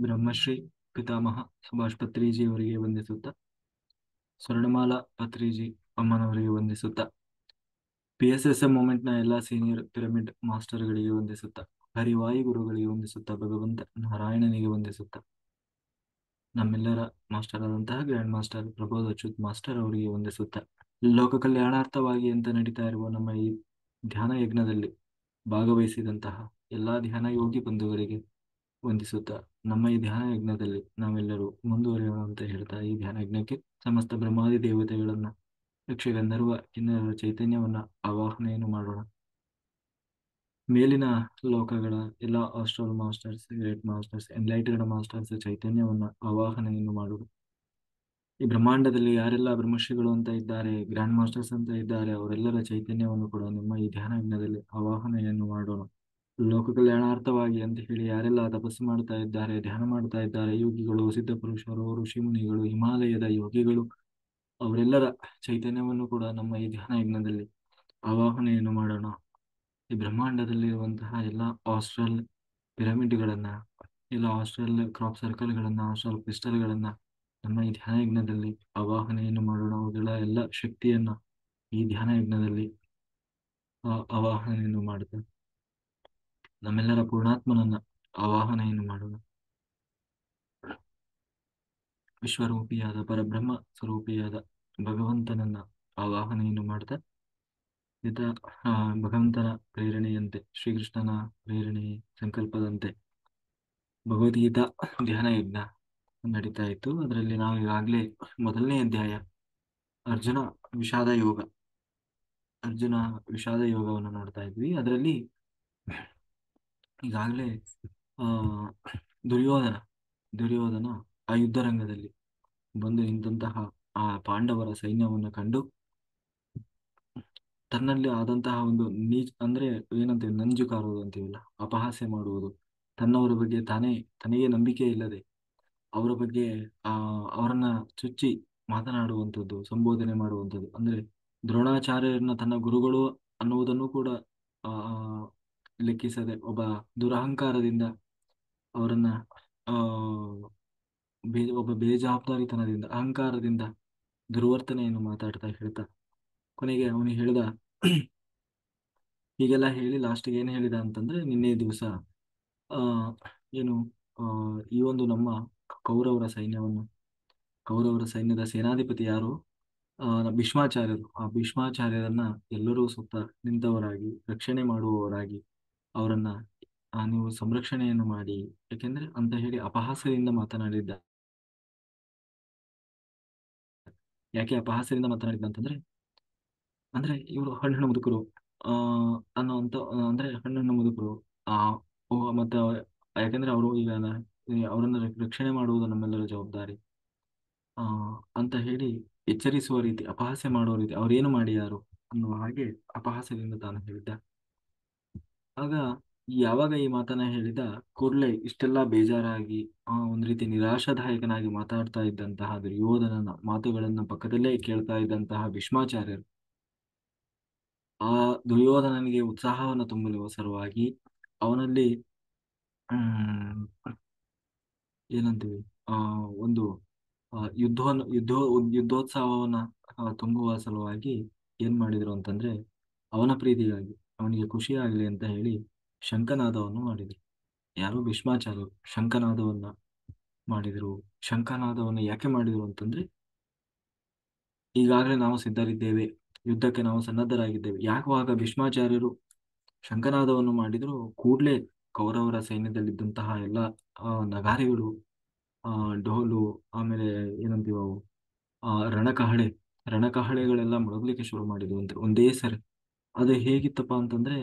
ಬ್ರಹ್ಮಶ್ರೀ ಪಿತಾಮಹ ಸುಭಾಷ್ ಪತ್ರಿಜಿಯವರಿಗೆ ವಂದಿಸುತ್ತಾ, ಸ್ವರ್ಣಮಾಲಾ ಪತ್ರಿಜಿ ಅಮ್ಮನವರಿಗೆ ವಂದಿಸುತ್ತಾ, PSSM ಮೂಮೆಂಟ್ನ ಎಲ್ಲ senior pyramid ಮಾಸ್ಟರ್ಗಳಿಗೆ ವಂದಿಸುತ್ತಾ, ಹರಿವಾಯು ಗುರುಗಳಿಗೆ ವಂದಿಸುತ್ತಾ, ಭಗವಂತ ನಾರಾಯಣನಿಗೆ ವಂದಿಸುತ್ತಾ, ನಮ್ಮೆಲ್ಲರ ಮಾಸ್ಟರ್ ಆದಂತಹ grand master Prabodh Achyuth master ಅವರಿಗೆ ವಂದಿಸುತ್ತಾ, ಲೋಕ ಕಲ್ಯಾಣಾರ್ಥವಾಗಿ ಅಂತ ನಡೀತಾ ಇರುವ ನಮ್ಮ ಈ ಧ್ಯಾನ ಯಜ್ಞದಲ್ಲಿ ಭಾಗವಹಿಸಿದಂತಹ ಎಲ್ಲಾ ಧ್ಯಾನ ಯೋಗಿ ಬಂಧುಗಳಿಗೆ ವಂದಿಸುತ್ತಾ, ನಮ್ಮ ಈ ಧ್ಯಾನ ಯಜ್ಞದಲ್ಲಿ ನಾವೆಲ್ಲರೂ ಮುಂದುವರಿಯೋಣ ಅಂತ ಹೇಳ್ತಾ, ಈ ಧ್ಯಾನ ಯಜ್ಞಕ್ಕೆ ಸಮಸ್ತ ಬ್ರಹ್ಮಾದಿ ದೇವತೆಗಳನ್ನ, ಯಕ್ಷಗಂಧರ್ವ ಕಿನ್ನರರ ಚೈತನ್ಯವನ್ನ ಆವಾಹನೆಯನ್ನು ಮಾಡೋಣ. ಮೇಲಿನ ಲೋಕಗಳ ಎಲ್ಲ astral masters, great masters, enlightened masters ಚೈತನ್ಯವನ್ನ ಆವಾಹನೆಯನ್ನು ಮಾಡೋಣ. ಈ ಬ್ರಹ್ಮಾಂಡದಲ್ಲಿ ಯಾರೆಲ್ಲ ಬ್ರಹ್ಮಶ್ರೀಗಳು ಅಂತ ಇದ್ದಾರೆ, ಗ್ರ್ಯಾಂಡ್ ಮಾಸ್ಟರ್ಸ್ ಅಂತ ಇದ್ದಾರೆ, ಅವರೆಲ್ಲರ ಚೈತನ್ಯವನ್ನು ಕೂಡ ನಿಮ್ಮ ಈ ಧ್ಯಾನ ಯಜ್ಞದಲ್ಲಿ ಆವಾಹನೆಯನ್ನು ಮಾಡೋಣ. ಲೋಕ ಕಲ್ಯಾಣಾರ್ಥವಾಗಿ ಅಂತ ಹೇಳಿ ಯಾರೆಲ್ಲ ತಪಸ್ಸು ಮಾಡ್ತಾ ಇದ್ದಾರೆ, ಧ್ಯಾನ ಮಾಡ್ತಾ ಇದ್ದಾರೆ, ಯೋಗಿಗಳು, ಸಿದ್ಧ ಪುರುಷರು, ಋಷಿ ಮುನಿಗಳು, ಹಿಮಾಲಯದ ಯೋಗಿಗಳು, ಅವರೆಲ್ಲರ ಚೈತನ್ಯವನ್ನು ಕೂಡ ನಮ್ಮ ಈ ಧ್ಯಾನ ಯಜ್ಞದಲ್ಲಿ ಆವಾಹನೆಯನ್ನು ಮಾಡೋಣ. ಈ ಬ್ರಹ್ಮಾಂಡದಲ್ಲಿರುವಂತಹ ಎಲ್ಲ ಆಸ್ಟ್ರಲ್ ಪಿರಮಿಡ್ಗಳನ್ನ, ಎಲ್ಲ ಆಸ್ಟ್ರಲ್ ಕ್ರಾಪ್ ಸರ್ಕಲ್ಗಳನ್ನ, ಆಸ್ಟ್ರಲ್ ಕ್ರಿಸ್ಟಲ್ಗಳನ್ನ ನಮ್ಮ ಈ ಧ್ಯಾನ ಯಜ್ಞದಲ್ಲಿ ಆವಾಹನೆಯನ್ನು ಮಾಡೋಣ. ಅವುಗಳ ಎಲ್ಲ ಶಕ್ತಿಯನ್ನ ಈ ಧ್ಯಾನ ಯಜ್ಞದಲ್ಲಿ ಆವಾಹನೆಯನ್ನು ಮಾಡುತ್ತಾ ನಮ್ಮೆಲ್ಲರ ಪೂರ್ಣಾತ್ಮನನ್ನ ಆವಾಹನೆಯನ್ನು ಮಾಡೋಣ. ವಿಶ್ವರೂಪಿಯಾದ ಪರಬ್ರಹ್ಮ ಸ್ವರೂಪಿಯಾದ ಭಗವಂತನನ್ನ ಆವಾಹನೆಯನ್ನು ಮಾಡ್ತಾ ಇದ್ದ ಭಗವಂತನ ಪ್ರೇರಣೆಯಂತೆ, ಶ್ರೀಕೃಷ್ಣನ ಪ್ರೇರಣೆ ಸಂಕಲ್ಪದಂತೆ ಭಗವದ್ಗೀತಾ ಧ್ಯಾನ ಯಜ್ಞ ನಡೀತಾ ಇತ್ತು. ಅದರಲ್ಲಿ ನಾವು ಈಗಾಗಲೇ ಮೊದಲನೇ ಅಧ್ಯಾಯ ಅರ್ಜುನ ವಿಷಾದ ಯೋಗ, ಅರ್ಜುನ ವಿಷಾದ ಯೋಗವನ್ನು ನೋಡ್ತಾ ಇದ್ವಿ. ಅದರಲ್ಲಿ ಈಗಾಗಲೇ ಆ ದುರ್ಯೋಧನ ದುರ್ಯೋಧನ ಆ ಯುದ್ಧರಂಗದಲ್ಲಿ ಬಂದು ನಿಂತಹ ಆ ಪಾಂಡವರ ಸೈನ್ಯವನ್ನು ಕಂಡು ತನ್ನಲ್ಲಿ ಆದಂತಹ ಒಂದು ಅಂದ್ರೆ ಏನಂತೀವಿ, ನಂಜು ಕಾರುವುದು ಅಂತೀವಲ್ಲ, ಅಪಹಾಸ್ಯ ಮಾಡುವುದು, ತನ್ನವರ ಬಗ್ಗೆ ತನಗೆ ನಂಬಿಕೆ ಇಲ್ಲದೆ ಅವರ ಬಗ್ಗೆ ಅವರನ್ನ ಚುಚ್ಚಿ ಮಾತನಾಡುವಂಥದ್ದು, ಸಂಬೋಧನೆ ಮಾಡುವಂಥದ್ದು, ಅಂದ್ರೆ ದ್ರೋಣಾಚಾರ್ಯರನ್ನ ತನ್ನ ಗುರುಗಳು ಅನ್ನುವುದನ್ನು ಕೂಡ ಆ ಲೆಕ್ಕಿಸದೆ ಒಬ್ಬ ದುರಹಂಕಾರದಿಂದ ಅವರನ್ನ ಆ ಒಬ್ಬ ಬೇಜವಾಬ್ದಾರಿತನದಿಂದ, ಅಹಂಕಾರದಿಂದ ದುರ್ವರ್ತನೆಯನ್ನು ಮಾತಾಡ್ತಾ ಹೇಳ್ತಾ ಕೊನೆಗೆ ಅವನು ಹೇಳ್ದ, ಹೀಗೆಲ್ಲ ಹೇಳಿ ಲಾಸ್ಟ್ಗೆ ಏನು ಹೇಳಿದ ಅಂತಂದ್ರೆ, ನಿನ್ನೆ ದಿವಸ ಆ ಏನು ಆ ಈ ಒಂದು ನಮ್ಮ ಕೌರವರ ಸೈನ್ಯವನ್ನು, ಕೌರವರ ಸೈನ್ಯದ ಸೇನಾಧಿಪತಿ ಯಾರು, ಭೀಷ್ಮಾಚಾರ್ಯರು. ಆ ಭೀಷ್ಮಾಚಾರ್ಯರನ್ನ ಎಲ್ಲರೂ ಸುತ್ತ ನಿಂತವರಾಗಿ, ರಕ್ಷಣೆ ಮಾಡುವವರಾಗಿ ಅವರನ್ನ ನೀವು ಸಂರಕ್ಷಣೆಯನ್ನು ಮಾಡಿ, ಯಾಕೆಂದ್ರೆ ಅಂತ ಹೇಳಿ ಅಪಹಾಸ್ಯದಿಂದ ಮಾತನಾಡಿದ್ದ. ಯಾಕೆ ಅಪಹಾಸ್ಯದಿಂದ ಮಾತನಾಡಿದ್ದ ಅಂತಂದ್ರೆ, ಅಂದ್ರೆ ಇವರು ಹಣ್ಣು ಮುದುಕರು ಆ ಅನ್ನೋಂತ, ಅಂದ್ರೆ ಹಣ್ಣು ಮುದುಕರು ಆ ಮತ್ತೆ ಯಾಕಂದ್ರೆ ಅವರು ಈಗ ಅವರನ್ನ ರಕ್ಷಣೆ ಮಾಡುವುದು ನಮ್ಮೆಲ್ಲರ ಜವಾಬ್ದಾರಿ ಆ ಅಂತ ಹೇಳಿ ಎಚ್ಚರಿಸುವ ರೀತಿ, ಅಪಹಾಸ್ಯ ಮಾಡುವ ರೀತಿ, ಅವ್ರೇನು ಮಾಡಿಯಾರು ಅನ್ನುವ ಹಾಗೆ ಅಪಹಾಸ್ಯದಿಂದ ತಾನು ಹೇಳಿದ್ದ. ಆಗ ಯಾವಾಗ ಈ ಮಾತನ್ನ ಹೇಳಿದ ಕೂಡಲೇ ಇಷ್ಟೆಲ್ಲ ಬೇಜಾರಾಗಿ ಒಂದ್ ರೀತಿ ನಿರಾಶಾದಾಯಕನಾಗಿ ಮಾತಾಡ್ತಾ ಇದ್ದಂತಹ ದುರ್ಯೋಧನನ ಮಾತುಗಳನ್ನ ಪಕ್ಕದಲ್ಲೇ ಕೇಳ್ತಾ ಇದ್ದಂತಹ ಭೀಷ್ಮಾಚಾರ್ಯರು ಆ ದುರ್ಯೋಧನನಿಗೆ ಉತ್ಸಾಹವನ್ನು ತುಂಬಲು ಸಲುವಾಗಿ ಅವನಲ್ಲಿ ಹ್ಮ್ ಏನಂತೀವಿ ಆ ಒಂದು ಯುದ್ಧೋತ್ಸವವನ್ನ ತುಂಬುವ ಸಲುವಾಗಿ ಏನ್ ಮಾಡಿದ್ರು ಅಂತಂದ್ರೆ, ಅವನ ಪ್ರೀತಿಗಾಗಿ, ಅವನಿಗೆ ಖುಷಿ ಆಗ್ಲಿ ಅಂತ ಹೇಳಿ ಶಂಖನಾದವನ್ನು ಮಾಡಿದ್ರು. ಯಾರು, ಭೀಷ್ಮಾಚಾರ್ಯರು ಶಂಖನಾದವನ್ನ ಮಾಡಿದ್ರು. ಶಂಖನಾದವನ್ನು ಯಾಕೆ ಮಾಡಿದ್ರು ಅಂತಂದ್ರೆ, ಈಗಾಗಲೇ ನಾವು ಸಿದ್ಧರಿದ್ದೇವೆ, ಯುದ್ಧಕ್ಕೆ ನಾವು ಸನ್ನದ್ಧರಾಗಿದ್ದೇವೆ. ಯಾಕುವಾಗ ಭೀಷ್ಮಾಚಾರ್ಯರು ಶಂಖನಾದವನ್ನು ಮಾಡಿದ್ರು, ಕೂಡ್ಲೇ ಕೌರವರ ಸೈನ್ಯದಲ್ಲಿದ್ದಂತಹ ಎಲ್ಲ ನಗಾರಿಗಳು, ಡೋಲು, ಆಮೇಲೆ ಏನಂತೀವ ಅವು ರಣಕಹಳೆ, ರಣಕಹಳೆಗಳೆಲ್ಲ ಮೊಳಗಲಿಕ್ಕೆ ಶುರು ಮಾಡಿದ್ವು ಅಂತ ಒಂದೇ ಸರಿ. ಅದು ಹೇಗಿತ್ತಪ್ಪ ಅಂತಂದ್ರೆ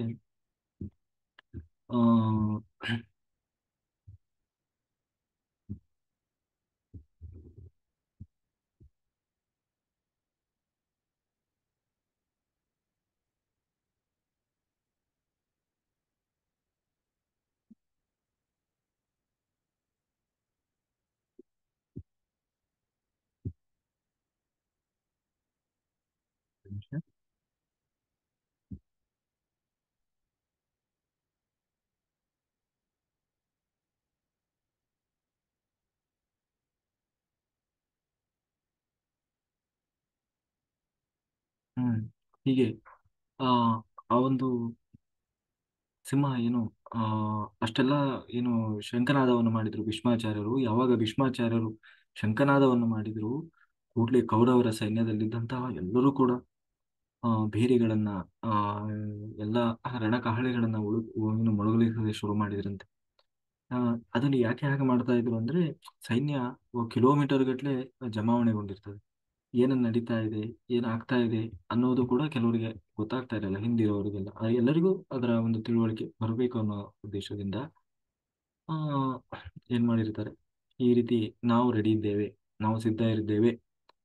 ಆ ಹ್ಮ್ ಹೀಗೆ ಆ ಆ ಒಂದು ಸಿಂಹ ಏನು ಆ ಅಷ್ಟೆಲ್ಲ ಏನು ಶಂಖನಾದವನ್ನು ಮಾಡಿದ್ರು ಭೀಷ್ಮಾಚಾರ್ಯರು. ಯಾವಾಗ ಭೀಷ್ಮಾಚಾರ್ಯರು ಶಂಖನಾದವನ್ನು ಮಾಡಿದ್ರು, ಕೂಡಲೇ ಕೌರವರ ಸೈನ್ಯದಲ್ಲಿದ್ದಂತಹ ಎಲ್ಲರೂ ಕೂಡ ಭೇರಿಗಳನ್ನ ಆ ಎಲ್ಲ ರಣಕಹಳೆಗಳನ್ನ ಏನು ಮೊಳಗಲಿಕ್ಕೆ ಶುರು ಮಾಡಿದ್ರಂತೆ. ಆ, ಅದನ್ನು ಯಾಕೆ ಹಾಗೆ ಮಾಡ್ತಾ ಇದ್ರು ಅಂದ್ರೆ, ಸೈನ್ಯ ಕಿಲೋಮೀಟರ್ ಗಟ್ಟಲೆ ಜಮಾವಣೆಗೊಂಡಿರ್ತದೆ. ಏನನ್ನ ನಡೀತಾ ಇದೆ, ಏನಾಗ್ತಾ ಇದೆ ಅನ್ನೋದು ಕೂಡ ಕೆಲವರಿಗೆ ಗೊತ್ತಾಗ್ತಾ ಇರಲ್ಲ, ಹಿಂದಿರೋರಿಗೆಲ್ಲ. ಎಲ್ಲರಿಗೂ ಅದರ ಒಂದು ತಿಳುವಳಿಕೆ ಬರಬೇಕು ಅನ್ನೋ ಉದ್ದೇಶದಿಂದ ಆ ಏನ್ ಮಾಡಿರ್ತಾರೆ, ಈ ರೀತಿ ನಾವು ರೆಡಿ ಇದ್ದೇವೆ, ನಾವು ಸಿದ್ಧ ಇದ್ದೇವೆ,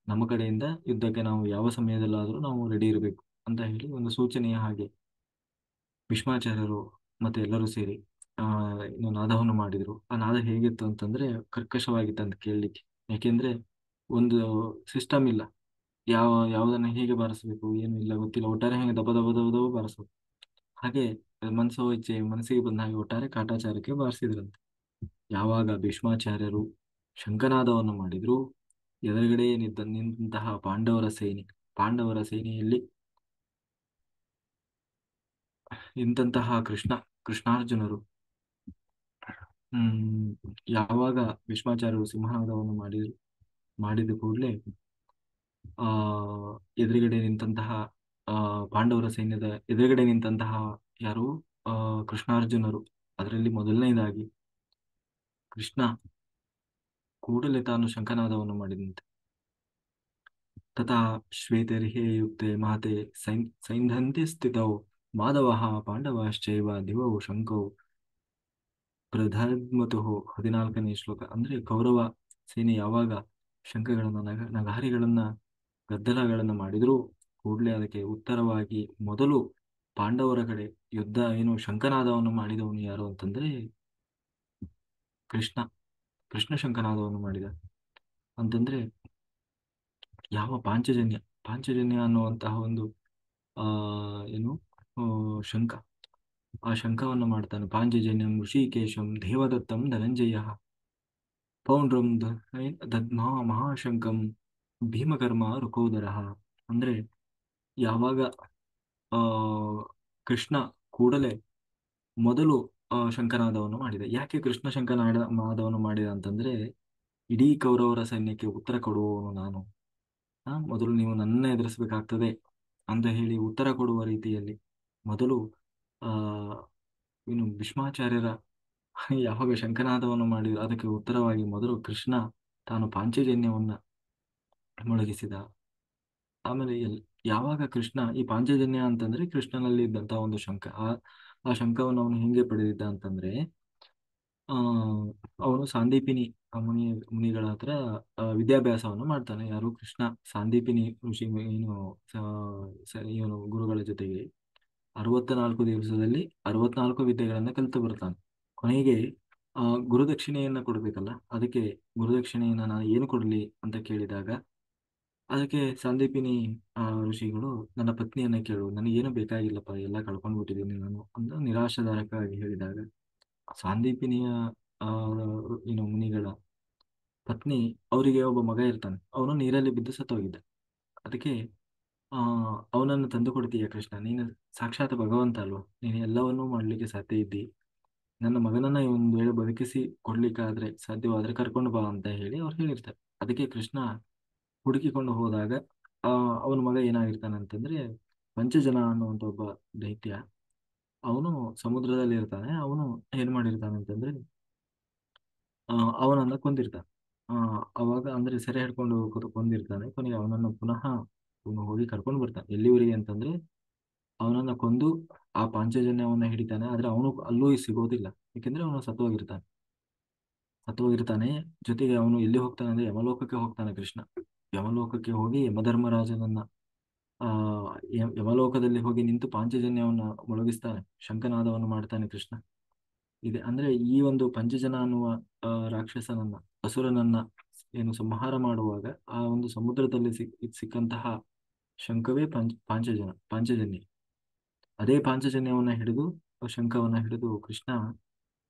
ನಮ್ಮ ಕಡೆಯಿಂದ ಯುದ್ಧಕ್ಕೆ ನಾವು ಯಾವ ಸಮಯದಲ್ಲಾದರೂ ನಾವು ರೆಡಿ ಇರಬೇಕು ಅಂತ ಹೇಳಿ ಒಂದು ಸೂಚನೆಯ ಹಾಗೆ ಭೀಷ್ಮಾಚಾರ್ಯರು ಮತ್ತೆ ಎಲ್ಲರೂ ಸೇರಿ ಆ ಇನ್ನು ನಾದವನ್ನು ಮಾಡಿದ್ರು. ಆ ನಾದ ಹೇಗಿತ್ತು ಅಂತಂದ್ರೆ ಕರ್ಕಶವಾಗಿತ್ತು ಅಂತ ಕೇಳಲಿಕ್ಕೆ. ಯಾಕೆಂದ್ರೆ ಒಂದು ಸಿಸ್ಟಮ್ ಇಲ್ಲ, ಯಾವುದನ್ನ ಹೇಗೆ ಬಾರಿಸಬೇಕು ಏನು ಇಲ್ಲ ಗೊತ್ತಿಲ್ಲ, ಒಟ್ಟಾರೆ ಹೇಗೆ ದಬ ದಬ ದಬ ದಬ ಬಾರಿಸೋದು. ಹಾಗೆ ಮನಸೋ ಇಚ್ಛೆ ಮನಸ್ಸಿಗೆ ಬಂದ ಹಾಗೆ ಒಟ್ಟಾರೆ ಕಾಟಾಚಾರಕ್ಕೆ ಬಾರಿಸಿದ್ರಂತೆ. ಯಾವಾಗ ಭೀಷ್ಮಾಚಾರ್ಯರು ಶಂಖನಾದವನ್ನು ಮಾಡಿದ್ರು, ಎದುರುಗಡೆ ನಿಂತಹ ಪಾಂಡವರ ಸೇನೆಯಲ್ಲಿ ನಿಂತಹ ಕೃಷ್ಣಾರ್ಜುನರು ಹ್ಮ್ ಯಾವಾಗ ಭೀಷ್ಮಾಚಾರ್ಯರು ಸಿಂಹನಾದವನ್ನು ಮಾಡಿದ ಕೂಡಲೇ ಆ ಎದುರುಗಡೆ ನಿಂತಹ ಆ ಪಾಂಡವರ ಸೈನ್ಯದ ಎದುರುಗಡೆ ನಿಂತಹ ಯಾರು ಕೃಷ್ಣಾರ್ಜುನರು. ಅದರಲ್ಲಿ ಮೊದಲನೇದಾಗಿ ಕೃಷ್ಣ ಕೂಡಲೇ ತಾನು ಶಂಖನಾದವನ್ನು ಮಾಡಿದಂತೆ. ತಥಾ ಶ್ವೇತರ್ಹೇ ಯುಕ್ತೆ ಮಹತೆ ಸೈಂಧಂತೆ ಸ್ಥಿತೌ ಮಾಧವಃ ಪಾಂಡವಶ್ಚೈವ ದಿವೌ ಶಂಕೌ ಪ್ರಧರ್ಮತುಃ. 14ನೇ ಶ್ಲೋಕ. ಅಂದ್ರೆ ಕೌರವ ಸೇನೆ ಯಾವಾಗ ಶಂಖಗಳನ್ನ ನಗಾರಿಗಳನ್ನ ಗದ್ದಲಗಳನ್ನ ಮಾಡಿದ್ರು, ಕೂಡಲೇ ಅದಕ್ಕೆ ಉತ್ತರವಾಗಿ ಮೊದಲು ಪಾಂಡವರ ಕಡೆ ಏನು ಶಂಖನಾದವನ್ನು ಮಾಡಿದವನು ಯಾರು ಅಂತಂದ್ರೆ ಕೃಷ್ಣ. ಕೃಷ್ಣ ಶಂಖನಾದವನ್ನು ಮಾಡಿದ ಅಂತಂದ್ರೆ ಯಾವ ಪಾಂಚಜನ್ಯ ಅನ್ನುವಂತಹ ಒಂದು ಆ ಏನು ಶಂಖ, ಆ ಶಂಖವನ್ನು ಮಾಡ್ತಾನೆ. ಪಾಂಚಜನ್ಯಂ ಋಷಿಕೇಶಂ ದೇವದತ್ತಂ ಧನಂಜಯ ಪೌಂಡ್ರಂ ದದ್ಮಾ ಮಹಾಶಂಕಂ ಭೀಮಕರ್ಮ ರುಕೋದರ. ಅಂದ್ರೆ ಯಾವಾಗ ಆ ಕೃಷ್ಣ ಕೂಡಲೇ ಮೊದಲು ಶಂಖನಾದವನ್ನು ಮಾಡಿದ. ಯಾಕೆ ಕೃಷ್ಣ ಶಂಖನಾದವನ್ನು ಮಾಡಿದ ಅಂತಂದ್ರೆ, ಇಡೀ ಕೌರವರ ಸೈನ್ಯಕ್ಕೆ ಉತ್ತರ ಕೊಡುವವನು ನಾನು. ಮೊದಲು ನೀವು ನನ್ನನ್ನು ಎದುರಿಸಬೇಕಾಗ್ತದೆ ಅಂತ ಹೇಳಿ ಉತ್ತರ ಕೊಡುವ ರೀತಿಯಲ್ಲಿ ಮೊದಲು ಆ ಇನ್ನು ಭೀಷ್ಮಾಚಾರ್ಯರ ಯಾವಾಗ ಶಂಖನಾದವನ್ನು ಮಾಡಿದ್ರು, ಅದಕ್ಕೆ ಉತ್ತರವಾಗಿ ಮೊದಲು ಕೃಷ್ಣ ತಾನು ಪಾಂಚಜನ್ಯವನ್ನ ಮೊಳಗಿಸಿದ. ಆಮೇಲೆ ಯಾವಾಗ ಕೃಷ್ಣ ಈ ಪಾಂಚಜನ್ಯ ಅಂತಂದ್ರೆ ಕೃಷ್ಣನಲ್ಲಿ ಇದ್ದಂತಹ ಒಂದು ಶಂಖ, ಆ ಶಂಖವನ್ನು ಅವನು ಹೆಂಗೆ ಪಡೆದಿದ್ದ ಅಂತಂದ್ರೆ ಆ ಅವನು ಸಾಂದೀಪಿನಿ ಮುನಿಗಳ ಹತ್ರ ವಿದ್ಯಾಭ್ಯಾಸವನ್ನು ಮಾಡ್ತಾನೆ. ಯಾರು? ಕೃಷ್ಣ ಸಾಂದೀಪಿನಿ ಋಷಿ ಏನು ಇವನು ಗುರುಗಳ ಜೊತೆಗೆ 64 ದಿವಸದಲ್ಲಿ 64 ವಿದ್ಯೆಗಳನ್ನ ಕಲಿತು ಬರ್ತಾನೆ. ಕೊನೆಗೆ ಗುರುದಕ್ಷಿಣೆಯನ್ನ ಕೊಡ್ಬೇಕಲ್ಲ, ಅದಕ್ಕೆ ಗುರುದಕ್ಷಿಣೆಯನ್ನ ನಾನು ಏನು ಕೊಡ್ಲಿ ಅಂತ ಕೇಳಿದಾಗ ಅದಕ್ಕೆ ಸಂದೀಪಿನಿ ಋಷಿಗಳು, ನನ್ನ ಪತ್ನಿಯನ್ನ ಕೇಳು, ನನಗೇನು ಬೇಕಾಗಿಲ್ಲಪ್ಪ, ಎಲ್ಲ ಕಳ್ಕೊಂಡ್ಬಿಟ್ಟಿದ್ದೀನಿ ನಾನು ಅಂತ ನಿರಾಶಾದಾಯಕವಾಗಿ ಹೇಳಿದಾಗ, ಸಾಂದೀಪಿನಿಯ ಆ ಮುನಿಗಳ ಪತ್ನಿ, ಅವರಿಗೆ ಒಬ್ಬ ಮಗ ಇರ್ತಾನೆ, ಅವನು ನೀರಲ್ಲಿ ಬಿದ್ದು ಸತ್ತೋಗಿದ್ದ. ಅದಕ್ಕೆ ಆ ಅವನನ್ನು ತಂದು ಕೊಡ್ತೀಯ ಕೃಷ್ಣ, ನೀನು ಸಾಕ್ಷಾತ್ ಭಗವಂತ ಅಲ್ವಾ, ನೀನು ಎಲ್ಲವನ್ನೂ ಮಾಡ್ಲಿಕ್ಕೆ ಸಾಧ್ಯ ಇದ್ದಿ, ನನ್ನ ಮಗನನ್ನ ಒಂದು ವೇಳೆ ಬದುಕಿಸಿ ಕೊಡ್ಲಿಕ್ಕಾದ್ರೆ ಸಾಧ್ಯವಾದ್ರೆ ಕರ್ಕೊಂಡು ಬಾ ಅಂತ ಹೇಳಿ ಅವ್ರು ಹೇಳಿರ್ತಾರೆ. ಅದಕ್ಕೆ ಕೃಷ್ಣ ಹುಡುಕಿಕೊಂಡು ಹೋದಾಗ ಆ ಅವನ ಮಗ ಏನಾಗಿರ್ತಾನೆ ಅಂತಂದ್ರೆ, ಪಂಚಜನ ಅನ್ನುವಂತ ಒಬ್ಬ ದೈತ್ಯ, ಅವನು ಸಮುದ್ರದಲ್ಲಿ ಇರ್ತಾನೆ. ಅವನು ಏನ್ ಮಾಡಿರ್ತಾನೆ ಅಂತಂದ್ರೆ ಅವನನ್ನ ಕೊಂದಿರ್ತಾನೆ. ಆ ಅವಾಗ ಅಂದ್ರೆ ಸೆರೆ ಹಿಡ್ಕೊಂಡು ಕೊಂದಿರ್ತಾನೆ. ಕೊನೆಗೆ ಅವನನ್ನ ಪುನಃ ಅವನು ಹೋಗಿ ಕರ್ಕೊಂಡು ಬರ್ತಾನೆ. ಎಲ್ಲಿವರೆಗೆ ಅಂತಂದ್ರೆ ಅವನನ್ನ ಕೊಂದು ಆ ಪಾಂಚಜನ್ಯವನ್ನ ಹಿಡಿತಾನೆ. ಆದ್ರೆ ಅವನು ಅಲ್ಲೂ ಸಿಗೋದಿಲ್ಲ, ಯಾಕೆಂದ್ರೆ ಅವನು ಸತ್ತೋಗಿರ್ತಾನೆ. ಜೊತೆಗೆ ಅವನು ಎಲ್ಲಿ ಹೋಗ್ತಾನೆ ಅಂದ್ರೆ ಯಮಲೋಕಕ್ಕೆ ಹೋಗ್ತಾನೆ ಕೃಷ್ಣ. ಯಮಲೋಕಕ್ಕೆ ಹೋಗಿ ಯಮಧರ್ಮರಾಜನನ್ನ ಆ ಯಮಲೋಕದಲ್ಲಿ ಹೋಗಿ ನಿಂತು ಪಾಂಚಜನ್ಯವನ್ನ ಮೊಳಗಿಸ್ತಾನೆ, ಶಂಖನಾದವನ್ನು ಮಾಡ್ತಾನೆ ಕೃಷ್ಣ. ಇದೆ ಅಂದ್ರೆ ಈ ಒಂದು ಪಂಚಜನ ಅನ್ನುವ ರಾಕ್ಷಸನನ್ನ, ಅಸುರನನ್ನ ಏನು ಸಂಹಾರ ಮಾಡುವಾಗ ಆ ಒಂದು ಸಮುದ್ರದಲ್ಲಿ ಸಿಕ್ಕಂತಹ ಶಂಖವೇ ಪಾಂಚಜನ್ಯ. ಅದೇ ಪಾಂಚಜನ್ಯವನ್ನ ಹಿಡಿದು, ಶಂಖವನ್ನ ಹಿಡಿದು ಕೃಷ್ಣ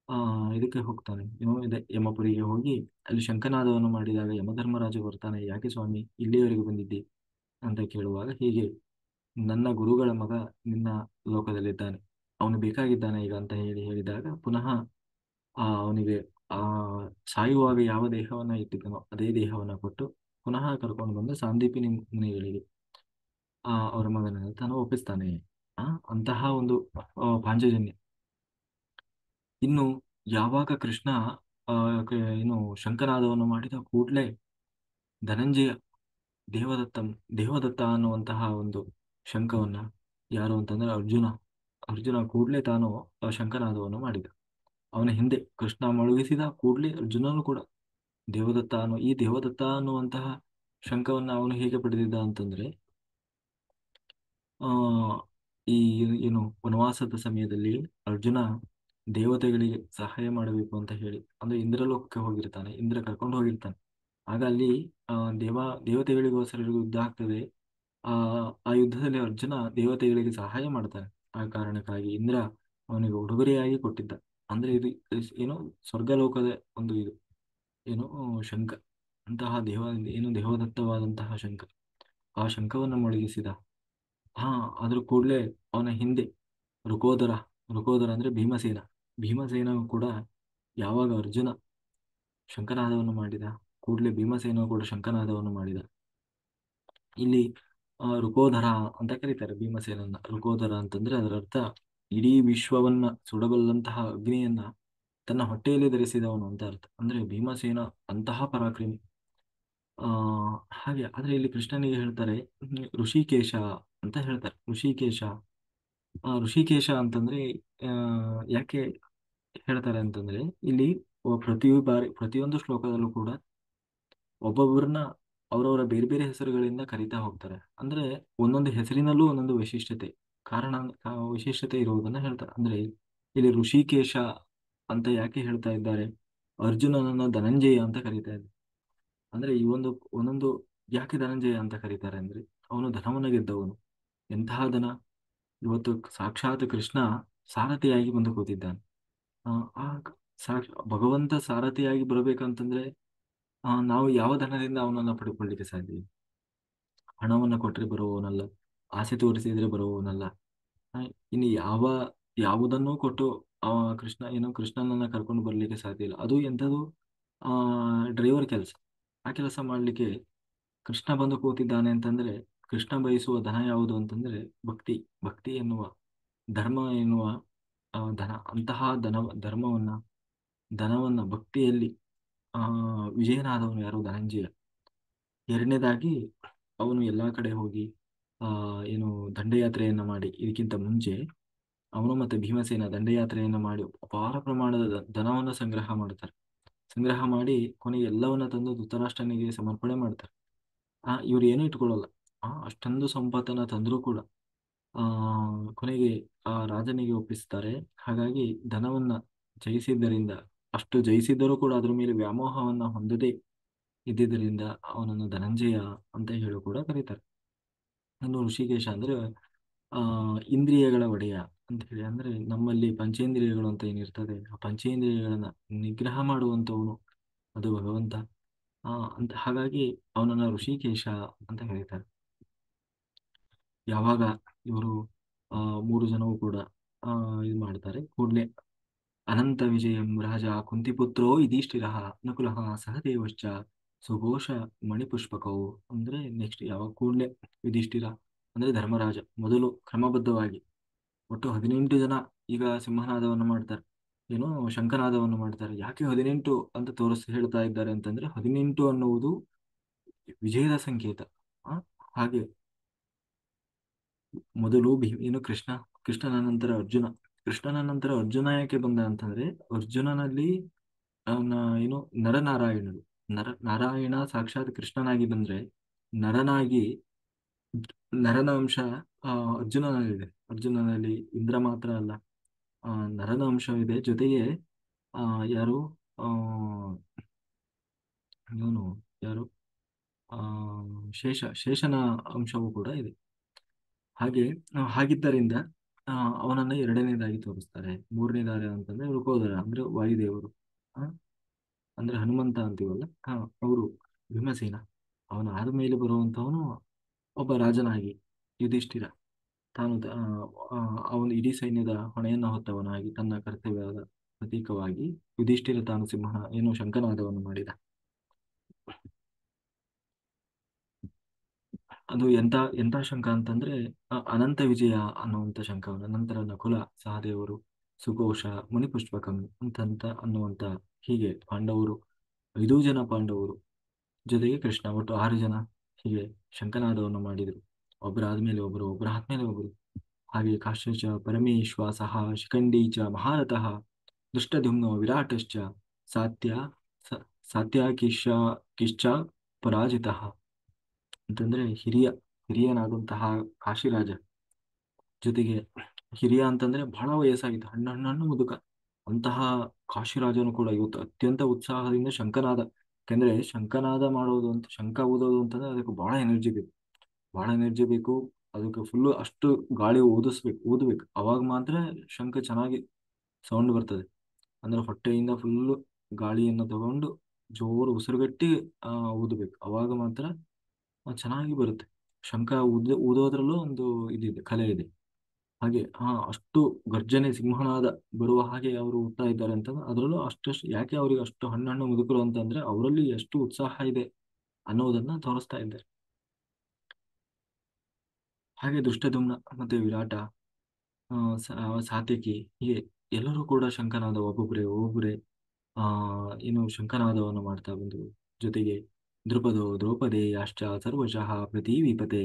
ಆ ಇದಕ್ಕೆ ಹೋಗ್ತಾನೆ, ಇದೆ ಯಮಪುರಿಗೆ ಹೋಗಿ ಅಲ್ಲಿ ಶಂಖನಾದವನ್ನು ಮಾಡಿದಾಗ ಯಮಧರ್ಮರಾಜ ಬರ್ತಾನೆ. ಯಾಕೆ ಸ್ವಾಮಿ ಇಲ್ಲಿಯವರೆಗೆ ಬಂದಿದ್ದಿ ಅಂತ ಕೇಳುವಾಗ, ಹೀಗೆ ನನ್ನ ಗುರುಗಳ ಮಗ ನಿನ್ನ ಲೋಕದಲ್ಲಿದ್ದಾನೆ, ಅವನು ಬೇಕಾಗಿದ್ದಾನೆ ಈಗ ಅಂತ ಹೇಳಿದಾಗ ಪುನಃ ಅವನಿಗೆ ಆ ಸಾಯುವಾಗ ಯಾವ ದೇಹವನ್ನ ಇಟ್ಟಿದ್ದನೋ ಅದೇ ದೇಹವನ್ನ ಕೊಟ್ಟು ಪುನಃ ಕರ್ಕೊಂಡು ಬಂದು ಸಾಂದೀಪಿನಿ ಮುನಿಗಳಿಗೆ ಅವರ ಮಗನನ್ನು ತಾನು ಒಪ್ಪಿಸ್ತಾನೆ. ಆ ಅಂತಹ ಒಂದು ಪಾಂಚಜನ್ಯ. ಇನ್ನು ಯಾವಾಗ ಕೃಷ್ಣ ಆ, ಏನು ಶಂಖನಾದವನ್ನು ಮಾಡಿದ ಕೂಡಲೇ ಧನಂಜಯ ದೇವದತ್ತ ದೇವದತ್ತ ಅನ್ನುವಂತಹ ಒಂದು ಶಂಖವನ್ನ, ಯಾರು ಅಂತಂದ್ರೆ ಅರ್ಜುನ ಕೂಡಲೇ ತಾನು ಶಂಖನಾದವನ್ನು ಮಾಡಿದ. ಅವನ ಹಿಂದೆ ಕೃಷ್ಣ ಮೊಳಗಿಸಿದ ಕೂಡಲೇ ಅರ್ಜುನನು ಕೂಡ ಈ ದೇವದತ್ತ ಅನ್ನುವಂತಹ ಶಂಖವನ್ನ ಅವನು ಹೇಗೆ ಪಡೆದಿದ್ದ ಅಂತಂದ್ರೆ ಆ ಈ ಏನು ವನವಾಸದ ಸಮಯದಲ್ಲಿ ಅರ್ಜುನ ದೇವತೆಗಳಿಗೆ ಸಹಾಯ ಮಾಡಬೇಕು ಅಂತ ಹೇಳಿ ಅಂದ್ರೆ ಇಂದ್ರಲೋಕಕ್ಕೆ ಹೋಗಿರ್ತಾನೆ, ಇಂದ್ರ ಕರ್ಕೊಂಡು ಹೋಗಿರ್ತಾನೆ. ಆಗ ಅಲ್ಲಿ ಆ ದೇವತೆಗಳಿಗೋಸ್ಕರ ಯುದ್ಧ ಆಗ್ತದೆ. ಆ ಆ ಯುದ್ಧದಲ್ಲಿ ಅರ್ಜುನ ದೇವತೆಗಳಿಗೆ ಸಹಾಯ ಮಾಡ್ತಾನೆ. ಆ ಕಾರಣಕ್ಕಾಗಿ ಇಂದ್ರ ಅವನಿಗೆ ಉಡುಗೊರೆಯಾಗಿ ಕೊಟ್ಟಿದ್ದ. ಅಂದ್ರೆ ಇದು ಏನು ಸ್ವರ್ಗಲೋಕದ ಒಂದು ಇದು ಏನು ಶಂಖ, ಅಂತಹ ದೇವದತ್ತವಾದಂತಹ ಶಂಖ. ಆ ಶಂಖವನ್ನು ಮೊಳಗಿಸಿದ. ಹಾ ಅದ್ರ ಕೂಡಲೇ ಅವನ ಹಿಂದೆ ಋಕೋದರ ಋಕೋದರ ಅಂದ್ರೆ ಭೀಮಸೇನ ಕೂಡ ಯಾವಾಗ ಅರ್ಜುನ ಶಂಖನಾದವನ್ನು ಮಾಡಿದ ಕೂಡಲೇ ಭೀಮಸೇನ ಕೂಡ ಶಂಖನಾದವನ್ನು ಮಾಡಿದ. ಇಲ್ಲಿ ಋಕೋಧರ ಅಂತ ಕರೀತಾರೆ ಭೀಮಸೇನನ್ನ. ಋಕೋಧರ ಅಂತಂದ್ರೆ ಅದರ ಅರ್ಥ ಇಡೀ ವಿಶ್ವವನ್ನ ಸುಡಬಲ್ಲಂತಹ ಅಗ್ನಿಯನ್ನ ತನ್ನ ಹೊಟ್ಟೆಯಲ್ಲಿ ಧರಿಸಿದವನು ಅಂತ ಅರ್ಥ. ಅಂದ್ರೆ ಭೀಮಸೇನ ಅಂತಹ ಪರಾಕ್ರಮಿ. ಆ ಹಾಗೆ ಆದ್ರೆ ಇಲ್ಲಿ ಕೃಷ್ಣನಿಗೆ ಹೇಳ್ತಾರೆ ಋಷಿಕೇಶ ಅಂತ ಹೇಳ್ತಾರೆ. ಋಷಿಕೇಶ ಅಂತಂದ್ರೆ ಆ ಯಾಕೆ ಹೇಳ್ತಾರೆ ಅಂತಂದ್ರೆ ಇಲ್ಲಿ ಪ್ರತಿಯೊಂದು ಶ್ಲೋಕದಲ್ಲೂ ಕೂಡ ಒಬ್ಬೊಬ್ಬರನ್ನ ಅವರವರ ಬೇರೆ ಬೇರೆ ಹೆಸರುಗಳಿಂದ ಕರೀತಾ ಹೋಗ್ತಾರೆ. ಅಂದ್ರೆ ಒಂದೊಂದು ಹೆಸರಿನಲ್ಲೂ ಒಂದೊಂದು ವಿಶಿಷ್ಟತೆ ಇರುವುದನ್ನ ಹೇಳ್ತಾರೆ. ಅಂದ್ರೆ ಇಲ್ಲಿ ಋಷಿಕೇಶ ಅಂತ ಯಾಕೆ ಹೇಳ್ತಾ ಇದ್ದಾರೆ, ಅರ್ಜುನನನ್ನ ಧನಂಜಯ ಅಂತ ಕರೀತಾ ಇದ್ದಾರೆ. ಅಂದ್ರೆ ಈ ಒಂದೊಂದು ಯಾಕೆ ಧನಂಜಯ ಅಂತ ಕರೀತಾರೆ ಅಂದ್ರೆ ಅವನು ಧನವನ್ನ ಗೆದ್ದವನು. ಎಂತಹ ಧನ, ಇವತ್ತು ಸಾಕ್ಷಾತ್ ಕೃಷ್ಣ ಸಾರಥಿಯಾಗಿ ಬಂದು ಕೂತಿದ್ದಾನೆ. ಆ ಆ ಭಗವಂತ ಸಾರಥಿಯಾಗಿ ಬರಬೇಕಂತಂದ್ರೆ ನಾವು ಯಾವ ಧನದಿಂದ ಅವನನ್ನ ಪಡ್ಕೊಳ್ಳಿಕ್ಕೆ ಸಾಧ್ಯ? ಹಣವನ್ನ ಕೊಟ್ಟರೆ ಬರುವವನಲ್ಲ, ಆಸೆ ತೋರಿಸಿದ್ರೆ ಬರುವವನಲ್ಲ. ಆ, ಇನ್ನು ಯಾವುದನ್ನೂ ಕೊಟ್ಟು ಕೃಷ್ಣನನ್ನ ಕರ್ಕೊಂಡು ಬರ್ಲಿಕ್ಕೆ ಸಾಧ್ಯ ಇಲ್ಲ. ಅದು ಎಂಥದ್ದು ಡ್ರೈವರ್ ಕೆಲಸ. ಆ ಕೆಲಸ ಮಾಡ್ಲಿಕ್ಕೆ ಕೃಷ್ಣ ಬಂದು ಕೂತಿದ್ದಾನೆ ಅಂತಂದ್ರೆ ಕೃಷ್ಣ ಬಯಸುವ ಧನ ಯಾವುದು ಅಂತಂದ್ರೆ ಭಕ್ತಿ ಎನ್ನುವ ಧರ್ಮ ಎನ್ನುವ ಅಂತಹ ಧನವನ್ನ ಭಕ್ತಿಯಲ್ಲಿ ಆ ವಿಜಯನಾದವನು ಯಾರು? ಧನಂಜಯ. ಎರಡನೇದಾಗಿ ಅವನು ಎಲ್ಲಾ ಕಡೆ ಹೋಗಿ ಆ ಏನು ದಂಡಯಾತ್ರೆಯನ್ನ ಮಾಡಿ, ಇದಕ್ಕಿಂತ ಮುಂಚೆ ಅವನು ಮತ್ತೆ ಭೀಮಸೇನ ದಂಡಯಾತ್ರೆಯನ್ನ ಮಾಡಿ ಅಪಾರ ಪ್ರಮಾಣದ ಧನವನ್ನು ಸಂಗ್ರಹ ಮಾಡಿ ಕೊನೆಗೆ ಎಲ್ಲವನ್ನ ತಂದು ಧೃತರಾಷ್ಟ್ರನಿಗೆ ಸಮರ್ಪಣೆ ಮಾಡ್ತಾರೆ. ಇವ್ರು ಏನೂ ಇಟ್ಕೊಳ್ಳಲ್ಲ. ಅಷ್ಟೊಂದು ಸಂಪತ್ತನ್ನ ತಂದ್ರೂ ಕೂಡ ಆ ಕೊನೆಗೆ ಆ ರಾಜನಿಗೆ ಒಪ್ಪಿಸ್ತಾರೆ. ಹಾಗಾಗಿ ಧನವನ್ನ ಜಯಿಸಿದ್ದರಿಂದ, ಅಷ್ಟು ಜಯಿಸಿದ್ದರೂ ಕೂಡ ಅದ್ರ ಮೇಲೆ ವ್ಯಾಮೋಹವನ್ನ ಹೊಂದದೆ ಇದ್ದಿದ್ದರಿಂದ ಅವನನ್ನು ಧನಂಜಯ ಅಂತ ಹೇಳಿ ಕೂಡ ಕರೀತಾರೆ. ಇನ್ನು ಋಷಿಕೇಶ ಅಂದ್ರೆ ಆ ಇಂದ್ರಿಯಗಳ ಒಡೆಯ ಅಂತ ಹೇಳಿ. ಅಂದ್ರೆ ನಮ್ಮಲ್ಲಿ ಪಂಚೇಂದ್ರಿಯಗಳು ಅಂತ ಏನಿರ್ತದೆ, ಆ ಪಂಚೇಂದ್ರಿಯಗಳನ್ನ ನಿಗ್ರಹ ಮಾಡುವಂತವನು ಅದು ಭಗವಂತ. ಹಾಗಾಗಿ ಅವನನ್ನ ಋಷಿಕೇಶ ಅಂತ ಕರೀತಾರೆ. ಯಾವಾಗ ಇವರು ಮೂರು ಜನವು ಕೂಡ ಇದು ಮಾಡ್ತಾರೆ ಕೂಡಲೇ ಅನಂತ ವಿಜಯಂ ರಾಜ ಕುಂತಿಪುತ್ರೋ ಯುಧಿಷ್ಠಿರಃ ನಕುಲಃ ಸಹದೇವಶ್ಚ ಸುಘೋಷ ಮಣಿಪುಷ್ಪಕವು. ಅಂದ್ರೆ ನೆಕ್ಸ್ಟ್ ಯಾವಾಗ ಕೂಡಲೇ ಯುಧಿಷ್ಠಿರ ಅಂದ್ರೆ ಧರ್ಮರಾಜ ಮೊದಲು ಕ್ರಮಬದ್ಧವಾಗಿ ಒಟ್ಟು 18 ಜನ ಈಗ ಸಿಂಹನಾದವನ್ನು ಮಾಡ್ತಾರೆ, ಏನು ಶಂಖನಾದವನ್ನು ಮಾಡ್ತಾರೆ. ಯಾಕೆ 18 ಅಂತ ಹೇಳ್ತಾ ಇದ್ದಾರೆ ಅಂತಂದ್ರೆ 18 ಅನ್ನುವುದು ವಿಜಯದ ಸಂಕೇತ. ಆ ಹಾಗೆ ಮೊದಲು ಏನು ಕೃಷ್ಣನ ನಂತರ ಅರ್ಜುನ ಯಾಕೆ ಬಂದ ಅಂತಂದ್ರೆ ಅರ್ಜುನನಲ್ಲಿ ಅವನ ಏನು ನಾರಾಯಣ ಸಾಕ್ಷಾತ್ ಕೃಷ್ಣನಾಗಿ ಬಂದ್ರೆ ನರನಾಗಿ ನರನ ಅಂಶ ಅರ್ಜುನನಲ್ಲಿ ಇಂದ್ರ ಮಾತ್ರ ಅಲ್ಲ, ನರನ ಅಂಶವಿದೆ. ಜೊತೆಗೆ ಯಾರು ಆ ಇವನು ಯಾರು ಆ ಶೇಷನ ಅಂಶವೂ ಕೂಡ ಇದೆ. ಹಾಗಿದ್ದರಿಂದ ಅವನನ್ನ ಎರಡನೇದಾಗಿ ತೋರಿಸ್ತಾರೆ. ಮೂರನೇದಾರ ಅಂತಂದ್ರೆ ಋಕೋದರ ಅಂದ್ರೆ ವಾಯುದೇವರು, ಆ, ಅಂದ್ರೆ ಹನುಮಂತ ಅಂತೀವಲ್ಲ, ಅವರು ಭೀಮಸೇನ. ಅವನ ಆದ ಮೇಲೆ ಬರುವಂತವನು ಒಬ್ಬ ರಾಜನಾಗಿ ಯುಧಿಷ್ಠಿರ. ತಾನು ಅವನು ಇಡೀ ಸೈನ್ಯದ ಹೊಣೆಯನ್ನು ಹೊತ್ತವನಾಗಿ ತನ್ನ ಕರ್ತವ್ಯದ ಪ್ರತೀಕವಾಗಿ ಯುಧಿಷ್ಠಿರ ತಾನು ಸಿಂಹ ಏನು ಶಂಖನಾದವನ್ನು ಮಾಡಿದ. ಅದು ಎಂತ ಎಂತ ಶಂಖ ಅಂತಂದ್ರೆ ಅನಂತ ವಿಜಯ ಅನ್ನುವಂಥ ಶಂಖವನ್ನು ನಂತರ ನಕುಲ ಸಹದೇವರು ಸುಘೋಷ ಮುನಿಪುಷ್ಪಕಂ ಅಂತಂತ ಅನ್ನುವಂಥ ಹೀಗೆ ಪಾಂಡವರು 5 ಜನ ಪಾಂಡವರು ಜೊತೆಗೆ ಕೃಷ್ಣ ಒಟ್ಟು 6 ಜನ ಹೀಗೆ ಶಂಖನಾದವನ್ನು ಮಾಡಿದರು. ಒಬ್ಬರಾದ್ಮೇಲೆ ಒಬ್ಬರು ಒಬ್ಬರಾದ್ಮೇಲೆ ಒಬ್ಬರು ಹಾಗೆ ಕಾಶ್ಯಚ ಪರಮೇಶ್ವಾಸಃ ಶಿಖಂಡಿ ಚ ಮಹಾರಥಃ ದುಷ್ಟಧುಮ್ನೋ ವಿರಾಟಶ್ಚ ಸಾತ್ಯ ಸಾತ್ಯಕಿಶ ಕಿಶ್ಚ ಪರಾಜಿತಃ ಅಂತಂದ್ರೆ ಹಿರಿಯನಾದಂತಹ ಕಾಶಿರಾಜ ಜೊತೆಗೆ ಹಿರಿಯ ಅಂತಂದ್ರೆ ಬಹಳ ವಯಸ್ಸಾಗಿತ್ತು, ಹಣ್ಣು ಮುದುಕ ಅಂತಹ ಕಾಶಿರಾಜನು ಕೂಡ ಇವತ್ತು ಅತ್ಯಂತ ಉತ್ಸಾಹದಿಂದ ಶಂಖನಾದ, ಯಾಕಂದ್ರೆ ಶಂಖನಾದ ಮಾಡೋದು ಅಂತ ಶಂಖ ಊದೋದು ಅಂತಂದ್ರೆ ಅದಕ್ಕೆ ಬಹಳ ಎನರ್ಜಿ ಬೇಕು. ಅದಕ್ಕೆ ಫುಲ್ಲು ಅಷ್ಟು ಗಾಳಿ ಊದಬೇಕು ಅವಾಗ ಮಾತ್ರ ಶಂಖ ಚೆನ್ನಾಗಿ ಸೌಂಡ್ ಬರ್ತದೆ. ಅಂದ್ರೆ ಹೊಟ್ಟೆಯಿಂದ ಫುಲ್ಲು ಗಾಳಿಯನ್ನು ತಗೊಂಡು ಜೋರು ಉಸಿರುಗಟ್ಟಿ ಊದಬೇಕು, ಅವಾಗ ಮಾತ್ರ ಚೆನ್ನಾಗಿ ಬರುತ್ತೆ. ಶಂಖ ಊದೋದ್ರಲ್ಲೂ ಒಂದು ಇದಿದೆ, ಕಲೆ ಇದೆ. ಹಾಗೆ ಅಷ್ಟು ಗರ್ಜನೆ ಸಿಂಹನಾದ ಬರುವ ಹಾಗೆ ಅವರು ಊದ್ತಾ ಇದ್ದಾರೆ ಅಂತಂದ್ರೆ ಅದರಲ್ಲೂ ಅಷ್ಟು ಯಾಕೆ ಅವರಿಗೆ ಅಷ್ಟು ಹಣ್ಣು ಮುದುಕರು ಅಂತಂದ್ರೆ ಅವರಲ್ಲಿ ಎಷ್ಟು ಉತ್ಸಾಹ ಇದೆ ಅನ್ನೋದನ್ನ ತೋರಿಸ್ತಾ ಇದ್ದಾರೆ. ಹಾಗೆ ದುಷ್ಟದುಮ್ನ ಮತ್ತೆ ವಿರಾಟ ಸಾತ್ಯಕಿ ಹೀಗೆ ಎಲ್ಲರೂ ಕೂಡ ಶಂಖನಾದ ಒಬ್ಬೊಬ್ಬರೇ ಆ ಏನು ಶಂಖನಾದವನ್ನು ಮಾಡ್ತಾ ಬಂದರು. ಜೊತೆಗೆ ದ್ರೌಪದೇಯಾಶ್ಚ ಸರ್ವಶಃ ಪ್ರತೀವಿಪತೆ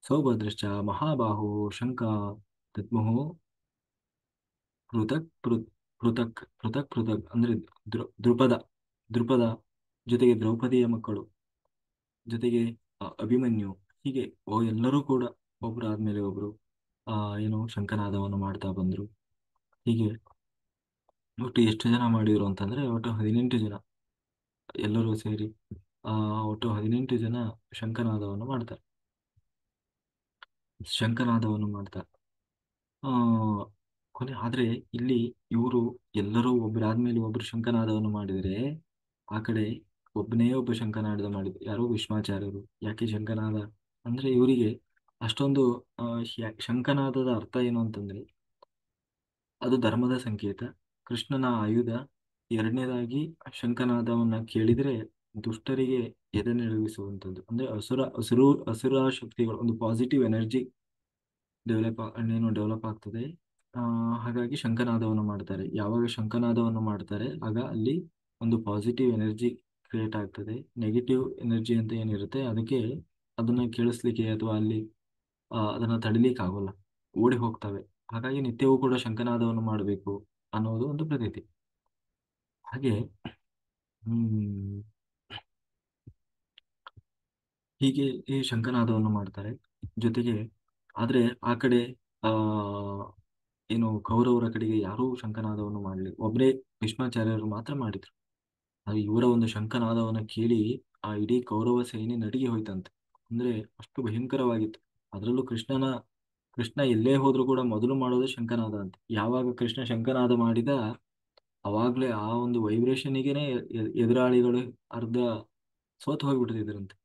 ಸೌಭದ್ರಶ್ಚ ಮಹಾಬಾಹೋ ಶಂಖ ದದ್ಮುಃ ಪೃಥಕ್ ಅಂದ್ರೆ ದೃಪದ ದೃಪದ ಜೊತೆಗೆ ದ್ರೌಪದಿಯ ಮಕ್ಕಳು ಜೊತೆಗೆ ಅಭಿಮನ್ಯು ಹೀಗೆ ಎಲ್ಲರೂ ಕೂಡ ಒಬ್ಬರಾದ್ಮೇಲೆ ಒಬ್ರು ಏನು ಶಂಖನಾದವನ್ನು ಮಾಡ್ತಾ ಬಂದ್ರು. ಹೀಗೆ ಒಟ್ಟು ಎಷ್ಟು ಜನ ಮಾಡಿದ್ರು ಅಂತಂದ್ರೆ ಒಟ್ಟು 18 ಜನ ಎಲ್ಲರೂ ಸೇರಿ ಒಟ್ಟು 18 ಜನ ಶಂಖನಾದವನ್ನು ಮಾಡ್ತಾರೆ. ಆ ಆದ್ರೆ ಇಲ್ಲಿ ಇವರು ಎಲ್ಲರೂ ಒಬ್ಬರಾದ್ಮೇಲೆ ಒಬ್ರು ಶಂಖನಾದವನ್ನು ಮಾಡಿದರೆ ಆ ಕಡೆ ಒಬ್ಬನೇ ಒಬ್ಬ ಶಂಖನಾದ ಮಾಡಿದ್ರು, ಯಾರೋ ಭೀಷ್ಮಾಚಾರ್ಯರು. ಯಾಕೆ ಶಂಖನಾದ ಅಂದ್ರೆ ಇವರಿಗೆ ಅಷ್ಟೊಂದು ಶಂಖನಾದದ ಅರ್ಥ ಏನು ಅಂತಂದ್ರೆ ಅದು ಧರ್ಮದ ಸಂಕೇತ, ಕೃಷ್ಣನ ಆಯುಧ. ಎರಡನೇದಾಗಿ ಶಂಖನಾದವನ್ನ ಕೇಳಿದ್ರೆ ದುಷ್ಟರಿಗೆ ಎದೆನಡುಗಿಸುವಂಥದ್ದು, ಅಂದ್ರೆ ಅಸುರ ಶಕ್ತಿಗಳು ಒಂದು ಪಾಸಿಟಿವ್ ಎನರ್ಜಿ ಡೆವಲಪ್ ಆಗ್ತದೆ. ಹಾಗಾಗಿ ಶಂಖನಾದವನ್ನು ಮಾಡ್ತಾರೆ. ಯಾವಾಗ ಶಂಖನಾದವನ್ನು ಮಾಡ್ತಾರೆ ಆಗ ಅಲ್ಲಿ ಒಂದು ಪಾಸಿಟಿವ್ ಎನರ್ಜಿ ಕ್ರಿಯೇಟ್ ಆಗ್ತದೆ. ನೆಗೆಟಿವ್ ಎನರ್ಜಿ ಅಂತ ಏನಿರುತ್ತೆ ಅದಕ್ಕೆ ಅದನ್ನ ಕೇಳಿಸ್ಲಿಕ್ಕೆ ಅಥವಾ ಅಲ್ಲಿ ಅದನ್ನ ತಡಿಲಿಕ್ಕೆ ಆಗೋಲ್ಲ, ಓಡಿ ಹೋಗ್ತವೆ. ಹಾಗಾಗಿ ನಿತ್ಯವೂ ಕೂಡ ಶಂಖನಾದವನ್ನು ಮಾಡಬೇಕು ಅನ್ನೋದು ಒಂದು ಪ್ರತೀತಿ. ಹಾಗೆ ಹ್ಮ್ ಹೀಗೆ ಈ ಶಂಖನಾದವನ್ನು ಮಾಡ್ತಾರೆ. ಜೊತೆಗೆ ಆದ್ರೆ ಆ ಕಡೆ ಆ ಏನು ಕೌರವರ ಕಡೆಗೆ ಯಾರೂ ಶಂಖನಾದವನ್ನು ಮಾಡಲಿ, ಒಬ್ಬರೇ ಭೀಷ್ಮಾಚಾರ್ಯರು ಮಾತ್ರ ಮಾಡಿದ್ರು. ಅದು ಇವರ ಒಂದು ಶಂಖನಾದವನ್ನು ಕೇಳಿ ಆ ಇಡೀ ಕೌರವ ಸೇನೆ ನಡುಗಿ ಹೋಯ್ತಂತೆ. ಅಂದ್ರೆ ಅಷ್ಟು ಭಯಂಕರವಾಗಿತ್ತು. ಅದರಲ್ಲೂ ಕೃಷ್ಣ ಎಲ್ಲೇ ಹೋದ್ರೂ ಕೂಡ ಮೊದಲು ಮಾಡೋದು ಶಂಖನಾದ ಅಂತ. ಯಾವಾಗ ಕೃಷ್ಣ ಶಂಖನಾದ ಮಾಡಿದ ಅವಾಗ್ಲೇ ಆ ಒಂದು ವೈಬ್ರೇಷನ್ಗೆನೆ ಎದುರಾಳಿಗಳು ಅರ್ಧ ಸೋತು ಹೋಗ್ಬಿಟ್ಟಿದ್ರಂತೆ.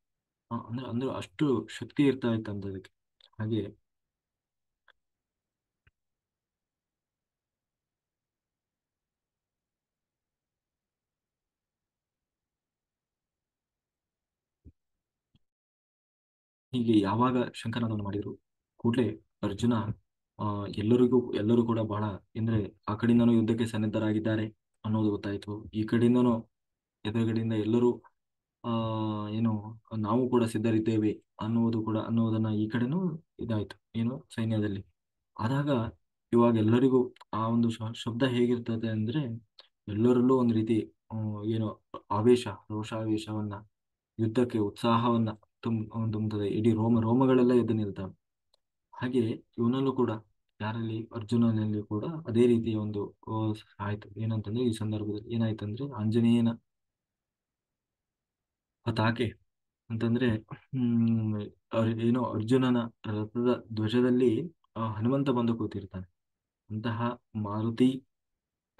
ಅಂದ್ರೆ ಅಷ್ಟು ಶಕ್ತಿ ಇರ್ತಾ ಇತ್ತಂತ ಅದಕ್ಕೆ. ಹಾಗೆ ಹೀಗೆ ಯಾವಾಗ ಶಂಖನಾದವನ್ನು ಮಾಡಿದ್ರು ಕೂಡಲೇ ಅರ್ಜುನ ಎಲ್ಲರೂ ಕೂಡ ಬಹಳ ಅಂದ್ರೆ ಆ ಕಡೆಯಿಂದನೂ ಯುದ್ಧಕ್ಕೆ ಸನ್ನದ್ಧರಾಗಿದ್ದಾರೆ ಅನ್ನೋದು ಗೊತ್ತಾಯ್ತು. ಈ ಕಡೆಯಿಂದನೂ ಎದುರುಗಡೆಯಿಂದ ಎಲ್ಲರೂ ಆ ಏನು ನಾವು ಕೂಡ ಸಿದ್ಧರಿದ್ದೇವೆ ಅನ್ನೋದನ್ನ ಈ ಕಡೆನೂ ಇದಾಯ್ತು ಏನು ಸೈನ್ಯದಲ್ಲಿ. ಆದಾಗ ಇವಾಗ ಎಲ್ಲರಿಗೂ ಆ ಒಂದು ಶಬ್ದ ಹೇಗಿರ್ತದೆ ಅಂದ್ರೆ ಎಲ್ಲರಲ್ಲೂ ಒಂದು ರೀತಿ ಏನು ಆವೇಶ ರೋಷಾವೇಶವನ್ನ ಯುದ್ಧಕ್ಕೆ ಉತ್ಸಾಹವನ್ನ ತುಂಬುತ್ತದೆ. ಇಡೀ ರೋಮಗಳೆಲ್ಲ ಎದ್ದು ನಿಲ್ತವೆ. ಹಾಗೆ ಇವನಲ್ಲೂ ಕೂಡ ಯಾರಲ್ಲಿ ಅರ್ಜುನನಲ್ಲಿ ಕೂಡ ಅದೇ ರೀತಿಯ ಒಂದು ಆಯ್ತು. ಏನಂತಂದ್ರೆ ಈ ಸಂದರ್ಭದಲ್ಲಿ ಏನಾಯ್ತಂದ್ರೆ ಆಂಜನೇಯನ ಪತಾಕೆ ಅಂತಂದ್ರೆ ಏನು ಅರ್ಜುನನ ರಥದ ಧ್ವಜದಲ್ಲಿ ಹನುಮಂತ ಬಂದು ಕೂತಿರ್ತಾನೆ. ಅಂತಹ ಮಾರುತಿ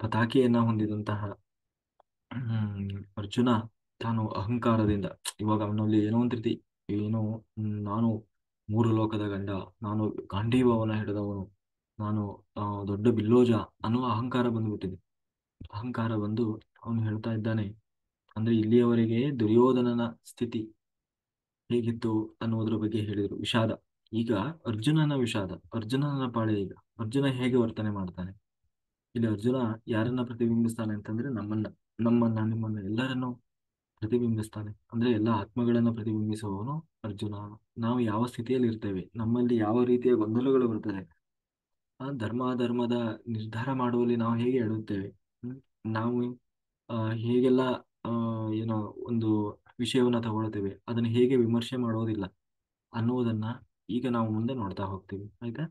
ಪತಾಕೆಯನ್ನ ಹೊಂದಿದಂತಹ ಅರ್ಜುನ ತಾನು ಅಹಂಕಾರದಿಂದ ಇವಾಗ ಅವನಲ್ಲಿ ಏನೋ ಒಂದು ರೀತಿ ಏನೋ ನಾನು ಮೂರು ಲೋಕದ ಗಂಡ, ನಾನು ಗಾಂಡೀವವನ್ನು ಹಿಡಿದವನು, ನಾನು ದೊಡ್ಡ ಬಿಲ್ಲೋಜ ಅನ್ನುವ ಅಹಂಕಾರ ಬಂದುಬಿಟ್ಟಿದೆ. ಅಹಂಕಾರ ಬಂದು ಅವನು ಹೇಳ್ತಾ ಇದ್ದಾನೆ. ಅಂದ್ರೆ ಇಲ್ಲಿಯವರೆಗೆ ದುರ್ಯೋಧನನ ಸ್ಥಿತಿ ಹೇಗಿತ್ತು ಅನ್ನುವುದರ ಬಗ್ಗೆ ಹೇಳಿದರು, ವಿಷಾದ. ಈಗ ಅರ್ಜುನನ ವಿಷಾದ, ಅರ್ಜುನನ ಪಾಳೆ. ಈಗ ಅರ್ಜುನ ಹೇಗೆ ವರ್ತನೆ ಮಾಡ್ತಾನೆ? ಇಲ್ಲಿ ಅರ್ಜುನ ಯಾರನ್ನ ಪ್ರತಿಬಿಂಬಿಸ್ತಾನೆ ಅಂತಂದ್ರೆ ನಿಮ್ಮನ್ನ ಎಲ್ಲರನ್ನೂ ಪ್ರತಿಬಿಂಬಿಸ್ತಾನೆ. ಅಂದ್ರೆ ಎಲ್ಲ ಆತ್ಮಗಳನ್ನ ಪ್ರತಿಬಿಂಬಿಸುವವನು ಅರ್ಜುನ. ನಾವು ಯಾವ ಸ್ಥಿತಿಯಲ್ಲಿ ಇರ್ತೇವೆ, ನಮ್ಮಲ್ಲಿ ಯಾವ ರೀತಿಯ ಗೊಂದಲಗಳು ಬರ್ತದೆ, ಆ ಧರ್ಮದ ನಿರ್ಧಾರ ಮಾಡುವಲ್ಲಿ ನಾವು ಹೇಗೆ ಎಡುತ್ತೇವೆ, ಹ್ಮ್? ನಾವು ಆ, ಹೇಗೆಲ್ಲ ಆ, ಏನೋ ಒಂದು ವಿಷಯವನ್ನ ತಗೊಳ್ತೇವೆ, ಅದನ್ನು ಹೇಗೆ ವಿಮರ್ಶೆ ಮಾಡೋದಿಲ್ಲ ಅನ್ನುವುದನ್ನ ಈಗ ನಾವು ಮುಂದೆ ನೋಡ್ತಾ ಹೋಗ್ತೀವಿ, ಆಯ್ತಾ?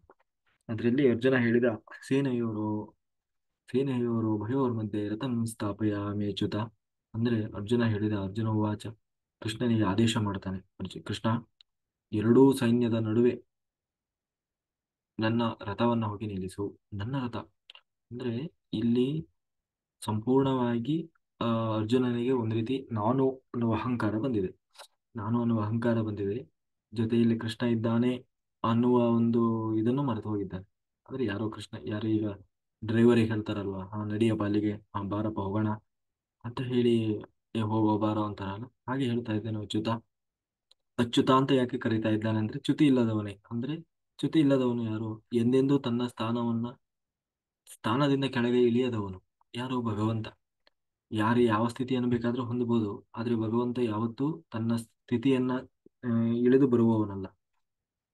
ಅದರಲ್ಲಿ ಅರ್ಜುನ ಹೇಳಿದ, ಸೇನೆಯವರು ಸೇನೆಯವರು ಭಯೋರ್ ಮಧ್ಯೆ ರಥಂ ಸ್ಥಾಪಯಾಮಿ ಚ್ಯುತ. ಅಂದ್ರೆ ಅರ್ಜುನ ಉವಾಚ, ಕೃಷ್ಣನಿಗೆ ಆದೇಶ ಮಾಡ್ತಾನೆ. ಕೃಷ್ಣ, ಎರಡೂ ಸೈನ್ಯದ ನಡುವೆ ನನ್ನ ರಥವನ್ನ ಹೋಗಿ ನಿಲ್ಲಿಸು. ನನ್ನ ರಥ ಅಂದ್ರೆ ಇಲ್ಲಿ ಸಂಪೂರ್ಣವಾಗಿ ಆ ಅರ್ಜುನನಿಗೆ ಒಂದು ರೀತಿ ನಾನು ಅನ್ನುವ ಅಹಂಕಾರ ಬಂದಿದೆ. ಜೊತೆಯಲ್ಲಿ ಕೃಷ್ಣ ಇದ್ದಾನೆ ಅನ್ನುವ ಒಂದು ಇದನ್ನು ಮರೆತು ಹೋಗಿದ್ದಾನೆ. ಅಂದ್ರೆ ಯಾರೋ ಈಗ ಡ್ರೈವರಿಗೆ ಹೇಳ್ತಾರಲ್ವಾ, ಹಾ ನಡಿಯಪ್ಪ ಅಲ್ಲಿಗೆ, ಹಾ ಬಾರಪ್ಪ ಹೋಗೋಣ ಅಂತ ಹೇಳಿ, ಏ ಹೋಗೋ ಬಾರೋ ಅಂತಾರಲ್ಲ, ಹಾಗೆ ಹೇಳ್ತಾ ಇದ್ದೇನೆ. ಅಚ್ಯುತ ಅಂತ ಯಾಕೆ ಕರೀತಾ ಇದ್ದಾನೆ ಅಂದ್ರೆ ಚ್ಯುತಿ ಇಲ್ಲದವನೇ. ಅಂದ್ರೆ ಚ್ಯುತಿ ಇಲ್ಲದವನು ಯಾರು? ಎಂದೆಂದೂ ತನ್ನ ಸ್ಥಾನದಿಂದ ಕೆಳಗೆ ಇಳಿಯದವನು ಯಾರು? ಭಗವಂತ. ಯಾರು ಯಾವ ಸ್ಥಿತಿಯನ್ನು ಬೇಕಾದ್ರೂ ಹೊಂದಬಹುದು, ಆದ್ರೆ ಭಗವಂತ ಯಾವತ್ತೂ ತನ್ನ ಸ್ಥಿತಿಯನ್ನ ಆ, ಇಳಿದು ಬರುವವನಲ್ಲ.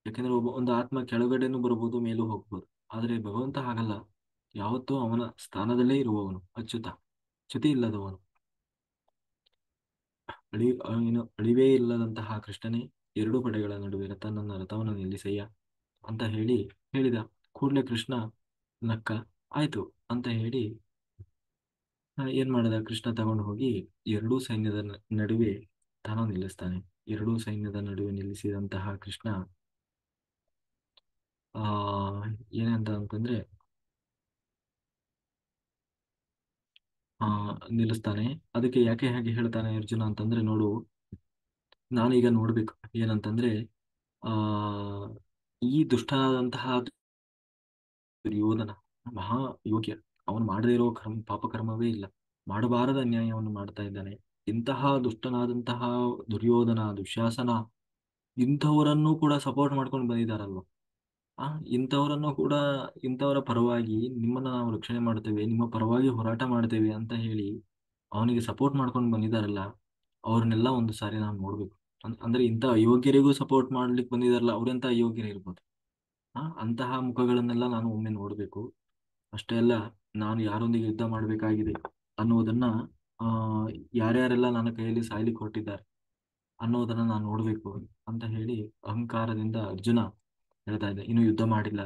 ಯಾಕೆಂದ್ರೆ ಒಂದು ಆತ್ಮ ಕೆಳಗಡೆನೂ ಬರ್ಬೋದು, ಮೇಲೂ ಹೋಗ್ಬೋದು. ಆದ್ರೆ ಭಗವಂತ ಹಾಗಲ್ಲ, ಯಾವತ್ತೂ ಅವನ ಸ್ಥಾನದಲ್ಲೇ ಇರುವವನು ಅಚ್ಯುತ, ಚ್ಯುತಿ ಇಲ್ಲದವನು. ಅಳಿವೇ ಇಲ್ಲದಂತಹ ಕೃಷ್ಣನೇ, ಎರಡು ಪಡೆಗಳ ನಡುವೆ ನನ್ನ ರಥವನ್ನು ನಿಲ್ಲಿಸಯ್ಯ ಅಂತ ಹೇಳಿದ ಕೂಡಲೇ ಕೃಷ್ಣ ನಕ್ಕ. ಆಯ್ತು ಅಂತ ಹೇಳಿ ಏನ್ ಮಾಡದ, ಕೃಷ್ಣ ತಗೊಂಡು ಹೋಗಿ ಎರಡೂ ಸೈನ್ಯದ ನಡುವೆ ತಾನು ನಿಲ್ಲಿಸ್ತಾನೆ. ಎರಡೂ ಸೈನ್ಯದ ನಡುವೆ ನಿಲ್ಲಿಸಿದಂತಹ ಕೃಷ್ಣ ಆ ಏನಂತ ಅಂತಂದ್ರೆ ಆ ನಿಲ್ಲಿಸ್ತಾನೆ. ಅದಕ್ಕೆ ಯಾಕೆ ಹಾಗೆ ಹೇಳ್ತಾನೆ ಅರ್ಜುನ ಅಂತಂದ್ರೆ, ನೋಡು, ನಾನೀಗ ನೋಡ್ಬೇಕು ಏನಂತಂದ್ರೆ, ಆ ಈ ದುಷ್ಟನಾದಂತಹ ದುರ್ಯೋಧನ ಮಹಾ ಯೋಗ್ಯ. ಅವನು ಮಾಡದೇ ಇರೋ ಪಾಪಕರ್ಮವೇ ಇಲ್ಲ, ಮಾಡಬಾರದ ಅನ್ಯಾಯವನ್ನು ಮಾಡ್ತಾ ಇದ್ದಾನೆ. ಇಂತಹ ದುಷ್ಟನಾದಂತಹ ದುರ್ಯೋಧನ, ದುಶ್ಯಾಸನ, ಇಂಥವರನ್ನು ಕೂಡ ಸಪೋರ್ಟ್ ಮಾಡ್ಕೊಂಡು ಬಂದಿದ್ದಾರಲ್ವ. ಆ ಇಂಥವರನ್ನು ಕೂಡ, ಇಂಥವರ ಪರವಾಗಿ ನಿಮ್ಮನ್ನ ನಾವು ರಕ್ಷಣೆ ಮಾಡ್ತೇವೆ, ನಿಮ್ಮ ಪರವಾಗಿ ಹೋರಾಟ ಮಾಡ್ತೇವೆ ಅಂತ ಹೇಳಿ ಅವನಿಗೆ ಸಪೋರ್ಟ್ ಮಾಡ್ಕೊಂಡು ಬಂದಿದ್ದಾರಲ್ಲ, ಅವ್ರನ್ನೆಲ್ಲ ಒಂದು ಸಾರಿ ನಾವು ನೋಡ್ಬೇಕು. ಅಂದ್ರೆ ಇಂಥ ಅಯೋಗ್ಯರಿಗೂ ಸಪೋರ್ಟ್ ಮಾಡ್ಲಿಕ್ಕೆ ಬಂದಿದಾರಲ್ಲ, ಅವ್ರೆಂತ ಅಯೋಗ್ಯರು ಇರ್ಬೋದು. ಅಂತಹ ಮುಖಗಳನ್ನೆಲ್ಲ ನಾನು ಒಮ್ಮೆ ನೋಡ್ಬೇಕು. ಅಷ್ಟೇ ಅಲ್ಲ, ನಾನು ಯಾರೊಂದಿಗೆ ಯುದ್ಧ ಮಾಡಬೇಕಾಗಿದೆ ಅನ್ನುವುದನ್ನ, ಆ ಯಾರ್ಯಾರೆಲ್ಲ ನನ್ನ ಕೈಯಲ್ಲಿ ಸಾಯ್ಲಿಕ್ಕೆ ಹೊರಟಿದ್ದಾರೆ ಅನ್ನೋದನ್ನ ನಾನು ನೋಡ್ಬೇಕು ಅಂತ ಹೇಳಿ ಅಹಂಕಾರದಿಂದ ಅರ್ಜುನ ಹೇಳ್ತಾ ಇದ್ದ. ಇನ್ನು ಯುದ್ಧ ಮಾಡಿಲ್ಲ,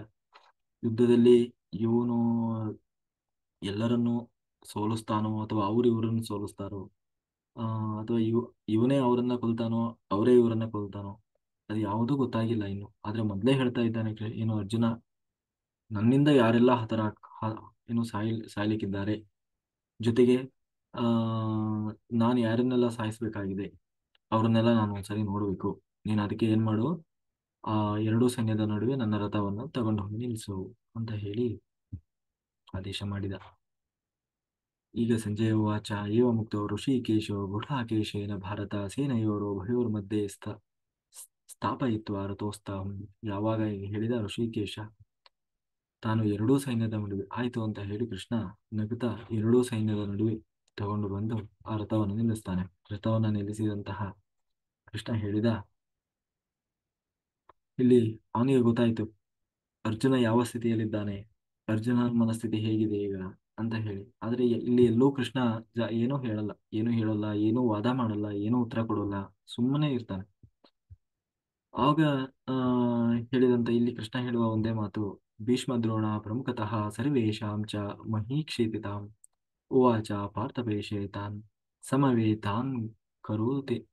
ಯುದ್ಧದಲ್ಲಿ ಇವನು ಎಲ್ಲರನ್ನೂ ಸೋಲಿಸ್ತಾನೋ ಅಥವಾ ಅವ್ರು ಇವರನ್ನು ಸೋಲಿಸ್ತಾರೋ, ಆ ಅಥವಾ ಇವನೇ ಅವರನ್ನ ಕೊಲ್ತಾನೋ, ಅವರೇ ಇವರನ್ನ ಕೊಲ್ತಾನೋ, ಅದು ಯಾವುದೂ ಗೊತ್ತಾಗಿಲ್ಲ ಇನ್ನು. ಆದ್ರೆ ಮೊದಲೇ ಹೇಳ್ತಾ ಇದ್ದಾನೆ ಏನು ಅರ್ಜುನ, ನನ್ನಿಂದ ಯಾರೆಲ್ಲ ಏನು ಸಾಯ್ಲಿಕ್ಕಿದ್ದಾರೆ, ಜೊತೆಗೆ ಆ ನಾನು ಯಾರನ್ನೆಲ್ಲ ಸಾಯಿಸ್ಬೇಕಾಗಿದೆ ಅವ್ರನ್ನೆಲ್ಲ ನಾನು ಒಂದ್ಸರಿ ನೋಡ್ಬೇಕು. ನೀನು ಅದಕ್ಕೆ ಏನ್ ಮಾಡು, ಆ ಎರಡೂ ಸೈನ್ಯದ ನಡುವೆ ನನ್ನ ರಥವನ್ನು ತಗೊಂಡು ಹೋಗಿ ನಿಲ್ಲಿಸು ಅಂತ ಹೇಳಿ ಆದೇಶ ಮಾಡಿದ. ಈಗ ಸಂಜಯ ಉವಾಚ, ಏವ ಮುಕ್ತೋ ಋಷಿಕೇಶೋ ಗುಢಾಕೇಶೇನ ಭಾರತ ಸೇನೆಯೋರೋ ಭಯೋರ್ಮಧ್ಯೆ ಸ್ಥಾಪಯಿತ್ವ ರಥೋತ್ಸಾಹಂ. ಯಾವಾಗ ಹೀಗೆ ಹೇಳಿದ ಋಷಿಕೇಶ, ತಾನು ಎರಡೂ ಸೈನ್ಯದ ನಡುವೆ ಆಯ್ತು ಅಂತ ಹೇಳಿ ಕೃಷ್ಣ ನಗುತ್ತಾ ಎರಡೂ ಸೈನ್ಯದ ನಡುವೆ ತಗೊಂಡು ಬಂದು ಆ ರಥವನ್ನು ನಿಲ್ಲಿಸ್ತಾನೆ. ರಥವನ್ನು ನಿಲ್ಲಿಸಿದಂತಹ ಕೃಷ್ಣ ಹೇಳಿದ, ಇಲ್ಲಿ ಅವನಿಗೆ ಗೊತ್ತಾಯ್ತು ಅರ್ಜುನ ಯಾವ ಸ್ಥಿತಿಯಲ್ಲಿದ್ದಾನೆ, ಅರ್ಜುನನ ಮನಸ್ಥಿತಿ ಹೇಗಿದೆ ಈಗ ಅಂತ ಹೇಳಿ. ಆದ್ರೆ ಇಲ್ಲಿ ಎಲ್ಲೂ ಕೃಷ್ಣ ಏನೂ ಹೇಳಲ್ಲ, ಏನೂ ವಾದ ಮಾಡಲ್ಲ, ಏನೂ ಉತ್ತರ ಕೊಡಲ್ಲ, ಸುಮ್ಮನೆ ಇರ್ತಾನೆ. ಆಗ ಆ ಹೇಳಿದಂತ ಇಲ್ಲಿ ಕೃಷ್ಣ ಹೇಳುವ ಒಂದೇ ಮಾತು, ಭೀಷ್ಮ ದ್ರೋಣ ಪ್ರಮುಖತಃ ಸರ್ವೇಷಾಂ ಚ ಮಹೀಕ್ಷೇಪಿತಾಂ ಉವಾಚ ಪಾರ್ಥಪೇಷೇತಾನ್ ಸಮವೇತಾನ್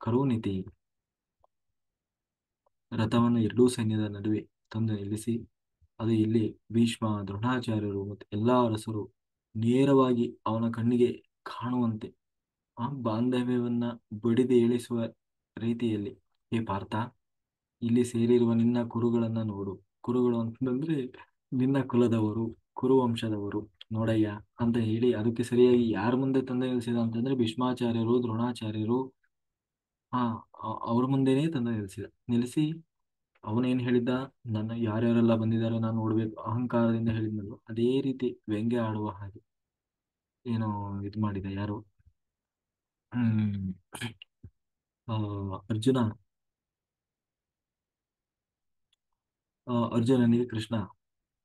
ಕರೋನಿತಿ. ರಥವನ್ನು ಎರಡೂ ಸೈನ್ಯದ ನಡುವೆ ತಂದು ನಿಲ್ಲಿಸಿ, ಅದು ಇಲ್ಲಿ ಭೀಷ್ಮ, ದ್ರೋಣಾಚಾರ್ಯರು ಮತ್ತು ಎಲ್ಲಾ ಅರಸರು ನೇರವಾಗಿ ಅವನ ಕಣ್ಣಿಗೆ ಕಾಣುವಂತೆ ಆ ಬಾಂಧವ್ಯವನ್ನ ಬಡಿದು ಏಳಿಸುವ ರೀತಿಯಲ್ಲಿ, ಹೇ ಪಾರ್ಥ, ಇಲ್ಲಿ ಸೇರಿರುವ ನಿನ್ನ ಕುರುಗಳನ್ನ ನೋಡು. ಕುರುಗಳು ಅಂತಂದ್ರೆ ನಿನ್ನ ಕುಲದವರು, ಕುರುವಂಶದವರು ನೋಡಯ್ಯ ಅಂತ ಹೇಳಿ ಅದಕ್ಕೆ ಸರಿಯಾಗಿ ಯಾರ ಮುಂದೆ ತಂದೆ ನಿಲ್ಸಿದ ಅಂತಂದ್ರೆ ಭೀಷ್ಮಾಚಾರ್ಯರು, ದ್ರೋಣಾಚಾರ್ಯರು, ಹಾ, ಅವ್ರ ಮುಂದೆನೇ ತಂದೆ ನಿಲ್ಲಿಸಿ ಅವನೇನ್ ಹೇಳಿದ್ದ, ನನ್ನ ಯಾರ್ಯಾರೆಲ್ಲ ಬಂದಿದ್ದಾರೆ ನಾನು ನೋಡ್ಬೇಕು ಅಹಂಕಾರದಿಂದ ಹೇಳಿದ್ನಲ್ವ, ಅದೇ ರೀತಿ ವ್ಯಂಗ್ಯ ಆಡುವ ಹಾಗೆ ಏನೋ ಇದು ಮಾಡಿದ ಯಾರು, ಹ್ಮ್ ಆ, ಅರ್ಜುನ. ಅರ್ಜುನನಿಗೆ ಕೃಷ್ಣ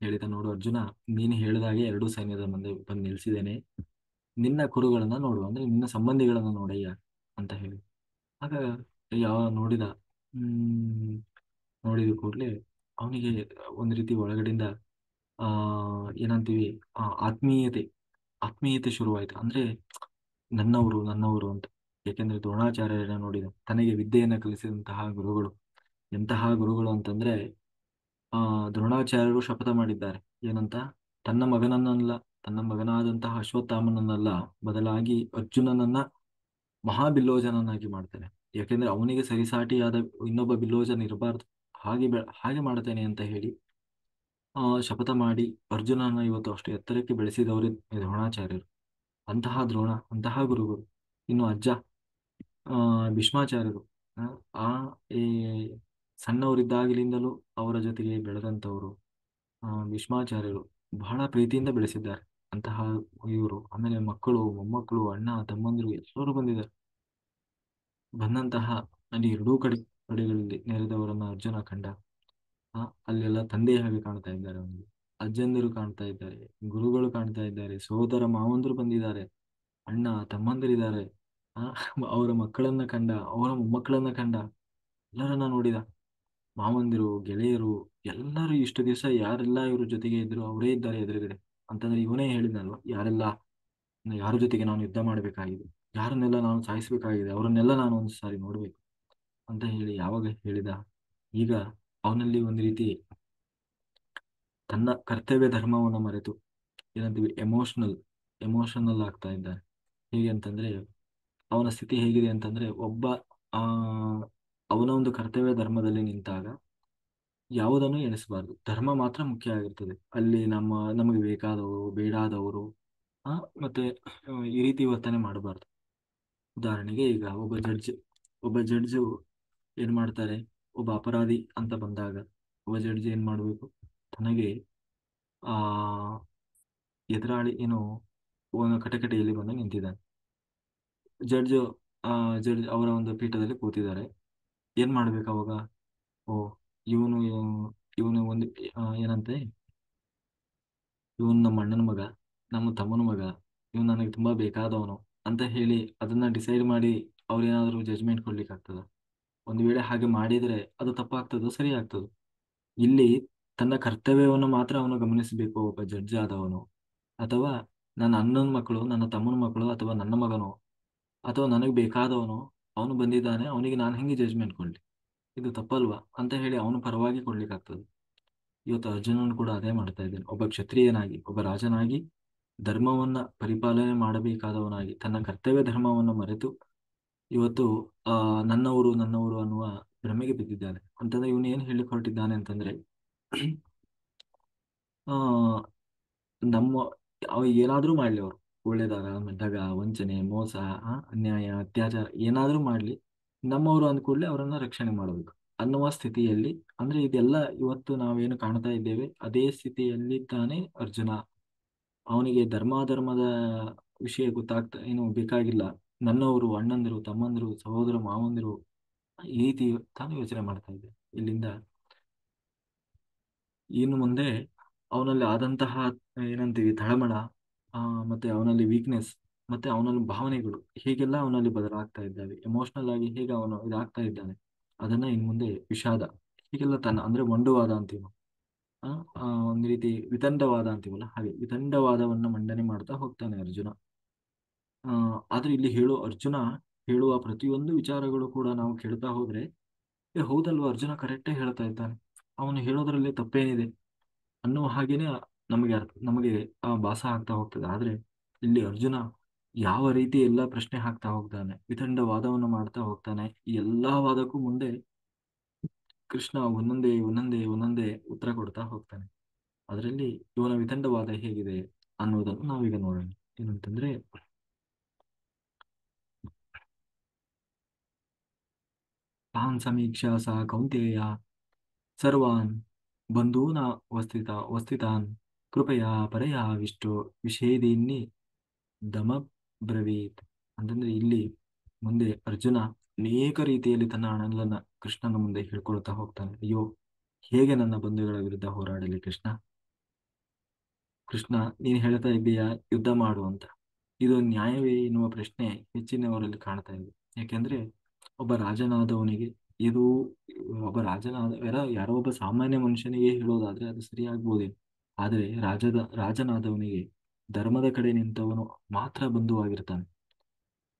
ಹೇಳಿದ, ನೋಡು ಅರ್ಜುನ, ನೀನು ಹೇಳಿದಾಗೆ ಎರಡೂ ಸೈನ್ಯದ ಮುಂದೆ ಬಂದು ನಿಲ್ಸಿದ್ದೇನೆ, ನಿನ್ನ ಕುರುಗಳನ್ನ ನೋಡು ಅಂದ್ರೆ ನಿನ್ನ ಸಂಬಂಧಿಗಳನ್ನ ನೋಡಯ್ಯ ಅಂತ ಹೇಳಿ. ಆಗ ಯಾವ ನೋಡಿದ, ಹ್ಮ್ ನೋಡಿದ ಕೂಡಲೇ ಅವನಿಗೆ ಒಂದು ರೀತಿ ಒಳಗಡೆಯಿಂದ ಆ ಏನಂತೀವಿ, ಆತ್ಮೀಯತೆ ಆತ್ಮೀಯತೆ ಶುರುವಾಯಿತು. ಅಂದ್ರೆ ನನ್ನವರು ನನ್ನವರು ಅಂತ. ಯಾಕೆಂದ್ರೆ ದ್ರೋಣಾಚಾರ್ಯರನ್ನ ನೋಡಿದ, ತನಗೆ ವಿದ್ಯೆಯನ್ನ ಕಲಿಸಿದಂತಹ ಗುರುಗಳು. ಎಂತಹ ಗುರುಗಳು ಅಂತಂದ್ರೆ ದ್ರೋಣಾಚಾರ್ಯರು ಶಪಥ ಮಾಡಿದ್ದಾರೆ ಏನಂತ, ತನ್ನ ಮಗನನ್ನಲ್ಲ, ತನ್ನ ಮಗನಾದಂತಹ ಅಶ್ವತ್ಥಾಮನನ್ನಲ್ಲ, ಬದಲಾಗಿ ಅರ್ಜುನನನ್ನ ಮಹಾಬಿಲ್ಲೋಜನನ್ನಾಗಿ ಮಾಡ್ತೇನೆ. ಯಾಕೆಂದ್ರೆ ಅವನಿಗೆ ಸರಿಸಾಟಿಯಾದ ಇನ್ನೊಬ್ಬ ಬಿಲ್ಲೋಜನ ಇರಬಾರ್ದು, ಹಾಗೆ ಮಾಡ್ತೇನೆ ಅಂತ ಹೇಳಿ ಶಪಥ ಮಾಡಿ ಅರ್ಜುನನ ಇವತ್ತು ಅಷ್ಟು ಎತ್ತರಕ್ಕೆ ಬೆಳೆಸಿದವರೇ ದ್ರೋಣಾಚಾರ್ಯರು. ಅಂತಹ ದ್ರೋಣ, ಅಂತಹ ಗುರುಗಳು. ಇನ್ನು ಅಜ್ಜ ಭೀಷ್ಮಾಚಾರ್ಯರು, ಆ ಆ, ಈ ಸಣ್ಣವರಿದ್ದಾಗಲಿಂದಲೂ ಅವರ ಜೊತೆಗೆ ಬೆಳೆದಂಥವರು ಭೀಷ್ಮಾಚಾರ್ಯರು ಬಹಳ ಪ್ರೀತಿಯಿಂದ ಬೆಳೆಸಿದ್ದಾರೆ. ಅಂತಹ ಇವರು ಆಮೇಲೆ ಮಕ್ಕಳು, ಮೊಮ್ಮಕ್ಕಳು, ಅಣ್ಣ ತಮ್ಮಂದಿರು ಎಲ್ಲರೂ ಬಂದಿದ್ದಾರೆ. ಬಂದಂತಹ ಅಲ್ಲಿ ಎರಡೂ ಕಡೆಗಳಲ್ಲಿ ನೆರೆದವರನ್ನ ಅರ್ಜುನ ಕಂಡ. ಅಲ್ಲೆಲ್ಲ ತಂದೆಯ ಹಾಗೆ ಕಾಣ್ತಾ ಇದ್ದಾರೆ ಅವನಿಗೆ, ಅಜ್ಜಂದಿರು ಕಾಣ್ತಾ ಇದ್ದಾರೆ, ಗುರುಗಳು ಕಾಣ್ತಾ ಇದ್ದಾರೆ, ಸೋದರ ಮಾವಂದರು ಬಂದಿದ್ದಾರೆ, ಅಣ್ಣ ತಮ್ಮಂದಿರಿದ್ದಾರೆ. ಆ ಅವರ ಮಕ್ಕಳನ್ನ ಕಂಡ, ಅವರ ಮೊಮ್ಮಕ್ಕಳನ್ನ ಕಂಡ, ಎಲ್ಲರನ್ನ ನೋಡಿದ. ಮಾವಂದಿರು, ಗೆಳೆಯರು, ಎಲ್ಲರೂ ಇಷ್ಟು ದಿವಸ ಯಾರೆಲ್ಲ ಇವ್ರ ಜೊತೆಗೆ ಇದ್ರು ಅವರೇ ಇದ್ದಾರೆ ಎದುರುಗಡೆ. ಅಂತಂದ್ರೆ ಇವನೇ ಹೇಳಿದ್ನಲ್ವ, ಯಾರ ಜೊತೆಗೆ ನಾನು ಯುದ್ಧ ಮಾಡಬೇಕಾಗಿದೆ, ಯಾರನ್ನೆಲ್ಲ ನಾನು ಸಾಯಿಸಬೇಕಾಗಿದೆ, ಅವರನ್ನೆಲ್ಲ ನಾನು ಒಂದು ಸಾರಿ ನೋಡ್ಬೇಕು ಅಂತ ಹೇಳಿ ಯಾವಾಗ ಹೇಳಿದ, ಈಗ ಅವನಲ್ಲಿ ಒಂದು ರೀತಿ ತನ್ನ ಕರ್ತವ್ಯ ಧರ್ಮವನ್ನು ಮರೆತು ಏನಂತೀವಿ ಎಮೋಷನಲ್ ಆಗ್ತಾ ಇದ್ದಾನೆ. ಹೇಗೆ ಅಂತಂದ್ರೆ ಅವನ ಸ್ಥಿತಿ ಹೇಗಿದೆ ಅಂತಂದ್ರೆ, ಒಬ್ಬ ಆ ಅವನ ಒಂದು ಕರ್ತವ್ಯ ಧರ್ಮದಲ್ಲಿ ನಿಂತಾಗ ಯಾವುದನ್ನು ಎಣಿಸಬಾರ್ದು, ಧರ್ಮ ಮಾತ್ರ ಮುಖ್ಯ ಆಗಿರ್ತದೆ ಅಲ್ಲಿ. ನಮಗೆ ಬೇಕಾದವರು, ಬೇಡಾದವರು, ಮತ್ತೆ ಈ ರೀತಿ ವರ್ತನೆ ಮಾಡಬಾರ್ದು. ಉದಾಹರಣೆಗೆ ಈಗ ಒಬ್ಬ ಜಡ್ಜ್ ಏನ್ ಮಾಡ್ತಾರೆ, ಒಬ್ಬ ಅಪರಾಧಿ ಅಂತ ಬಂದಾಗ ಒಬ್ಬ ಜಡ್ಜ್ ಏನ್ ಮಾಡ್ಬೇಕು, ತನಗೆ ಆ ಎದುರಾಳಿ ಏನು ಒಂದು ಕಟಕಟೆಯಲ್ಲಿ ಬಂದು ನಿಂತಿದ್ದಾನೆ. ಜಡ್ಜ್ ಜಡ್ಜ್ ಅವರ ಒಂದು ಪೀಠದಲ್ಲಿ ಕೂತಿದ್ದಾರೆ. ಏನ್ ಮಾಡ್ಬೇಕು ಅವಾಗ, ಓ ಇವನು ಇವನು ಒಂದು ಏನಂತೆ, ಇವನು ನಮ್ಮ ಅಣ್ಣನ ಮಗ, ನಮ್ಮ ತಮ್ಮನ ಮಗ, ಇವನು ನನಗೆ ತುಂಬಾ ಬೇಕಾದವನು ಅಂತ ಹೇಳಿ ಅದನ್ನ ಡಿಸೈಡ್ ಮಾಡಿ ಅವ್ರೇನಾದ್ರೂ ಜಜ್ಮೆಂಟ್ ಕೊಡ್ಲಿಕ್ಕೆ ಆಗ್ತದ? ಒಂದು ವೇಳೆ ಹಾಗೆ ಮಾಡಿದ್ರೆ ಅದು ತಪ್ಪಾಗ್ತದೋ ಸರಿ ಆಗ್ತದೋ? ಇಲ್ಲಿ ತನ್ನ ಕರ್ತವ್ಯವನ್ನು ಮಾತ್ರ ಅವನು ಗಮನಿಸಬೇಕು ಒಬ್ಬ ಜಡ್ಜ್ ಆದವನು. ಅಥವಾ ನನ್ನ ಅಣ್ಣನ ಮಕ್ಕಳು, ನನ್ನ ತಮ್ಮನ ಮಕ್ಕಳು, ಅಥವಾ ನನ್ನ ಮಗನು, ಅಥವಾ ನನಗೆ ಬೇಕಾದವನು ಅವನು ಬಂದಿದ್ದಾನೆ, ಅವನಿಗೆ ನಾನು ಹೆಂಗೆ ಜಜ್ಮೆಂಟ್ ಕೊಡ್ಲಿ, ಇದು ತಪ್ಪಲ್ವಾ ಅಂತ ಹೇಳಿ ಅವನು ಪರವಾಗಿ ಕೊಡ್ಲಿಕ್ಕೆ ಆಗ್ತದೆ. ಇವತ್ತು ಅರ್ಜುನನು ಕೂಡ ಅದೇ ಮಾಡ್ತಾ ಇದ್ದಾನೆ. ಒಬ್ಬ ಕ್ಷತ್ರಿಯನಾಗಿ, ಒಬ್ಬ ರಾಜನಾಗಿ, ಧರ್ಮವನ್ನ ಪರಿಪಾಲನೆ ಮಾಡಬೇಕಾದವನಾಗಿ ತನ್ನ ಕರ್ತವ್ಯ ಧರ್ಮವನ್ನು ಮರೆತು ಇವತ್ತು ನನ್ನವರು ನನ್ನವರು ಅನ್ನುವ ಭ್ರಮೆಗೆ ಬಿದ್ದಿದ್ದಾನೆ. ಅಂತಂದ್ರೆ ಇವನು ಏನ್ ಹೇಳಿಕ್ ಹೊರಟಿದ್ದಾನೆ ಅಂತಂದ್ರೆ, ಆ ನಮ್ಮ ಅವ ಏನಾದ್ರೂ ಮಾಡ್ಲಿ, ಅವರು ಒಳ್ಳೇದಾಗ ದಗ, ವಂಚನೆ, ಮೋಸ, ಅನ್ಯಾಯ, ಅತ್ಯಾಚಾರ ಏನಾದ್ರೂ ಮಾಡ್ಲಿ, ನಮ್ಮವರು ಅಂದ ಕೂಡಲೇ ಅವರನ್ನ ರಕ್ಷಣೆ ಮಾಡಬೇಕು ಅನ್ನುವ ಸ್ಥಿತಿಯಲ್ಲಿ, ಅಂದ್ರೆ ಇದೆಲ್ಲ ಇವತ್ತು ನಾವೇನು ಕಾಣ್ತಾ ಇದ್ದೇವೆ ಅದೇ ಸ್ಥಿತಿಯಲ್ಲಿ ತಾನೇ ಅರ್ಜುನ. ಅವನಿಗೆ ಧರ್ಮಾಧರ್ಮದ ವಿಷಯ ಏನು ಬೇಕಾಗಿಲ್ಲ. ನನ್ನವರು, ಅಣ್ಣಂದಿರು, ತಮ್ಮಂದಿರು, ಸಹೋದರ ಮಾವಂದಿರು, ಈ ರೀತಿ ತಾನು ಯೋಚನೆ ಮಾಡ್ತಾ ಇದ್ದೆ. ಇಲ್ಲಿಂದ ಇನ್ನು ಮುಂದೆ ಅವನಲ್ಲಿ ಆದಂತಹ ಏನಂತೀವಿ ತಳಮಳ, ಮತ್ತೆ ಅವನಲ್ಲಿ ವೀಕ್ನೆಸ್, ಮತ್ತೆ ಅವನಲ್ಲಿ ಭಾವನೆಗಳು ಹೀಗೆಲ್ಲ ಅವನಲ್ಲಿ ಬದಲಾಗ್ತಾ ಇದ್ದಾವೆ. ಎಮೋಷನಲ್ ಆಗಿ ಹೇಗೆ ಅವನು ಇದಾಗ್ತಾ ಇದ್ದಾನೆ, ಅದನ್ನ ಇನ್ ಮುಂದೆ ವಿಷಾದ ಹೀಗೆಲ್ಲ ಅಂದ್ರೆ ಮೊಂಡುವಾದ ಅಂತೀವಿ ನಾವು. ಆ ಒಂದು ರೀತಿ ವಿತಂಡವಾದ ಅಂತೀವಲ್ಲ, ಹಾಗೆ ವಿತಂಡವಾದವನ್ನ ಮಂಡನೆ ಮಾಡ್ತಾ ಹೋಗ್ತಾನೆ ಅರ್ಜುನ. ಆದ್ರೆ ಇಲ್ಲಿ ಅರ್ಜುನ ಹೇಳುವ ಪ್ರತಿಯೊಂದು ವಿಚಾರಗಳು ಕೂಡ ನಾವು ಕೇಳ್ತಾ ಹೋದ್ರೆ, ಹೌದಲ್ವಾ, ಅರ್ಜುನ ಕರೆಕ್ಟೇ ಹೇಳ್ತಾ ಇದ್ದಾನೆ, ಅವನು ಹೇಳೋದ್ರಲ್ಲಿ ತಪ್ಪೇನಿದೆ ಅನ್ನುವ ಹಾಗೇನೆ ನಮಗೆ ಭಾಸ ಆಗ್ತಾ ಹೋಗ್ತದೆ. ಆದ್ರೆ ಇಲ್ಲಿ ಅರ್ಜುನ ಯಾವ ರೀತಿ ಎಲ್ಲ ಪ್ರಶ್ನೆ ಹಾಕ್ತಾ ಹೋಗ್ತಾನೆ, ವಿತಂಡ ವಾದವನ್ನು ಮಾಡ್ತಾ ಹೋಗ್ತಾನೆ. ಈ ಎಲ್ಲಾ ವಾದಕ್ಕೂ ಮುಂದೆ ಕೃಷ್ಣ ಒಂದೊಂದೇ ಒಂದೊಂದೇ ಒಂದೊಂದೇ ಉತ್ತರ ಕೊಡ್ತಾ ಹೋಗ್ತಾನೆ. ಅದರಲ್ಲಿ ಇವನ ವಿತಂಡವಾದ ಹೇಗಿದೆ ಅನ್ನೋದನ್ನು ನಾವೀಗ ನೋಡೋಣ. ಏನಂತಂದ್ರೆ, ತಾನ್ ಸಮೀಕ್ಷಾ ಸಾ ಕೌಂತೇಯ ಸರ್ವಾನ್ ಬಂಧೂನ ವಸ್ಥಿತಾನ್ ಕೃಪಯಾ ಪರಯಾ ವಿಷ್ಟೋ ವಿಷೇದಿನ್ನಿ ದಮಬ್ರವೀತ್. ಅಂತಂದ್ರೆ ಇಲ್ಲಿ ಮುಂದೆ ಅರ್ಜುನ ಅನೇಕ ರೀತಿಯಲ್ಲಿ ತನ್ನ ಅಣಲನ್ನ ಕೃಷ್ಣನ ಮುಂದೆ ಹೇಳ್ಕೊಳ್ತಾ ಹೋಗ್ತಾನೆ. ಅಯ್ಯೋ, ಹೇಗೆ ನನ್ನ ಬಂಧುಗಳ ವಿರುದ್ಧ ಹೋರಾಡಲಿ ಕೃಷ್ಣ? ಕೃಷ್ಣ, ನೀನು ಹೇಳ್ತಾ ಇದ್ದೀಯಾ ಯುದ್ಧ ಮಾಡು ಅಂತ. ಇದು ನ್ಯಾಯವೇ ಎನ್ನುವ ಪ್ರಶ್ನೆ ಹೆಚ್ಚಿನವರಲ್ಲಿ ಕಾಣ್ತಾ ಇದೆ. ಯಾಕೆಂದ್ರೆ ಒಬ್ಬ ರಾಜನಾದವನಿಗೆ ಇದು ಒಬ್ಬ ರಾಜನಾದ ಯಾರೋ ಒಬ್ಬ ಸಾಮಾನ್ಯ ಮನುಷ್ಯನಿಗೆ ಹೇಳೋದಾದ್ರೆ ಅದು ಸರಿಯಾಗ್ಬೋದೇನು. ಆದರೆ ರಾಜನಾದವನಿಗೆ ಧರ್ಮದ ಕಡೆ ನಿಂತವನು ಮಾತ್ರ ಬಂಧುವಾಗಿರ್ತಾನೆ.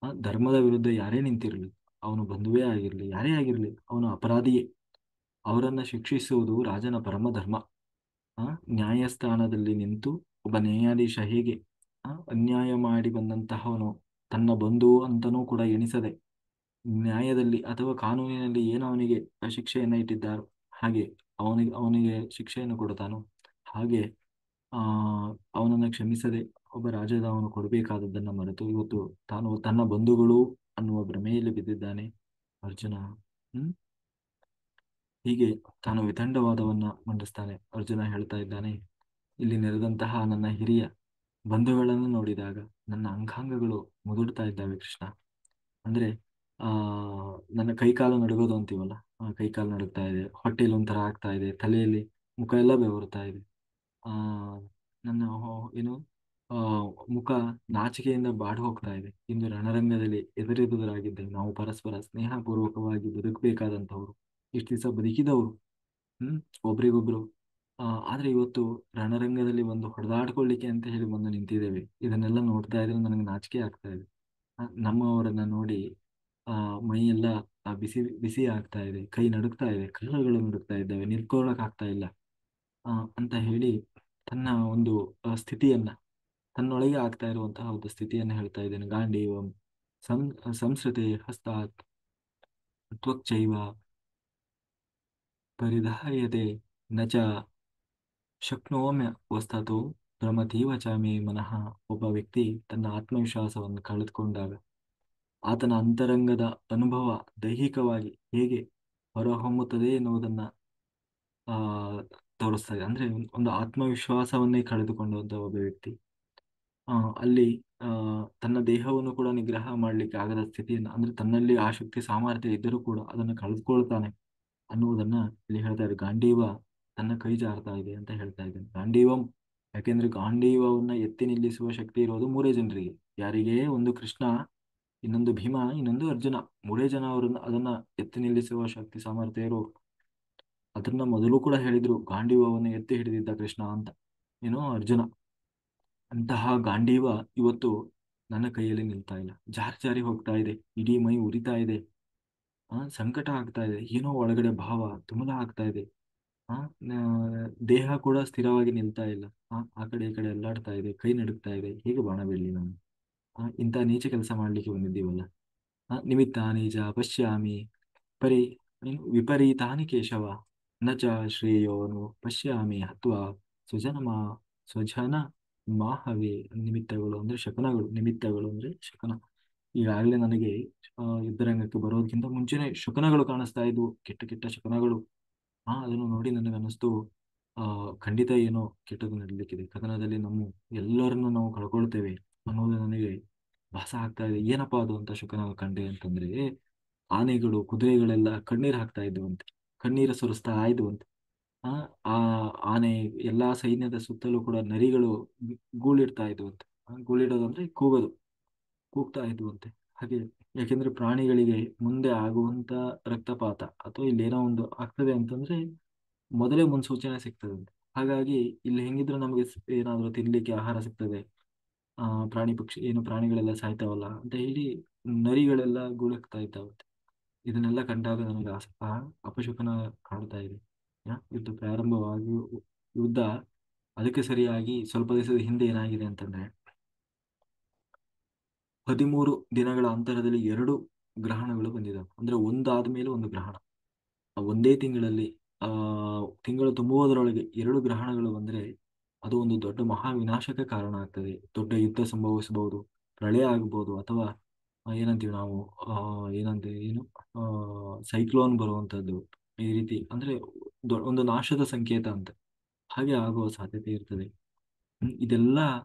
ಆ ಧರ್ಮದ ವಿರುದ್ಧ ಯಾರೇ ನಿಂತಿರಲಿ, ಅವನು ಬಂಧುವೇ ಆಗಿರಲಿ, ಯಾರೇ ಆಗಿರಲಿ, ಅವನು ಅಪರಾಧಿಯೇ. ಅವರನ್ನ ಶಿಕ್ಷಿಸುವುದು ರಾಜನ ಪರಮ ಧರ್ಮ. ಆ ನ್ಯಾಯಸ್ಥಾನದಲ್ಲಿ ನಿಂತು ಒಬ್ಬ ನ್ಯಾಯಾಧೀಶ ಹೇಗೆ ಅನ್ಯಾಯ ಮಾಡಿ ಬಂದಂತಹವನು ತನ್ನ ಬಂಧು ಅಂತನೂ ಕೂಡ ಎಣಿಸದೆ ನ್ಯಾಯದಲ್ಲಿ ಅಥವಾ ಕಾನೂನಿನಲ್ಲಿ ಏನು ಅವನಿಗೆ ಶಿಕ್ಷೆಯನ್ನ ಇಟ್ಟಿದ್ದಾರೋ ಹಾಗೆ ಅವನಿಗೆ ಶಿಕ್ಷೆಯನ್ನು ಕೊಡುತ್ತಾನೋ, ಹಾಗೆ ಆ ಅವನನ್ನು ಕ್ಷಮಿಸದೆ ಒಬ್ಬ ರಾಜದ ಅವನು ಕೊಡಬೇಕಾದದ್ದನ್ನ ಮರೆತು ಇವತ್ತು ತಾನು ತನ್ನ ಬಂಧುಗಳು ಅನ್ನುವ ಭ್ರಮೆಯಲ್ಲಿ ಬಿದ್ದಿದ್ದಾನೆ ಅರ್ಜುನ. ಹ್ಮ್ ಹೀಗೆ ತಾನು ವಿತಂಡವಾದವನ್ನ ಮಂಡಿಸ್ತಾನೆ. ಅರ್ಜುನ ಹೇಳ್ತಾ ಇದ್ದಾನೆ, ಇಲ್ಲಿ ನೆರೆದಂತಹ ನನ್ನ ಹಿರಿಯ ಬಂಧುಗಳನ್ನು ನೋಡಿದಾಗ ನನ್ನ ಅಂಗಾಂಗಗಳು ಮುದುಡ್ತಾ ಇದ್ದಾವೆ ಕೃಷ್ಣ. ಅಂದ್ರೆ ಆ ನನ್ನ ಕೈಕಾಲು ನಡುಗೋದು ಅಂತೀವಲ್ಲ, ಕೈಕಾಲು ನಡುಗ್ತಾ ಇದೆ, ಹೊಟ್ಟೆಲಿ ಒಂಥರ ಆಗ್ತಾ ಇದೆ, ತಲೆಯಲ್ಲಿ ಮುಖ ಎಲ್ಲ ಬೆವರ್ತಾ ಇದೆ. ಆ ನನ್ನ ಏನು ಆ ಮುಖ ನಾಚಿಕೆಯಿಂದ ಬಾಡಿ ಹೋಗ್ತಾ ಇದೆ. ಇಂದು ರಣರಂಗದಲ್ಲಿ ಎದುರೆದುರಾಗಿದ್ದೇವೆ. ನಾವು ಪರಸ್ಪರ ಸ್ನೇಹಪೂರ್ವಕವಾಗಿ ಬದುಕಬೇಕಾದಂಥವ್ರು, ಇಷ್ಟು ದಿವಸ ಬದುಕಿದವರು, ಹ್ಮ್ ಒಬ್ರಿಗೊಬ್ರು. ಆದ್ರೆ ಇವತ್ತು ರಣರಂಗದಲ್ಲಿ ಒಂದು ಹೊಡೆದಾಡ್ಕೊಳ್ಳಿಕ್ಕೆ ಅಂತ ಹೇಳಿ ಬಂದು ನಿಂತಿದ್ದೇವೆ. ಇದನ್ನೆಲ್ಲ ನೋಡ್ತಾ ಇದ್ರೆ ನನಗೆ ನಾಚಿಕೆ ಆಗ್ತಾ ಇದೆ. ನಮ್ಮವರನ್ನ ನೋಡಿ ಮೈ ಎಲ್ಲ ಬಿಸಿ ಬಿಸಿ ಆಗ್ತಾ ಇದೆ, ಕೈ ನಡುಗ್ತಾ ಇದೆ, ಕಣ್ಣುಗಳು ನಡುಗ್ತಾ ಇದ್ದಾವೆ, ನಿಲ್ಕೊಳ್ಳಕ್ ಆಗ್ತಾ ಇಲ್ಲ ಅಂತ ಹೇಳಿ ತನ್ನ ಒಂದು ಸ್ಥಿತಿಯನ್ನ, ತನ್ನೊಳಗೆ ಆಗ್ತಾ ಇರುವಂತಹ ಒಂದು ಸ್ಥಿತಿಯನ್ನ ಹೇಳ್ತಾ ಇದ್ದೇನೆ. ಗಾಂಡೀವಂ ಸಂ ಸಂಸ್ಕೃತಿ ಹಸ್ತಾತ್ ತ್ವಕ್ಚೈವ ಪರಿಧಾಯತೆ ನ ಚ ಶಕ್ನೋಮ್ಯ ವಸ್ತತು ಭ್ರಮತೀವ ಚ ಮೇ ಮನಃ. ಒಬ್ಬ ವ್ಯಕ್ತಿ ತನ್ನ ಆತ್ಮವಿಶ್ವಾಸವನ್ನು ಕಳೆದುಕೊಂಡಾಗ ಆತನ ಅಂತರಂಗದ ಅನುಭವ ದೈಹಿಕವಾಗಿ ಹೇಗೆ ಹೊರಹೊಮ್ಮುತ್ತದೆ ಎನ್ನುವುದನ್ನ ಆ ತೋರಿಸ್ತಾ ಇದೆ. ಅಂದ್ರೆ ಒಂದು ಆತ್ಮವಿಶ್ವಾಸವನ್ನೇ ಕಳೆದುಕೊಂಡಂತ ಒಬ್ಬ ವ್ಯಕ್ತಿ ಅಲ್ಲಿ ಆ ತನ್ನ ದೇಹವನ್ನು ಕೂಡ ನಿಗ್ರಹ ಮಾಡ್ಲಿಕ್ಕೆ ಆಗದ ಸ್ಥಿತಿಯನ್ನ, ಅಂದ್ರೆ ತನ್ನಲ್ಲಿ ಆ ಶಕ್ತಿ ಸಾಮರ್ಥ್ಯ ಇದ್ದರೂ ಕೂಡ ಅದನ್ನು ಕಳೆದುಕೊಳ್ತಾನೆ ಅನ್ನುವುದನ್ನ ಇಲ್ಲಿ ಹೇಳ್ತಾ ಇದೆ. ಗಾಂಡೀವ ತನ್ನ ಕೈ ಜಾರ್ತಾ ಇದೆ ಅಂತ ಹೇಳ್ತಾ ಇದ್ದೇನೆ. ಗಾಂಡೀವಂ, ಯಾಕೆಂದ್ರೆ ಗಾಂಡೀವವನ್ನ ಎತ್ತಿ ನಿಲ್ಲಿಸುವ ಶಕ್ತಿ ಇರೋದು ಮೂರೇ ಜನರಿಗೆ. ಯಾರಿಗೆ? ಒಂದು ಕೃಷ್ಣ, ಇನ್ನೊಂದು ಭೀಮ, ಇನ್ನೊಂದು ಅರ್ಜುನ. ಮೂರೇ ಜನ ಅವರನ್ನ ಅದನ್ನ ಎತ್ತಿ ನಿಲ್ಲಿಸುವ ಶಕ್ತಿ ಸಾಮರ್ಥ್ಯ ಇರೋರು. ಅದನ್ನ ಮೊದಲು ಕೂಡ ಹೇಳಿದ್ರು, ಗಾಂಡೀವವನ್ನು ಎತ್ತಿ ಹಿಡಿದಿದ್ದ ಕೃಷ್ಣ ಅಂತ, ಏನೋ ಅರ್ಜುನ. ಅಂತಹ ಗಾಂಡೀವ ಇವತ್ತು ನನ್ನ ಕೈಯಲ್ಲಿ ನಿಲ್ತಾ ಇಲ್ಲ, ಜಾರಿ ಜಾರಿ ಹೋಗ್ತಾ ಇದೆ, ಇಡೀ ಮೈ ಉರಿತಾ ಇದೆ, ಸಂಕಟ ಆಗ್ತಾ ಇದೆ, ಏನೋ ಒಳಗಡೆ ಭಾವ ತುಮುಲ ಆಗ್ತಾ ಇದೆ. ಆ ದೇಹ ಕೂಡ ಸ್ಥಿರವಾಗಿ ನಿಲ್ತಾ ಇಲ್ಲ, ಆ ಕಡೆ ಈ ಕಡೆ ಅಲ್ಲಾಡ್ತಾ ಇದೆ, ಕೈ ನಡುಗ್ತಾ ಇದೆ. ಹೇಗೆ ಬಾಣ ಬಿಡ್ಲಿ ನಾನು? ಇಂಥ ನೀಚ ಕೆಲಸ ಮಾಡ್ಲಿಕ್ಕೆ ಬಂದಿದ್ದೀವಲ್ಲ. ನಿಮಿತ್ತಾನಿ ಚ ಪಶ್ಯಾಮಿ ಪರಿ ವಿಪರೀತಾನಿ ಕೇಶವ ನ ಚ ಶ್ರೇಯೋನು ಪಶ್ಯಾಮಿ ಹತ್ವಾ ಸ್ವಜನ ಸ್ವಜನ ಮಾಹವೇ. ನಿಮಿತ್ತಗಳು ಅಂದ್ರೆ ಶಕುನಗಳು, ನಿಮಿತ್ತಗಳು ಅಂದ್ರೆ ಶಕುನ. ಈಗಾಗಲೇ ನನಗೆ ಯುದ್ಧರಂಗಕ್ಕೆ ಬರೋದಕ್ಕಿಂತ ಮುಂಚೆನೆ ಶಕುನಗಳು ಕಾಣಿಸ್ತಾ ಇದ್ವು, ಕೆಟ್ಟ ಕೆಟ್ಟ ಶಕುನಗಳು. ಅದನ್ನು ನೋಡಿ ನನಗೆ ಅನಿಸ್ತು, ಖಂಡಿತ ಏನೋ ಕೆಟ್ಟದ್ದು ನಡೀಲಿಕ್ಕಿದೆ, ಕಥನದಲ್ಲಿ ನಮ್ಮ ಎಲ್ಲರನ್ನು ನಾವು ಕಳ್ಕೊಳ್ತೇವೆ ಅನ್ನೋದು ನನಗೆ ಭಾಸ ಆಗ್ತಾ ಇದೆ. ಏನಪ್ಪಾ ಅದು ಅಂತ ಶಕುನ ಕಂಡೆ ಅಂತಂದ್ರೆ, ಆನೆಗಳು ಕುದುರೆಗಳೆಲ್ಲ ಕಣ್ಣೀರು ಹಾಕ್ತಾ ಇದ್ವಂತೆ, ಕಣ್ಣೀರು ಸುರಿಸ್ತಾ ಇದ್ವಂತೆ. ಆ ಆ ಆನೆ ಎಲ್ಲಾ ಸೈನ್ಯದ ಸುತ್ತಲೂ ಕೂಡ ನರಿಗಳು ಗೂಳಿಡ್ತಾ ಇದ್ವಂತೆ. ಗೂಳಿಡೋದು ಅಂದ್ರೆ ಕೂಗೋದು, ಕೂಗ್ತಾ ಇದ್ವಂತೆ. ಹಾಗೆ ಯಾಕೆಂದ್ರೆ ಪ್ರಾಣಿಗಳಿಗೆ ಮುಂದೆ ಆಗುವಂತ ರಕ್ತಪಾತ ಅಥವಾ ಇಲ್ಲೇನೋ ಒಂದು ಆಗ್ತದೆ ಅಂತಂದ್ರೆ ಮೊದಲೇ ಮುನ್ಸೂಚನೆ ಸಿಗ್ತದಂತೆ. ಹಾಗಾಗಿ ಇಲ್ಲಿ ಹೆಂಗಿದ್ರು ನಮಗೆ ಏನಾದ್ರೂ ತಿನ್ಲಿಕ್ಕೆ ಆಹಾರ ಸಿಗ್ತದೆ, ಪ್ರಾಣಿ ಪಕ್ಷಿ ಏನು ಪ್ರಾಣಿಗಳೆಲ್ಲ ಸಾಯ್ತಾವಲ್ಲ ಅಂತ ಹೇಳಿ ನರಿಗಳೆಲ್ಲ ಗೂಳಾಗ್ತಾ ಇದ್ದಾವಂತೆ. ಇದನ್ನೆಲ್ಲ ಕಂಡಾಗ ನನಗೆ ಅಪಶಕುನ ಕಾಡ್ತಾ ಇದೆ. ಯುದ್ಧ ಪ್ರಾರಂಭವಾಗಿ ಯುದ್ಧ ಅದಕ್ಕೆ ಸರಿಯಾಗಿ ಸ್ವಲ್ಪ ದಿವಸದ ಹಿಂದೆ ಏನಾಗಿದೆ ಅಂತಂದ್ರೆ, 13 ದಿನಗಳ ಅಂತರದಲ್ಲಿ 2 ಗ್ರಹಣಗಳು ಬಂದಿದ್ದಾವೆ. ಅಂದ್ರೆ ಒಂದಾದ ಮೇಲೆ ಒಂದು ಗ್ರಹಣ. ಒಂದೇ ತಿಂಗಳಲ್ಲಿ ಆ ತಿಂಗಳು ತುಂಬುವುದರೊಳಗೆ 2 ಗ್ರಹಣಗಳು ಬಂದ್ರೆ ಅದು ಒಂದು ದೊಡ್ಡ ಮಹಾ ವಿನಾಶಕ್ಕೆ ಕಾರಣ ಆಗ್ತದೆ. ದೊಡ್ಡ ಯುದ್ಧ ಸಂಭವಿಸಬಹುದು, ಪ್ರಳಯ ಆಗಬಹುದು, ಅಥವಾ ಏನಂತೀವಿ ನಾವು, ಆ ಏನಂತೀವಿ ಏನು ಸೈಕ್ಲೋನ್ ಬರುವಂತದ್ದು. ಈ ರೀತಿ ಅಂದ್ರೆ ಒಂದು ನಾಶದ ಸಂಕೇತ ಅಂತ, ಹಾಗೆ ಆಗುವ ಸಾಧ್ಯತೆ ಇರ್ತದೆ. ಇದೆಲ್ಲ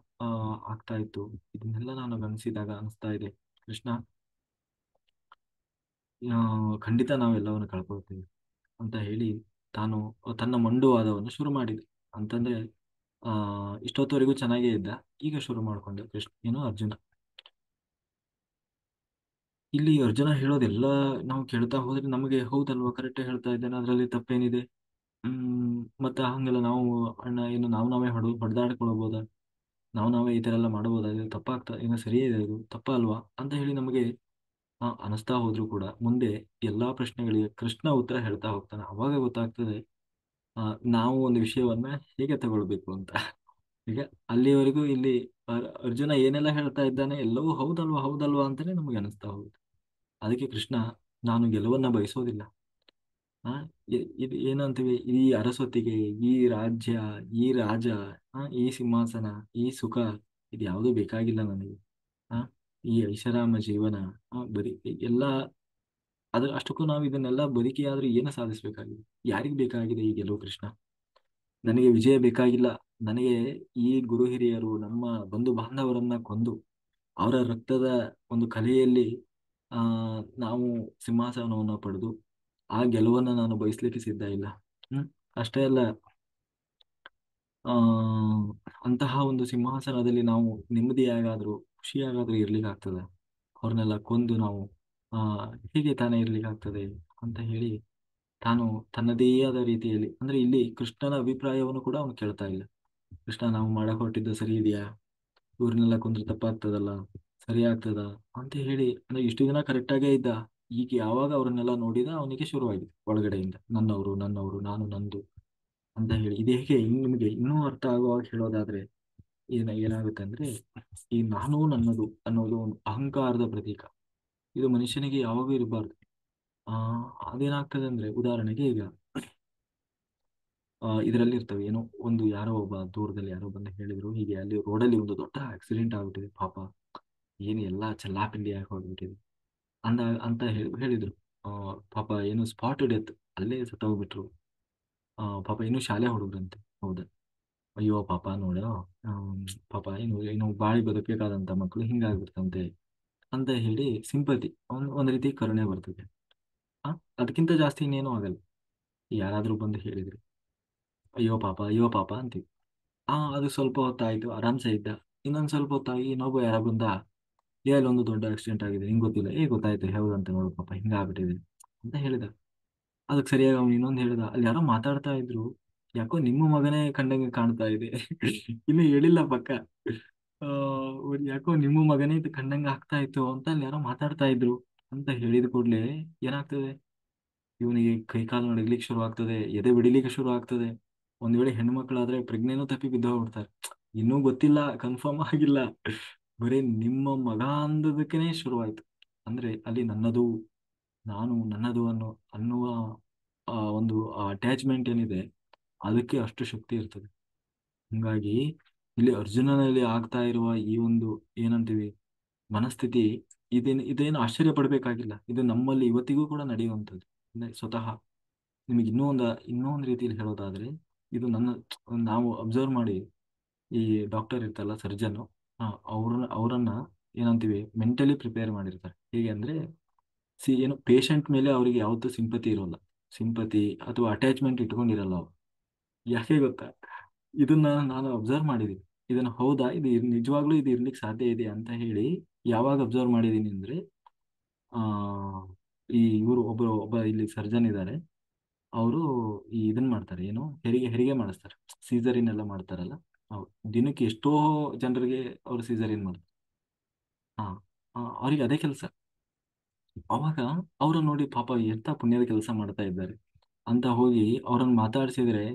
ಆ ಆಗ್ತಾ ಇತ್ತು. ಇದನ್ನೆಲ್ಲ ನಾನು ಗಮನಿಸಿದಾಗ ಅನಿಸ್ತಾ ಇದೆ, ಕೃಷ್ಣ ಖಂಡಿತ ನಾವೆಲ್ಲವನ್ನು ಕಳ್ಕೊಳ್ತೇವೆ ಅಂತ ಹೇಳಿ ತಾನು ತನ್ನ ಮಂಡುವಾದವನ್ನು ಶುರು ಮಾಡಿದೆ. ಅಂತಂದ್ರೆ ಆ ಇಷ್ಟೊತ್ತವರೆಗೂ ಚೆನ್ನಾಗೇ ಇದ್ದ, ಈಗ ಶುರು ಮಾಡ್ಕೊಂಡೆ ಕೃಷ್ಣ ಏನು ಅರ್ಜುನ. ಇಲ್ಲಿ ಅರ್ಜುನ ಹೇಳೋದೆಲ್ಲ ನಾವು ಕೇಳ್ತಾ ಹೋದ್ರೆ ನಮಗೆ ಹೌದಲ್ವಾ, ಕರೆಕ್ಟ್ ಹೇಳ್ತಾ ಇದ್ದೇನೆ, ಅದರಲ್ಲಿ ತಪ್ಪೇನಿದೆ. ಮತ್ತೆ ಹಂಗೆಲ್ಲ ನಾವು ಅಣ್ಣ ಏನು ನಾವು ನಾವೇ ಹೊಡೆದಾಡ್ಕೊಳ್ಬೋದಾ, ನಾವು ನಾವೇ ಈ ತರ ಎಲ್ಲ ಮಾಡಬಹುದಾ, ಇದು ತಪ್ಪಾಗ್ತಾ ಏನೋ ಸರಿಯೇ ಇದೆ, ಇದು ತಪ್ಪ ಅಲ್ವಾ ಅಂತ ಹೇಳಿ ನಮಗೆ ಅನಿಸ್ತಾ ಹೋದ್ರು ಕೂಡ ಮುಂದೆ ಎಲ್ಲಾ ಪ್ರಶ್ನೆಗಳಿಗೆ ಕೃಷ್ಣ ಉತ್ತರ ಹೇಳ್ತಾ ಹೋಗ್ತಾನೆ. ಅವಾಗ ಗೊತ್ತಾಗ್ತದೆ ಆ, ನಾವು ಒಂದು ವಿಷಯವನ್ನ ಹೇಗೆ ತಗೊಳ್ಬೇಕು ಅಂತ. ಈಗ ಅಲ್ಲಿವರೆಗೂ ಇಲ್ಲಿ ಅರ್ಜುನ ಏನೆಲ್ಲ ಹೇಳ್ತಾ ಇದ್ದಾನೆ ಎಲ್ಲವೂ ಹೌದಲ್ವಾ ಹೌದಲ್ವಾ ಅಂತಾನೆ ನಮಗೆ ಅನಿಸ್ತಾ ಹೋಗುತ್ತೆ. ಅದಕ್ಕೆ ಕೃಷ್ಣ, ನಾನು ಗೆಲುವನ್ನ ಬಯಸೋದಿಲ್ಲ. ಆ ಇದು ಏನಂತೀವಿ, ಈ ಅರಸೊತ್ತಿಗೆ, ಈ ರಾಜ್ಯ, ಈ ರಾಜ, ಈ ಸಿಂಹಾಸನ, ಈ ಸುಖ, ಇದು ಯಾವುದೂ ಬೇಕಾಗಿಲ್ಲ ನನಗೆ. ಆ ಈ ಐಷಾರಾಮ ಜೀವನ, ಬರೀ ಎಲ್ಲ ಅದ್ರ ಅಷ್ಟಕ್ಕೂ ನಾವು ಇದನ್ನೆಲ್ಲ ಬದುಕಿಯಾದ್ರೂ ಏನು ಸಾಧಿಸಬೇಕಾಗಿದೆ? ಯಾರಿಗೆ ಬೇಕಾಗಿದೆ ಈ ಗೆಲುವು ಕೃಷ್ಣ? ನನಗೆ ವಿಜಯ ಬೇಕಾಗಿಲ್ಲ. ನನಗೆ ಈ ಗುರು ಹಿರಿಯರು ನಮ್ಮ ಬಂಧು ಬಾಂಧವರನ್ನ ಕೊಂದು ಅವರ ರಕ್ತದ ಒಂದು ಕಲೆಯಲ್ಲಿ ಆ ನಾವು ಸಿಂಹಾಸನವನ್ನು ಪಡೆದು ಆ ಗೆಲುವನ್ನ ನಾನು ಬಯಸ್ಲಿಕ್ಕೆ ಸಿದ್ಧ ಇಲ್ಲ. ಹ್ಮ್ ಅಷ್ಟೇ ಅಲ್ಲ, ಆ ಅಂತಹ ಒಂದು ಸಿಂಹಾಸನದಲ್ಲಿ ನಾವು ನೆಮ್ಮದಿಯಾಗಾದ್ರೂ ಖುಷಿಯಾಗಾದ್ರೂ ಇರ್ಲಿಕ್ಕೆ ಆಗ್ತದೆ? ಅವ್ರನ್ನೆಲ್ಲ ಕೊಂದು ನಾವು ಆ ಹೇಗೆ ತಾನೇ ಇರ್ಲಿಕ್ಕೆ ಆಗ್ತದೆ ಅಂತ ಹೇಳಿ ತಾನು ತನ್ನದೇ ಆದ ರೀತಿಯಲ್ಲಿ, ಅಂದ್ರೆ ಇಲ್ಲಿ ಕೃಷ್ಣನ ಅಭಿಪ್ರಾಯವನ್ನು ಕೂಡ ಅವನು ಕೇಳ್ತಾ ಇಲ್ಲ. ಕೃಷ್ಣ, ನಾವು ಮಾಡಕ್ ಹೊರಟಿದ್ದು ಸರಿ ಇದೆಯಾ? ಇವ್ರನ್ನೆಲ್ಲ ಕೊಂದ್ರೆ ತಪ್ಪಾಗ್ತದಲ್ಲ, ಸರಿ ಆಗ್ತದ ಅಂತ ಹೇಳಿ, ಅಂದ್ರೆ ಇಷ್ಟು ದಿನ ಕರೆಕ್ಟ್ ಆಗೇ ಇದ್ದ. ಈಗ ಯಾವಾಗ ಅವ್ರನ್ನೆಲ್ಲ ನೋಡಿದ ಅವನಿಗೆ ಶುರುವಾಗಿದೆ ಒಳಗಡೆಯಿಂದ, ನನ್ನವರು ನನ್ನವರು ನಾನು ನಂದು ಅಂತ ಹೇಳಿ. ಇದು ಹೇಗೆ ನಿಮಗೆ ಇನ್ನೂ ಅರ್ಥ ಆಗುವಾಗ ಹೇಳೋದಾದ್ರೆ ಏನಾಗುತ್ತೆ ಅಂದ್ರೆ, ಈ ನಾನು ನನ್ನದು ಅನ್ನೋದು ಒಂದು ಅಹಂಕಾರದ ಪ್ರತೀಕ. ಇದು ಮನುಷ್ಯನಿಗೆ ಯಾವಾಗೂ ಇರಬಾರ್ದು. ಆ ಅದೇನಾಗ್ತದೆ ಅಂದ್ರೆ, ಉದಾಹರಣೆಗೆ ಈಗ ಇದರಲ್ಲಿ ಇರ್ತವೆ ಏನೋ ಒಂದು, ಯಾರೋ ಒಬ್ಬ ದೂರದಲ್ಲಿ ಯಾರೋ ಬಂದು ಹೇಳಿದ್ರು, ಹೀಗೆ ಅಲ್ಲಿ ರೋಡಲ್ಲಿ ಒಂದು ದೊಡ್ಡ ಆಕ್ಸಿಡೆಂಟ್ ಆಗ್ಬಿಟ್ಟಿದೆ ಪಾಪ, ಏನು ಎಲ್ಲ ಚೆಲ್ಲಾಪಿಲ್ಲಿ ಆಗಿ ಹೋಗ್ಬಿಟ್ಟಿದೆ ಅಂತ ಹೇಳಿದ್ರು. ಆ ಪಾಪ ಏನು ಸ್ಪಾಟ್ ಡೆತ್, ಅಲ್ಲೇ ಸತ್ತೋಗ್ಬಿಟ್ರು. ಪಾಪ ಏನು ಶಾಲೆ ಹುಡುಗ್ರಂತೆ. ಹೌದಾ? ಅಯ್ಯೋ ಪಾಪ ನೋಡ, ಆಮ್, ಪಾಪ ಏನು ಏನು ಬಾಳಿ ಬದುಕಬೇಕಾದಂತ ಮಕ್ಕಳು ಹಿಂಗಾಗ್ಬಿಡ್ತಂತೆ ಅಂತ ಹೇಳಿ ಸಿಂಪತಿ, ಒಂದ್ ರೀತಿ ಕರುಣೆ ಬರ್ತದೆ. ಆ ಅದಕ್ಕಿಂತ ಜಾಸ್ತಿ ಇನ್ನೇನು ಆಗಲ್ಲ. ಯಾರಾದ್ರೂ ಬಂದು ಹೇಳಿದ್ರೆ ಅಯ್ಯೋ ಪಾಪ ಅಂತೀವಿ. ಅದು ಸ್ವಲ್ಪ ಹೊತ್ತಾಯ್ತು, ಆರಾಮ್ಸೆ ಇದ್ದ. ಇನ್ನೊಂದ್ ಸ್ವಲ್ಪ ಹೊತ್ತಾಗಿ ಇನ್ನೊಬ್ಬ ಯಾರ ಬಂದ, ಅಲ್ಲೊಂದು ದೊಡ್ಡ ಆಕ್ಸಿಡೆಂಟ್ ಆಗಿದೆ, ನಿಂಗೆ ಗೊತ್ತಿಲ್ಲ? ಗೊತ್ತಾಯ್ತು, ಹೌದಂತೆ ನೋಡು ಪಾಪ ಹಿಂಗ ಆಗ್ಬಿಟ್ಟಿದೆ ಅಂತ ಹೇಳಿದ. ಅದಕ್ಕೆ ಸರಿಯಾಗಿ ಅವ್ನು ಇನ್ನೊಂದು ಹೇಳಿದ, ಅಲ್ಲಿ ಯಾರೋ ಮಾತಾಡ್ತಾ ಇದ್ರು, ಯಾಕೋ ನಿಮ್ಮ ಮಗನೇ ಕಂಡಂಗೆ ಕಾಣ್ತಾ ಇದೆ. ಇನ್ನು ಹೇಳಿಲ್ಲ ಪಕ್ಕ. ಆ ಯಾಕೋ ನಿಮ್ಮ ಮಗನೇ ಇದು ಕಂಡಂಗೆ ಆಗ್ತಾ ಇತ್ತು ಅಂತ ಅಲ್ಲಿ ಯಾರೋ ಮಾತಾಡ್ತಾ ಇದ್ರು ಅಂತ ಹೇಳಿದ ಕೂಡ್ಲೆ ಏನಾಗ್ತದೆ, ಇವನಿಗೆ ಕೈ ಕಾಲು ನಡಗ್ಲಿಕ್ಕೆ ಶುರು ಆಗ್ತದೆ, ಎದೆ ಬಿಡಿಲಿಕ್ಕೆ ಶುರು ಆಗ್ತದೆ. ಒಂದ್ ವೇಳೆ ಹೆಣ್ಮಕ್ಳಾದ್ರೆ ಪ್ರಜ್ಞೆನೂ ತಪ್ಪಿ ಬಿದ್ದು ಹೋಗ್ಬಿಡ್ತಾರೆ. ಇನ್ನೂ ಗೊತ್ತಿಲ್ಲ, ಕನ್ಫರ್ಮ್ ಆಗಿಲ್ಲ, ಬರೀ ನಿಮ್ಮ ಮಗ ಅಂದದಕ್ಕೇನೆ ಶುರುವಾಯ್ತು. ಅಂದ್ರೆ ಅಲ್ಲಿ ನನ್ನದು, ನಾನು ನನ್ನದು ಅನ್ನುವ ಒಂದು ಅಟ್ಯಾಚ್ಮೆಂಟ್ ಏನಿದೆ, ಅದಕ್ಕೆ ಅಷ್ಟು ಶಕ್ತಿ ಇರ್ತದೆ. ಹಂಗಾಗಿ ಇಲ್ಲಿ ಅರ್ಜುನನಲ್ಲಿ ಆಗ್ತಾ ಇರುವ ಈ ಒಂದು ಏನಂತೀವಿ ಮನಸ್ಥಿತಿ, ಇದೇನು ಆಶ್ಚರ್ಯ ಪಡ್ಬೇಕಾಗಿಲ್ಲ. ಇದು ನಮ್ಮಲ್ಲಿ ಇವತ್ತಿಗೂ ಕೂಡ ನಡೆಯುವಂಥದ್ದು. ಅಂದ್ರೆ ಸ್ವತಃ ನಿಮಗೆ ಇನ್ನೂ ಒಂದು ರೀತಿಯಲ್ಲಿ ಹೇಳೋದಾದ್ರೆ, ಇದು ನಾವು ಅಬ್ಸರ್ವ್ ಮಾಡಿ, ಈ ಡಾಕ್ಟರ್ ಇರ್ತಲ್ಲ, ಸರ್ಜನ್, ಅವರನ್ನ ಏನಂತೀವಿ ಮೆಂಟಲಿ ಪ್ರಿಪೇರ್ ಮಾಡಿರ್ತಾರೆ. ಹೇಗೆ ಅಂದ್ರೆ, ಏನು ಪೇಷಂಟ್ ಮೇಲೆ ಅವರಿಗೆ ಯಾವತ್ತೂ ಸಿಂಪತಿ ಇರೋಲ್ಲ, ಸಿಂಪತಿ ಅಥವಾ ಅಟ್ಯಾಚ್ಮೆಂಟ್ ಇಟ್ಕೊಂಡಿರಲ್ಲ ಅವ್ರು. ಯಾಕೆ ಗೊತ್ತಾ? ಇದನ್ನ ನಾನು ಅಬ್ಸರ್ವ್ ಮಾಡಿದ್ದೀನಿ. ಇದನ್ನ ಹೌದಾ, ಇದು ನಿಜವಾಗ್ಲೂ ಇದು ಇರ್ಲಿಕ್ಕೆ ಸಾಧ್ಯ ಇದೆ ಅಂತ ಹೇಳಿ ಯಾವಾಗ ಅಬ್ಸರ್ವ್ ಮಾಡಿದ್ದೀನಿ ಅಂದ್ರೆ, ಆ ಈ ಇವರು ಒಬ್ಬ ಇಲ್ಲಿ ಸರ್ಜನ್ ಇದ್ದಾರೆ. ಅವರು ಇದನ್ನ ಮಾಡ್ತಾರೆ, ಏನು ಹೆರಿಗೆ ಹೆರಿಗೆ ಮಾಡಿಸ್ತಾರೆ, ಸೀಸರಿನ್ ಎಲ್ಲ ಮಾಡ್ತಾರಲ್ಲ. ಅವ್ರು ದಿನಕ್ಕೆ ಎಷ್ಟೋ ಜನರಿಗೆ ಅವರು ಸೀಸರಿನ್ ಮಾಡ್ತಾರೆ. ಹಾ ಅವ್ರಿಗೆ ಅದೇ ಕೆಲಸ. ಅವಾಗ ಅವ್ರ ನೋಡಿ ಪಾಪ ಎಂತ ಪುಣ್ಯದ ಕೆಲಸ ಮಾಡ್ತಾ ಇದ್ದಾರೆ ಅಂತ ಹೋಗಿ ಅವ್ರನ್ನ ಮಾತಾಡ್ಸಿದ್ರೆ,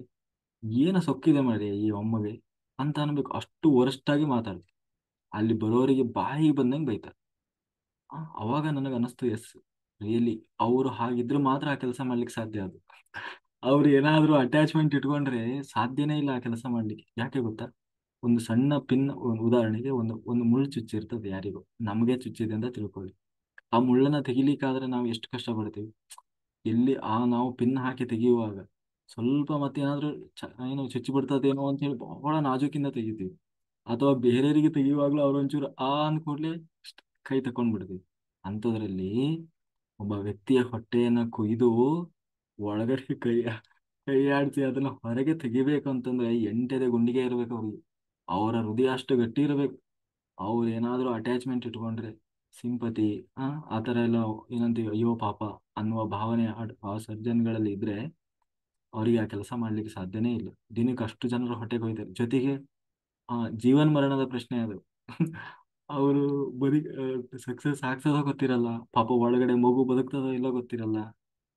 ಏನು ಸೊಕ್ಕಿದೆ ಮಾಡಿ ಈ ಅಮ್ಮಗೆ ಅಂತ ಅನ್ಬೇಕು, ಅಷ್ಟು ವರಷ್ಟಾಗಿ ಮಾತಾಡ್ತಾರೆ. ಅಲ್ಲಿ ಬರೋರಿಗೆ ಬಾಯಿ ಬಂದಂಗೆ ಬೈತಾರೆ. ಅವಾಗ ನನಗೆ ಅನಿಸ್ತು, ಎಸ್, ರಿಯಲಿ ಅವರು ಹಾಗಿದ್ರೆ ಮಾತ್ರ ಆ ಕೆಲಸ ಮಾಡ್ಲಿಕ್ಕೆ ಸಾಧ್ಯ. ಅದು ಅವ್ರು ಏನಾದ್ರೂ ಅಟ್ಯಾಚ್ಮೆಂಟ್ ಇಟ್ಕೊಂಡ್ರೆ ಸಾಧ್ಯನೇ ಇಲ್ಲ ಆ ಕೆಲಸ ಮಾಡ್ಲಿಕ್ಕೆ. ಯಾಕೆ ಗೊತ್ತಾ? ಒಂದು ಸಣ್ಣ ಪಿನ್, ಉದಾಹರಣೆಗೆ ಒಂದು ಮುಳ್ಳು ಚುಚ್ಚಿರ್ತದೆ ಯಾರಿಗೂ, ನಮಗೆ ಚುಚ್ಚಿದೆ ಅಂತ ತಿಳ್ಕೊಳ್ಳಿ. ಆ ಮುಳ್ಳನ್ನ ತೆಗಿಲಿಕ್ಕಾದ್ರೆ ನಾವು ಎಷ್ಟು ಕಷ್ಟಪಡ್ತೀವಿ. ಎಲ್ಲಿ ನಾವು ಪಿನ್ ಹಾಕಿ ತೆಗೆಯುವಾಗ ಸ್ವಲ್ಪ ಮತ್ತೇನಾದ್ರೂ ಏನು ಚುಚ್ಚಿ ಬಿಡ್ತದೇನೋ ಅಂತ ಹೇಳಿ ಬಹಳ ನಾಜೂಕಿಂದ ತೆಗಿತೀವಿ. ಅಥವಾ ಬೇರೆಯವರಿಗೆ ತೆಗೆಯುವಾಗ್ಲೂ ಅವ್ರೊಂಚೂರು ಅಂದ್ ಕೂಡ್ಲೆ ಕೈ ತಕೊಂಡ್ ಬಿಡ್ತೀವಿ. ಅಂಥದ್ರಲ್ಲಿ ಒಬ್ಬ ವ್ಯಕ್ತಿಯ ಹೊಟ್ಟೆಯನ್ನ ಕೊಯ್ದು ಒಳಗಡೆ ಕೈ ಆಡಿಸಿ ಅದನ್ನ ಹೊರಗೆ ತೆಗಿಬೇಕು ಅಂತಂದ್ರೆ ಎಂಟೆದೆ ಗುಂಡಿಗೆ ಇರ್ಬೇಕು ಅವ್ರಿಗೆ. ಅವರ ಹೃದಯ ಅಷ್ಟು ಗಟ್ಟಿ ಇರಬೇಕು. ಅವ್ರು ಏನಾದ್ರೂ ಅಟ್ಯಾಚ್ಮೆಂಟ್ ಇಟ್ಕೊಂಡ್ರೆ, ಸಿಂಪತಿ ಆ ತರ ಎಲ್ಲ ಏನಂತೀವಿ, ಅಯ್ಯೋ ಪಾಪ ಅನ್ನುವ ಭಾವನೆ ಆ ಸರ್ಜನ್ಗಳಲ್ಲಿ ಇದ್ರೆ ಅವರಿಗೆ ಆ ಕೆಲಸ ಮಾಡ್ಲಿಕ್ಕೆ ಸಾಧ್ಯನೇ ಇಲ್ಲ. ದಿನಕ್ಕೆ ಅಷ್ಟು ಜನರು ಹೊಟ್ಟೆ ಕೊಯ್ತಾರೆ. ಜೊತೆಗೆ ಜೀವನ್ ಮರಣದ ಪ್ರಶ್ನೆ ಅದು. ಅವರು ಬರೀ ಸಕ್ಸಸ್ ಆಗ್ತದೋ ಗೊತ್ತಿರಲ್ಲ, ಪಾಪ ಒಳಗಡೆ ಮಗು ಬದುಕ್ತದೋ ಇಲ್ಲೋ ಗೊತ್ತಿರಲ್ಲ.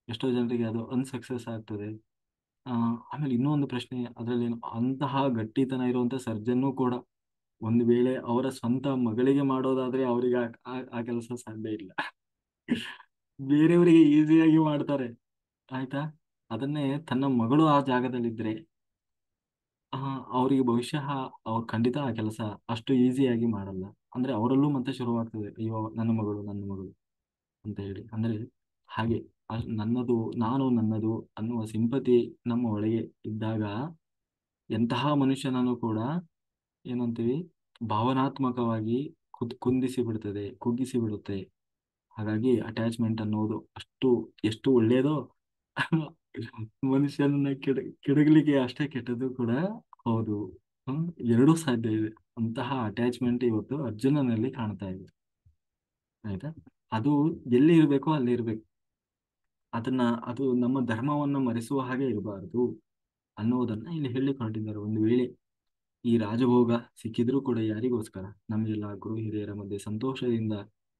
ಎಷ್ಟೋ ಜನರಿಗೆ ಅದು ಅನ್ಸಕ್ಸಸ್ ಆಗ್ತದೆ. ಆಮೇಲೆ ಇನ್ನೂ ಒಂದು ಪ್ರಶ್ನೆ ಅದರಲ್ಲಿ, ಅಂತಹ ಗಟ್ಟಿತನ ಇರುವಂತ ಸರ್ಜನ್ನು ಕೂಡ ಒಂದು ವೇಳೆ ಅವರ ಸ್ವಂತ ಮಗಳಿಗೆ ಮಾಡೋದಾದ್ರೆ ಅವರಿಗೆ ಆ ಕೆಲಸ ಸಾಧ್ಯ ಇಲ್ಲ. ಬೇರೆಯವರಿಗೆ ಈಸಿಯಾಗಿ ಮಾಡ್ತಾರೆ, ಆಯ್ತಾ? ಅದನ್ನೇ ತನ್ನ ಮಗಳು ಆ ಜಾಗದಲ್ಲಿದ್ರೆ ಆ ಅವರಿಗೆ ಬಹುಶಃ ಅವ್ರು ಖಂಡಿತ ಆ ಕೆಲಸ ಅಷ್ಟು ಈಸಿಯಾಗಿ ಮಾಡಲ್ಲ. ಅಂದ್ರೆ ಅವರಲ್ಲೂ ಮತ್ತೆ ಶುರುವಾಗ್ತದೆ, ಅಯ್ಯೋ ನನ್ನ ಮಗಳು ನನ್ನ ಮಗಳು ಅಂತ ಹೇಳಿ. ಅಂದ್ರೆ ಹಾಗೆ ನನ್ನದು ಅನ್ನುವ ಸಿಂಪತಿ ನಮ್ಮ ಒಳಗೆ ಇದ್ದಾಗ ಎಂತಹ ಮನುಷ್ಯನನ್ನು ಕೂಡ ಏನಂತೀವಿ, ಭಾವನಾತ್ಮಕವಾಗಿ ಕುಂದಿಸಿ ಬಿಡ್ತದೆ, ಕುಗ್ಗಿಸಿ ಬಿಡುತ್ತೆ. ಹಾಗಾಗಿ ಅಟ್ಯಾಚ್ಮೆಂಟ್ ಅನ್ನೋದು ಎಷ್ಟು ಒಳ್ಳೆಯದೋ ಮನುಷ್ಯನನ್ನ ಕೆಡಗಲಿಕ್ಕೆ ಅಷ್ಟೇ ಕೆಟ್ಟದ್ದು ಕೂಡ ಹೌದು. ಹ್ಮ್ ಎರಡೂ ಸಾಧ್ಯ ಇದೆ. ಅಂತಹ ಅಟ್ಯಾಚ್ಮೆಂಟ್ ಇವತ್ತು ಅರ್ಜುನನಲ್ಲಿ ಕಾಣ್ತಾ ಇದೆ, ಆಯ್ತಾ? ಅದು ಎಲ್ಲಿ ಇರಬೇಕೋ ಅಲ್ಲಿ ಇರ್ಬೇಕು. ಅದು ನಮ್ಮ ಧರ್ಮವನ್ನ ಮರೆಸುವ ಹಾಗೆ ಇರಬಾರದು ಅನ್ನುವುದನ್ನ ಇಲ್ಲಿ ಹೇಳಿ ಹೊರಟಿದ್ದಾರೆ. ಒಂದು ವೇಳೆ ಈ ರಾಜಭೋಗ ಸಿಕ್ಕಿದ್ರೂ ಕೂಡ ಯಾರಿಗೋಸ್ಕರ? ನಮಗೆಲ್ಲ ಗುರು ಹಿರಿಯರ ಮಧ್ಯೆ ಸಂತೋಷದಿಂದ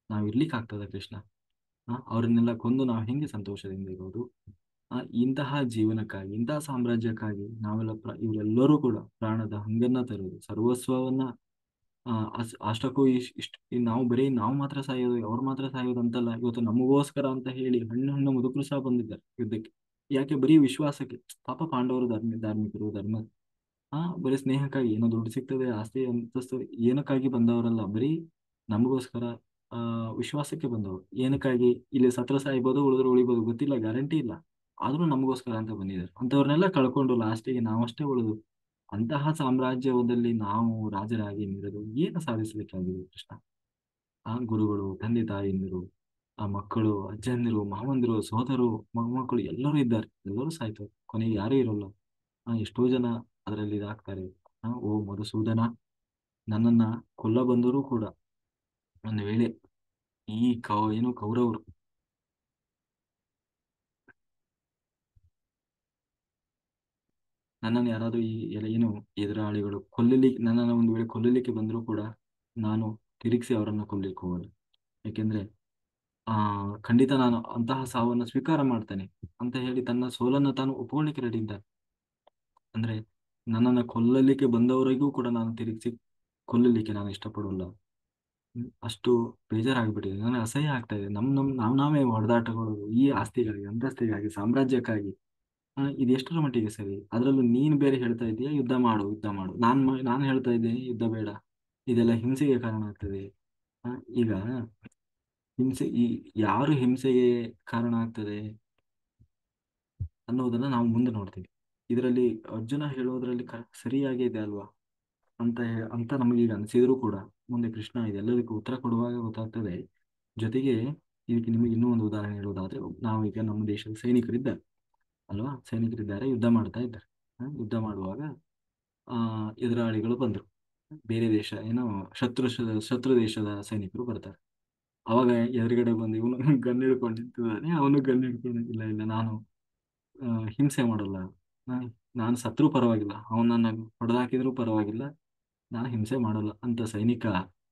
ನಾವು ಇರ್ಲಿಕ್ಕೆ ಆಗ್ತದ ಕೃಷ್ಣ? ಅವರನ್ನೆಲ್ಲ ಕೊಂದು ನಾವು ಹೆಂಗೆ ಸಂತೋಷದಿಂದ ಇರೋದು? ಇಂತಹ ಜೀವನಕ್ಕಾಗಿ, ಇಂತಹ ಸಾಮ್ರಾಜ್ಯಕ್ಕಾಗಿ ನಾವೆಲ್ಲ ಇವರೆಲ್ಲರೂ ಕೂಡ ಪ್ರಾಣದ ಹಂಗನ್ನ ತರೋದು, ಸರ್ವಸ್ವವನ್ನ ಅಷ್ಟಕ್ಕೂ ಇಷ್ಟು ನಾವು ಮಾತ್ರ ಸಾಯೋದು, ಅವ್ರು ಮಾತ್ರ ಸಾಯೋದು ಅಂತಲ್ಲ. ಇವತ್ತು ನಮಗೋಸ್ಕರ ಅಂತ ಹೇಳಿ ಹಣ್ಣು ಹಣ್ಣು ಮುದುಕರು ಸಹ ಬಂದಿದ್ದಾರೆ ಯುದ್ಧಕ್ಕೆ. ಯಾಕೆ? ಬರೀ ವಿಶ್ವಾಸಕ್ಕೆ. ಪಾಪ ಪಾಂಡವರು ಧಾರ್ಮಿಕರು, ಬರೀ ಸ್ನೇಹಕ್ಕಾಗಿ, ಏನೋ ದುಡ್ಡು ಸಿಗ್ತದೆ, ಆಸ್ತಿ ಅಂತಸ್ತು ಏನಕ್ಕಾಗಿ ಬಂದವರಲ್ಲ. ಬರೀ ನಮಗೋಸ್ಕರ ವಿಶ್ವಾಸಕ್ಕೆ ಬಂದವರು. ಏನಕ್ಕಾಗಿ? ಇಲ್ಲಿ ಸತ್ರ ಸಾಯ್ಬೋದು, ಉಳಿದ್ರು ಉಳಿಬೋದು, ಗೊತ್ತಿಲ್ಲ, ಗ್ಯಾರಂಟಿ ಇಲ್ಲ. ಆದ್ರೂ ನಮಗೋಸ್ಕರ ಅಂತ ಬಂದಿದ್ದಾರೆ. ಅಂತವ್ರನ್ನೆಲ್ಲ ಕಳ್ಕೊಂಡು ಲಾಸ್ಟಿಗೆ ನಾವಷ್ಟೇ ಉಳಿದು ಅಂತಹ ಸಾಮ್ರಾಜ್ಯದಲ್ಲಿ ನಾವು ರಾಜರಾಗಿ ಮೆರೆದು ಏನು ಸಾಧಿಸಲಿಕ್ಕಾಗಿದೆ ಕೃಷ್ಣ? ಗುರುಗಳು, ತಂದೆ ತಾಯಿಯಂದಿರು, ಮಕ್ಕಳು, ಅಜ್ಜಂದಿರು, ಮಾವಂದಿರು, ಸೋದರು, ಮೊಮ್ಮಕ್ಕಳು ಎಲ್ಲರೂ ಇದ್ದಾರೆ. ಎಲ್ಲರೂ ಸಾಯ್ತಾರೆ, ಕೊನೆಗೆ ಯಾರೂ ಇರೋಲ್ಲ. ಎಷ್ಟೋ ಜನ ಅದರಲ್ಲಿ ಇದಾಗ್ತಾರೆ. ಓ ಮಧುಸೂದನ, ನನ್ನನ್ನ ಕೊಲ್ಲ ಬಂದರೂ ಕೂಡ ಒಂದು ವೇಳೆ ಈ ಏನು ಕೌರವರು ನನ್ನನ್ನು ಯಾರಾದ್ರೂ ಏನು ಎದುರಾಳಿಗಳು ನನ್ನನ್ನು ಒಂದು ವೇಳೆ ಕೊಲ್ಲಲಿಕ್ಕೆ ಬಂದರೂ ಕೂಡ ನಾನು ತಿರುಗಿಸಿ ಅವರನ್ನು ಕೊಲ್ಲಿಕ್ಕೆ ಹೋಗಲ್ಲ. ಯಾಕೆಂದ್ರೆ ಖಂಡಿತ ನಾನು ಅಂತಹ ಸಾವನ್ನು ಸ್ವೀಕಾರ ಮಾಡ್ತೇನೆ ಅಂತ ಹೇಳಿ ತನ್ನ ಸೋಲನ್ನು ತಾನು ಒಪ್ಕೊಳ್ಳಿಕ್ಕೆ ರೆಡಿ ಇದ್ದಾನೆ. ಅಂದ್ರೆ ನನ್ನನ್ನು ಕೊಲ್ಲಲಿಕ್ಕೆ ಬಂದವರಿಗೂ ಕೂಡ ನಾನು ತಿರುಗಿಸಿ ಕೊಲ್ಲಲಿಕ್ಕೆ ನಾನು ಇಷ್ಟಪಡಲ್ಲ. ಅಷ್ಟು ಬೇಜಾರಾಗ್ಬಿಟ್ಟಿದೆ, ನನಗೆ ಅಸಹ್ಯ ಆಗ್ತಾ ಇದೆ. ನಾವೇ ಹೊಡೆದಾಟಗಳು ಈ ಆಸ್ತಿಗಾಗಿ, ಅಂತಸ್ತಿಗಾಗಿ, ಸಾಮ್ರಾಜ್ಯಕ್ಕಾಗಿ. ಇದು ಎಷ್ಟರ ಮಟ್ಟಿಗೆ ಸರಿ? ಅದರಲ್ಲೂ ನೀನು ಬೇರೆ ಹೇಳ್ತಾ ಇದೀಯ ಯುದ್ಧ ಮಾಡು ಯುದ್ಧ ಮಾಡು, ನಾನು ಹೇಳ್ತಾ ಇದ್ದೇನೆ ಯುದ್ಧ ಬೇಡ, ಇದೆಲ್ಲ ಹಿಂಸೆಗೆ ಕಾರಣ ಆಗ್ತದೆ. ಈಗ ಈ ಯಾರು ಹಿಂಸೆಗೆ ಕಾರಣ ಆಗ್ತದೆ ಅನ್ನೋದನ್ನ ನಾವು ಮುಂದೆ ನೋಡ್ತೀವಿ. ಇದರಲ್ಲಿ ಅರ್ಜುನ ಹೇಳೋದ್ರಲ್ಲಿ ಸರಿಯಾಗಿ ಇದೆ ಅಲ್ವಾ ಅಂತ ನಮಗೀಗ ಅನಿಸಿದ್ರು ಕೂಡ ಮುಂದೆ ಕೃಷ್ಣ ಇದೆಲ್ಲದಕ್ಕೂ ಉತ್ತರ ಕೊಡುವಾಗ ಗೊತ್ತಾಗ್ತದೆ. ಜೊತೆಗೆ ಇದಕ್ಕೆ ನಿಮಗೆ ಇನ್ನೂ ಒಂದು ಉದಾಹರಣೆ ಹೇಳೋದಾದ್ರೆ, ನಾವೀಗ ನಮ್ಮ ದೇಶದ ಸೈನಿಕರಿದ್ದಾರೆ ಅಲ್ವಾ, ಸೈನಿಕರಿದ್ದಾರೆ, ಯುದ್ಧ ಮಾಡ್ತಾ ಇದ್ದಾರೆ. ಯುದ್ಧ ಮಾಡುವಾಗ ಎದುರಾಳಿಗಳು ಬಂದರು. ಬೇರೆ ದೇಶ ಏನೋ ಶತ್ರು ದೇಶದ ಸೈನಿಕರು ಬರ್ತಾರೆ. ಅವಾಗ ಎದುರುಗಡೆ ಬಂದು ಇವನು ಗನ್ ಹಿಡ್ಕೊಂಡು ನಿಂತಿದ್ದಾನೆ, ಅವನು ಗನ್ ಹಿಡ್ಕೊಂಡು, ಇಲ್ಲ ಇಲ್ಲ ನಾನು ಹಿಂಸೆ ಮಾಡಲ್ಲ, ನಾನು ಸತ್ರು ಪರವಾಗಿಲ್ಲ, ಅವನನ್ನ ಹೊಡೆದಾಕಿದ್ರು ಪರವಾಗಿಲ್ಲ, ನಾನು ಹಿಂಸೆ ಮಾಡಲ್ಲ ಅಂತ ಸೈನಿಕ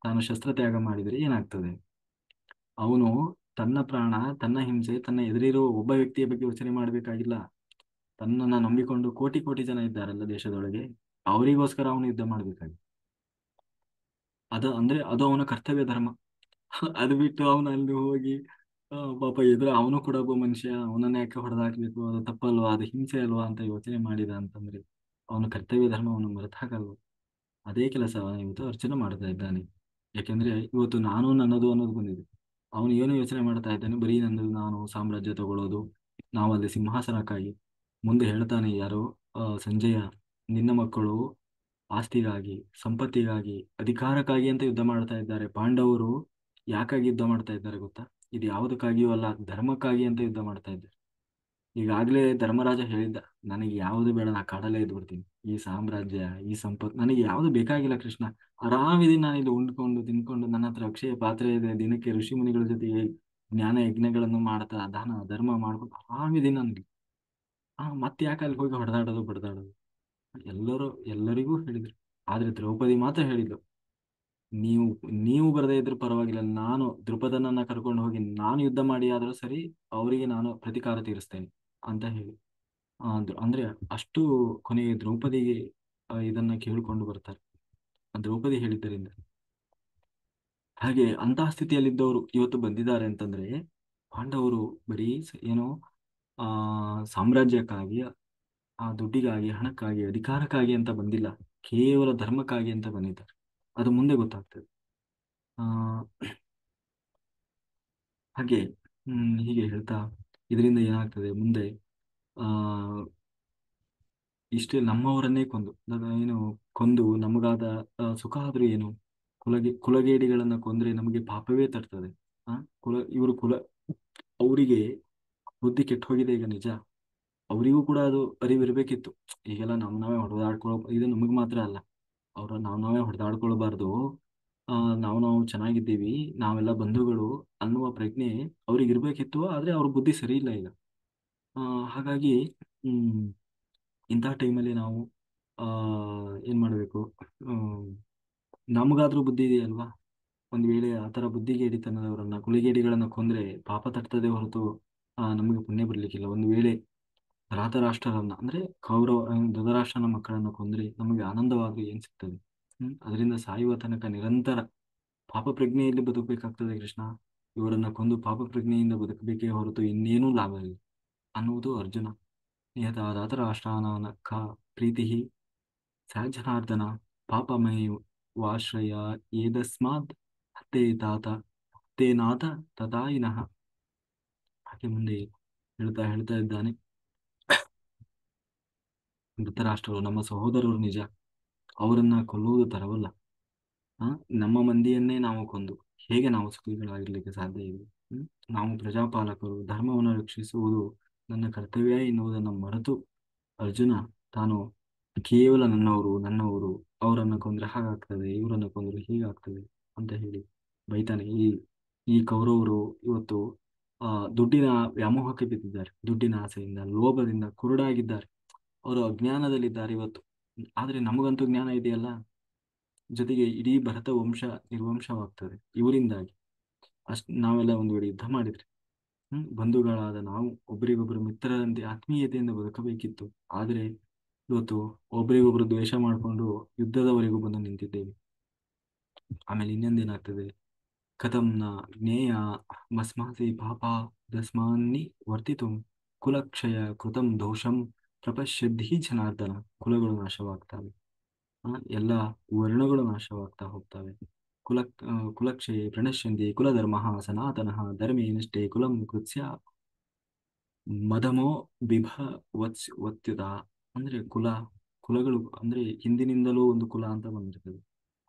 ತಾನು ಶಸ್ತ್ರ ತ್ಯಾಗ ಮಾಡಿದರೆ ಏನಾಗ್ತದೆ? ಅವನು ತನ್ನ ಪ್ರಾಣ, ತನ್ನ ಹಿಂಸೆ, ತನ್ನ ಎದುರಿರೋ ಒಬ್ಬ ವ್ಯಕ್ತಿಯ ಬಗ್ಗೆ ಯೋಚನೆ ಮಾಡಬೇಕಾಗಿಲ್ಲ. ತನ್ನನ್ನ ನಂಬಿಕೊಂಡು ಕೋಟಿ ಕೋಟಿ ಜನ ಇದ್ದಾರಲ್ಲ ದೇಶದೊಳಗೆ, ಅವರಿಗೋಸ್ಕರ ಅವನು ಯುದ್ಧ ಮಾಡ್ಬೇಕಾಗಿ. ಅದು ಅವನ ಕರ್ತವ್ಯ ಧರ್ಮ. ಅದು ಬಿಟ್ಟು ಅವನು ಅಲ್ಲಿ ಹೋಗಿ ಪಾಪ ಅವನು ಕೂಡ ಒಬ್ಬ ಮನುಷ್ಯ, ಅವನನ್ನ ಯಾಕೆ ಹೊಡೆದಾಕ್ಬೇಕು, ಅದು ತಪ್ಪಲ್ವಾ, ಅದು ಹಿಂಸೆ ಅಲ್ವಾ ಅಂತ ಯೋಚನೆ ಮಾಡಿದ ಅಂತಂದ್ರೆ ಅವನ ಕರ್ತವ್ಯ ಧರ್ಮವನ್ನು ಮರೆತು ಹಾಕಲ್ವ. ಅದೇ ಕೆಲಸ ಇವತ್ತು ಅರ್ಜುನ ಮಾಡ್ತಾ ಇದ್ದಾನೆ. ಯಾಕೆಂದ್ರೆ ಇವತ್ತು ನಾನು ನನ್ನದು ಅನ್ನೋದು ಬಂದಿದೆ. ಅವನು ಏನು ಯೋಚನೆ ಮಾಡ್ತಾ ಇದ್ದಾನೆ, ಬರೀ ನನ್ನದು, ನಾನು ಸಾಮ್ರಾಜ್ಯ ತಗೊಳ್ಳೋದು, ನಾವಲ್ಲಿ ಸಿಂಹಾಸನಕ್ಕಾಗಿ. ಮುಂದೆ ಹೇಳ್ತಾನೆ ಯಾರೋ, ಸಂಜಯ, ನಿನ್ನ ಮಕ್ಕಳು ಆಸ್ತಿಗಾಗಿ, ಸಂಪತ್ತಿಗಾಗಿ, ಅಧಿಕಾರಕ್ಕಾಗಿ ಅಂತ ಯುದ್ಧ ಮಾಡ್ತಾ ಇದ್ದಾರೆ. ಪಾಂಡವರು ಯಾಕಾಗಿ ಯುದ್ಧ ಮಾಡ್ತಾ ಇದ್ದಾರೆ ಗೊತ್ತಾ? ಇದು ಯಾವುದಕ್ಕಾಗಿಯೂ ಅಲ್ಲ, ಧರ್ಮಕ್ಕಾಗಿ ಅಂತ ಯುದ್ಧ ಮಾಡ್ತಾ ಇದ್ದಾರೆ. ಈಗಾಗಲೇ ಧರ್ಮರಾಜ ಹೇಳಿದ್ದ, ನನಗೆ ಯಾವುದು ಬೇಡ, ನಾ ಕಾಡಲ್ಲೇ ಇದ್ದು ಬಿಡ್ತೀನಿ. ಈ ಸಾಮ್ರಾಜ್ಯ, ಈ ಸಂಪತ್ತು ನನಗೆ ಯಾವುದು ಬೇಕಾಗಿಲ್ಲ ಕೃಷ್ಣ. ಆರಾಮಿದ್ದೀನಿ ನಾನು ಇಲ್ಲಿ ಉಂಡ್ಕೊಂಡು ತಿನ್ಕೊಂಡು, ನನ್ನ ಹತ್ರ ಅಕ್ಷಯ ಪಾತ್ರೆ ಇದೆ, ದಿನಕ್ಕೆ ಋಷಿ ಮುನಿಗಳ ಜೊತೆಗೆ ಜ್ಞಾನ ಯಜ್ಞಗಳನ್ನು ಮಾಡ್ತಾ ದಾನ ಧರ್ಮ ಮಾಡ್ಕೊಂಡು ಆರಾಮಿದ್ದೀನಿ ನನಗೆ. ಮತ್ತೆ ಯಾಕೆ ಅಲ್ಲಿ ಹೋಗಿ ಹೊಡೆದಾಡೋದು ಬಡ್ದಾಡೋದು. ಎಲ್ಲರಿಗೂ ಹೇಳಿದ್ರು. ಆದ್ರೆ ದ್ರೌಪದಿ ಮಾತ್ರ ಹೇಳಿದ್ಲು, ನೀವು ನೀವು ಬರದೇ ಇದ್ರೂ ಪರವಾಗಿಲ್ಲ, ನಾನು ದ್ರುಪದನನ್ನ ಕರ್ಕೊಂಡು ಹೋಗಿ ನಾನು ಯುದ್ಧ ಮಾಡಿ ಆದ್ರೂ ಸರಿ, ಅವರಿಗೆ ನಾನು ಪ್ರತಿಕಾರ ತೀರಿಸ್ತೇನೆ ಅಂತ ಹೇಳಿ. ಅಂದ್ರೆ ಅಷ್ಟು ಕೊನೆಗೆ ದ್ರೌಪದಿಗೆ ಇದನ್ನ ಕೇಳಿಕೊಂಡು ಬರ್ತಾರೆ, ದ್ರೌಪದಿ ಹೇಳಿದ್ದರಿಂದ. ಹಾಗೆ ಅಂತಹ ಸ್ಥಿತಿಯಲ್ಲಿದ್ದವರು ಇವತ್ತು ಬಂದಿದ್ದಾರೆ ಅಂತಂದ್ರೆ, ಪಾಂಡವರು ಬರೀ ಏನೋ ಆ ಸಾಮ್ರಾಜ್ಯಕ್ಕಾಗಿ, ಆ ದುಡ್ಡಿಗಾಗಿ, ಹಣಕ್ಕಾಗಿ, ಅಧಿಕಾರಕ್ಕಾಗಿ ಅಂತ ಬಂದಿಲ್ಲ, ಕೇವಲ ಧರ್ಮಕ್ಕಾಗಿ ಅಂತ ಬಂದಿದ್ದಾರೆ. ಅದು ಮುಂದೆ ಗೊತ್ತಾಗ್ತದೆ. ಆ ಹಾಗೆ ಹೀಗೆ ಹೇಳ್ತಾ, ಇದರಿಂದ ಏನಾಗ್ತದೆ ಮುಂದೆ, ಆ ಇಷ್ಟೇ ನಮ್ಮವರನ್ನೇ ಏನು ಕೊಂದು ನಮಗಾದ ಸುಖ ಆದ್ರೂ ಏನು? ಕುಲಗೇಡಿಗಳನ್ನ ಕೊಂದ್ರೆ ನಮಗೆ ಪಾಪವೇ ತರ್ತದೆ. ಆ ಇವರು ಅವರಿಗೆ ಬುದ್ಧಿ ಕೆಟ್ಟು ಹೋಗಿದೆ ಈಗ, ನಿಜ. ಅವರಿಗೂ ಕೂಡ ಅದು ಅರಿವಿರ್ಬೇಕಿತ್ತು. ಈಗೆಲ್ಲ ನಾವೇ ಹೊಡೆದಾಡ್ಕೊಳ್ಳೋ, ಇದು ನಮಗ್ ಮಾತ್ರ ಅಲ್ಲ, ನಾವೇ ಹೊಡೆದಾಡ್ಕೊಳ್ಬಾರ್ದು. ನಾವು ಚೆನ್ನಾಗಿದ್ದೀವಿ, ನಾವೆಲ್ಲ ಬಂಧುಗಳು ಅನ್ನುವ ಪ್ರಜ್ಞೆ ಅವ್ರಿಗೆ ಇರ್ಬೇಕಿತ್ತು. ಆದ್ರೆ ಅವ್ರ ಬುದ್ಧಿ ಸರಿ ಇಲ್ಲ ಈಗ. ಹಾಗಾಗಿ ಹ್ಮ್ ಇಂತಹ ಟೈಮಲ್ಲಿ ನಾವು ಆ ಏನ್ ಮಾಡ್ಬೇಕು? ಹ್ಮ್ ನಮಗಾದ್ರೂ ಬುದ್ಧಿ ಇದೆಯಲ್ವಾ? ಒಂದ್ ವೇಳೆ ಆತರ ಬುದ್ಧಿಗೇಡಿತನದವರನ್ನ, ಕುಲಿಗೇಡಿಗಳನ್ನ ಕೊಂದ್ರೆ ಪಾಪ ತಟ್ಟದೆ ಹೊರತು ನಮಗೆ ಪುಣ್ಯ ಬರ್ಲಿಕ್ಕಿಲ್ಲ. ಒಂದು ವೇಳೆ ಧೃತರಾಷ್ಟ್ರರನ್ನ, ಅಂದ್ರೆ ಧೃತರಾಷ್ಟ್ರನ ಮಕ್ಕಳನ್ನ ಕೊಂದ್ರೆ ನಮಗೆ ಆನಂದವಾಗಿ ಏನ್ ಸಿಗ್ತದೆ? ಅದರಿಂದ ಸಾಯುವ ತನಕ ನಿರಂತರ ಪಾಪ ಪ್ರಜ್ಞೆಯಲ್ಲಿ ಬದುಕಬೇಕಾಗ್ತದೆ ಕೃಷ್ಣ. ಇವರನ್ನ ಕೊಂದು ಪಾಪ ಪ್ರಜ್ಞೆಯಿಂದ ಬದುಕಬೇಕೇ ಹೊರತು ಇನ್ನೇನೂ ಲಾಭ ಇಲ್ಲ ಅನ್ನುವುದು ಅರ್ಜುನ. ಧಾತರಾಷ್ಟ್ರಾನಕ ಪ್ರೀತಿ ಸಹಜನಾರ್ದನ ಪಾಪಮಯ ವಾಶ್ರಯ ಏದಸ್ಮಾದ್ ಹತ್ತೇ ತಾತ ಹತ್ತೇನಾಥ ತಥಾಯಿನಃ. ಹಾಗೆ ಮುಂದೆ ಹೇಳ್ತಾ ಹೇಳ್ತಾ ಇದ್ದಾನೆ, ಧೃತರಾಷ್ಟ್ರರು ನಮ್ಮ ಸಹೋದರರು ನಿಜ, ಅವರನ್ನ ಕೊಲ್ಲುವುದು ತರವಲ್ಲ. ಆ ನಮ್ಮ ಮಂದಿಯನ್ನೇ ನಾವು ಕೊಂದು ಹೇಗೆ ನಾವು ಸುಖಿಗಳಾಗಿರ್ಲಿಕ್ಕೆ ಸಾಧ್ಯ ಇದೆ? ನಾವು ಪ್ರಜಾಪಾಲಕರು, ಧರ್ಮವನ್ನು ರಕ್ಷಿಸುವುದು ನನ್ನ ಕರ್ತವ್ಯ ಎನ್ನುವುದನ್ನು ಮರೆತು ಅರ್ಜುನ ತಾನು ಕೇವಲ ನನ್ನವರು ಅವರನ್ನು ಕೊಂದ್ರೆ ಹಾಗಾಗ್ತದೆ, ಇವರನ್ನು ಕೊಂದ್ರೆ ಹೀಗಾಗ್ತದೆ ಅಂತ ಹೇಳಿ ಬೈತಾನೆ. ಈ ಕೌರವರು ಇವತ್ತು ದುಡ್ಡಿನ ವ್ಯಾಮೋಹಕ್ಕೆ ಬಿದ್ದಿದ್ದಾರೆ, ದುಡ್ಡಿನ ಆಸೆಯಿಂದ, ಲೋಭದಿಂದ ಕುರುಡಾಗಿದ್ದಾರೆ, ಅವರು ಅಜ್ಞಾನದಲ್ಲಿದ್ದಾರೆ ಇವತ್ತು. ಆದ್ರೆ ನಮಗಂತೂ ಜ್ಞಾನ ಇದೆಯಲ್ಲ, ಜೊತೆಗೆ ಇಡೀ ಭರತ ವಂಶ ನಿರ್ವಂಶವಾಗ್ತದೆ ಇವರಿಂದಾಗಿ. ನಾವೆಲ್ಲ ಒಂದು ವೇಳೆ ಯುದ್ಧ ಮಾಡಿದ್ರೆ, ಬಂಧುಗಳಾದ ನಾವು ಒಬ್ಬರಿಗೊಬ್ಬರು ಮಿತ್ರರಂತೆ ಆತ್ಮೀಯತೆಯಿಂದ ಬದುಕಬೇಕಿತ್ತು. ಆದ್ರೆ ಇವತ್ತು ಒಬ್ಬರಿಗೊಬ್ರು ದ್ವೇಷ ಮಾಡಿಕೊಂಡು ಯುದ್ಧದವರೆಗೂ ಬಂದು ನಿಂತಿದ್ದೇವೆ. ಆಮೇಲೆ ಇನ್ನೊಂದೇನಾಗ್ತದೆ, ಕಥಂನ ಜ್ಞೇಯ ಮಸ್ಮಾಸಿ ಪಾಪ ದಸ್ಮಾನ್ನಿ ವರ್ತಿತು ಕುಲಕ್ಷಯ ಕೃತಂ ದೋಷಂ ಪ್ರಪಶ್ಯದ್ಧಿ ಜನಾರ್ದನ. ಕುಲಗಳು ನಾಶವಾಗ್ತವೆ, ಎಲ್ಲ ವರ್ಣಗಳು ನಾಶವಾಗ್ತಾ ಹೋಗ್ತವೆ. ಕುಲಕ್ಷಯೇ ಪ್ರಣಶ್ಯಂತಿ ಕುಲಧರ್ಮ ಸನಾತನಃ ಧರ್ಮೇ ನಷ್ಟೇ ಕುಲಂ ಕೃತ್ಸ್ಯ ಮದಮೋ ವತ್ಯುತ. ಅಂದ್ರೆ ಕುಲಗಳು ಅಂದ್ರೆ ಹಿಂದಿನಿಂದಲೂ ಒಂದು ಕುಲ ಅಂತ ಬಂದಿರ್ತದೆ.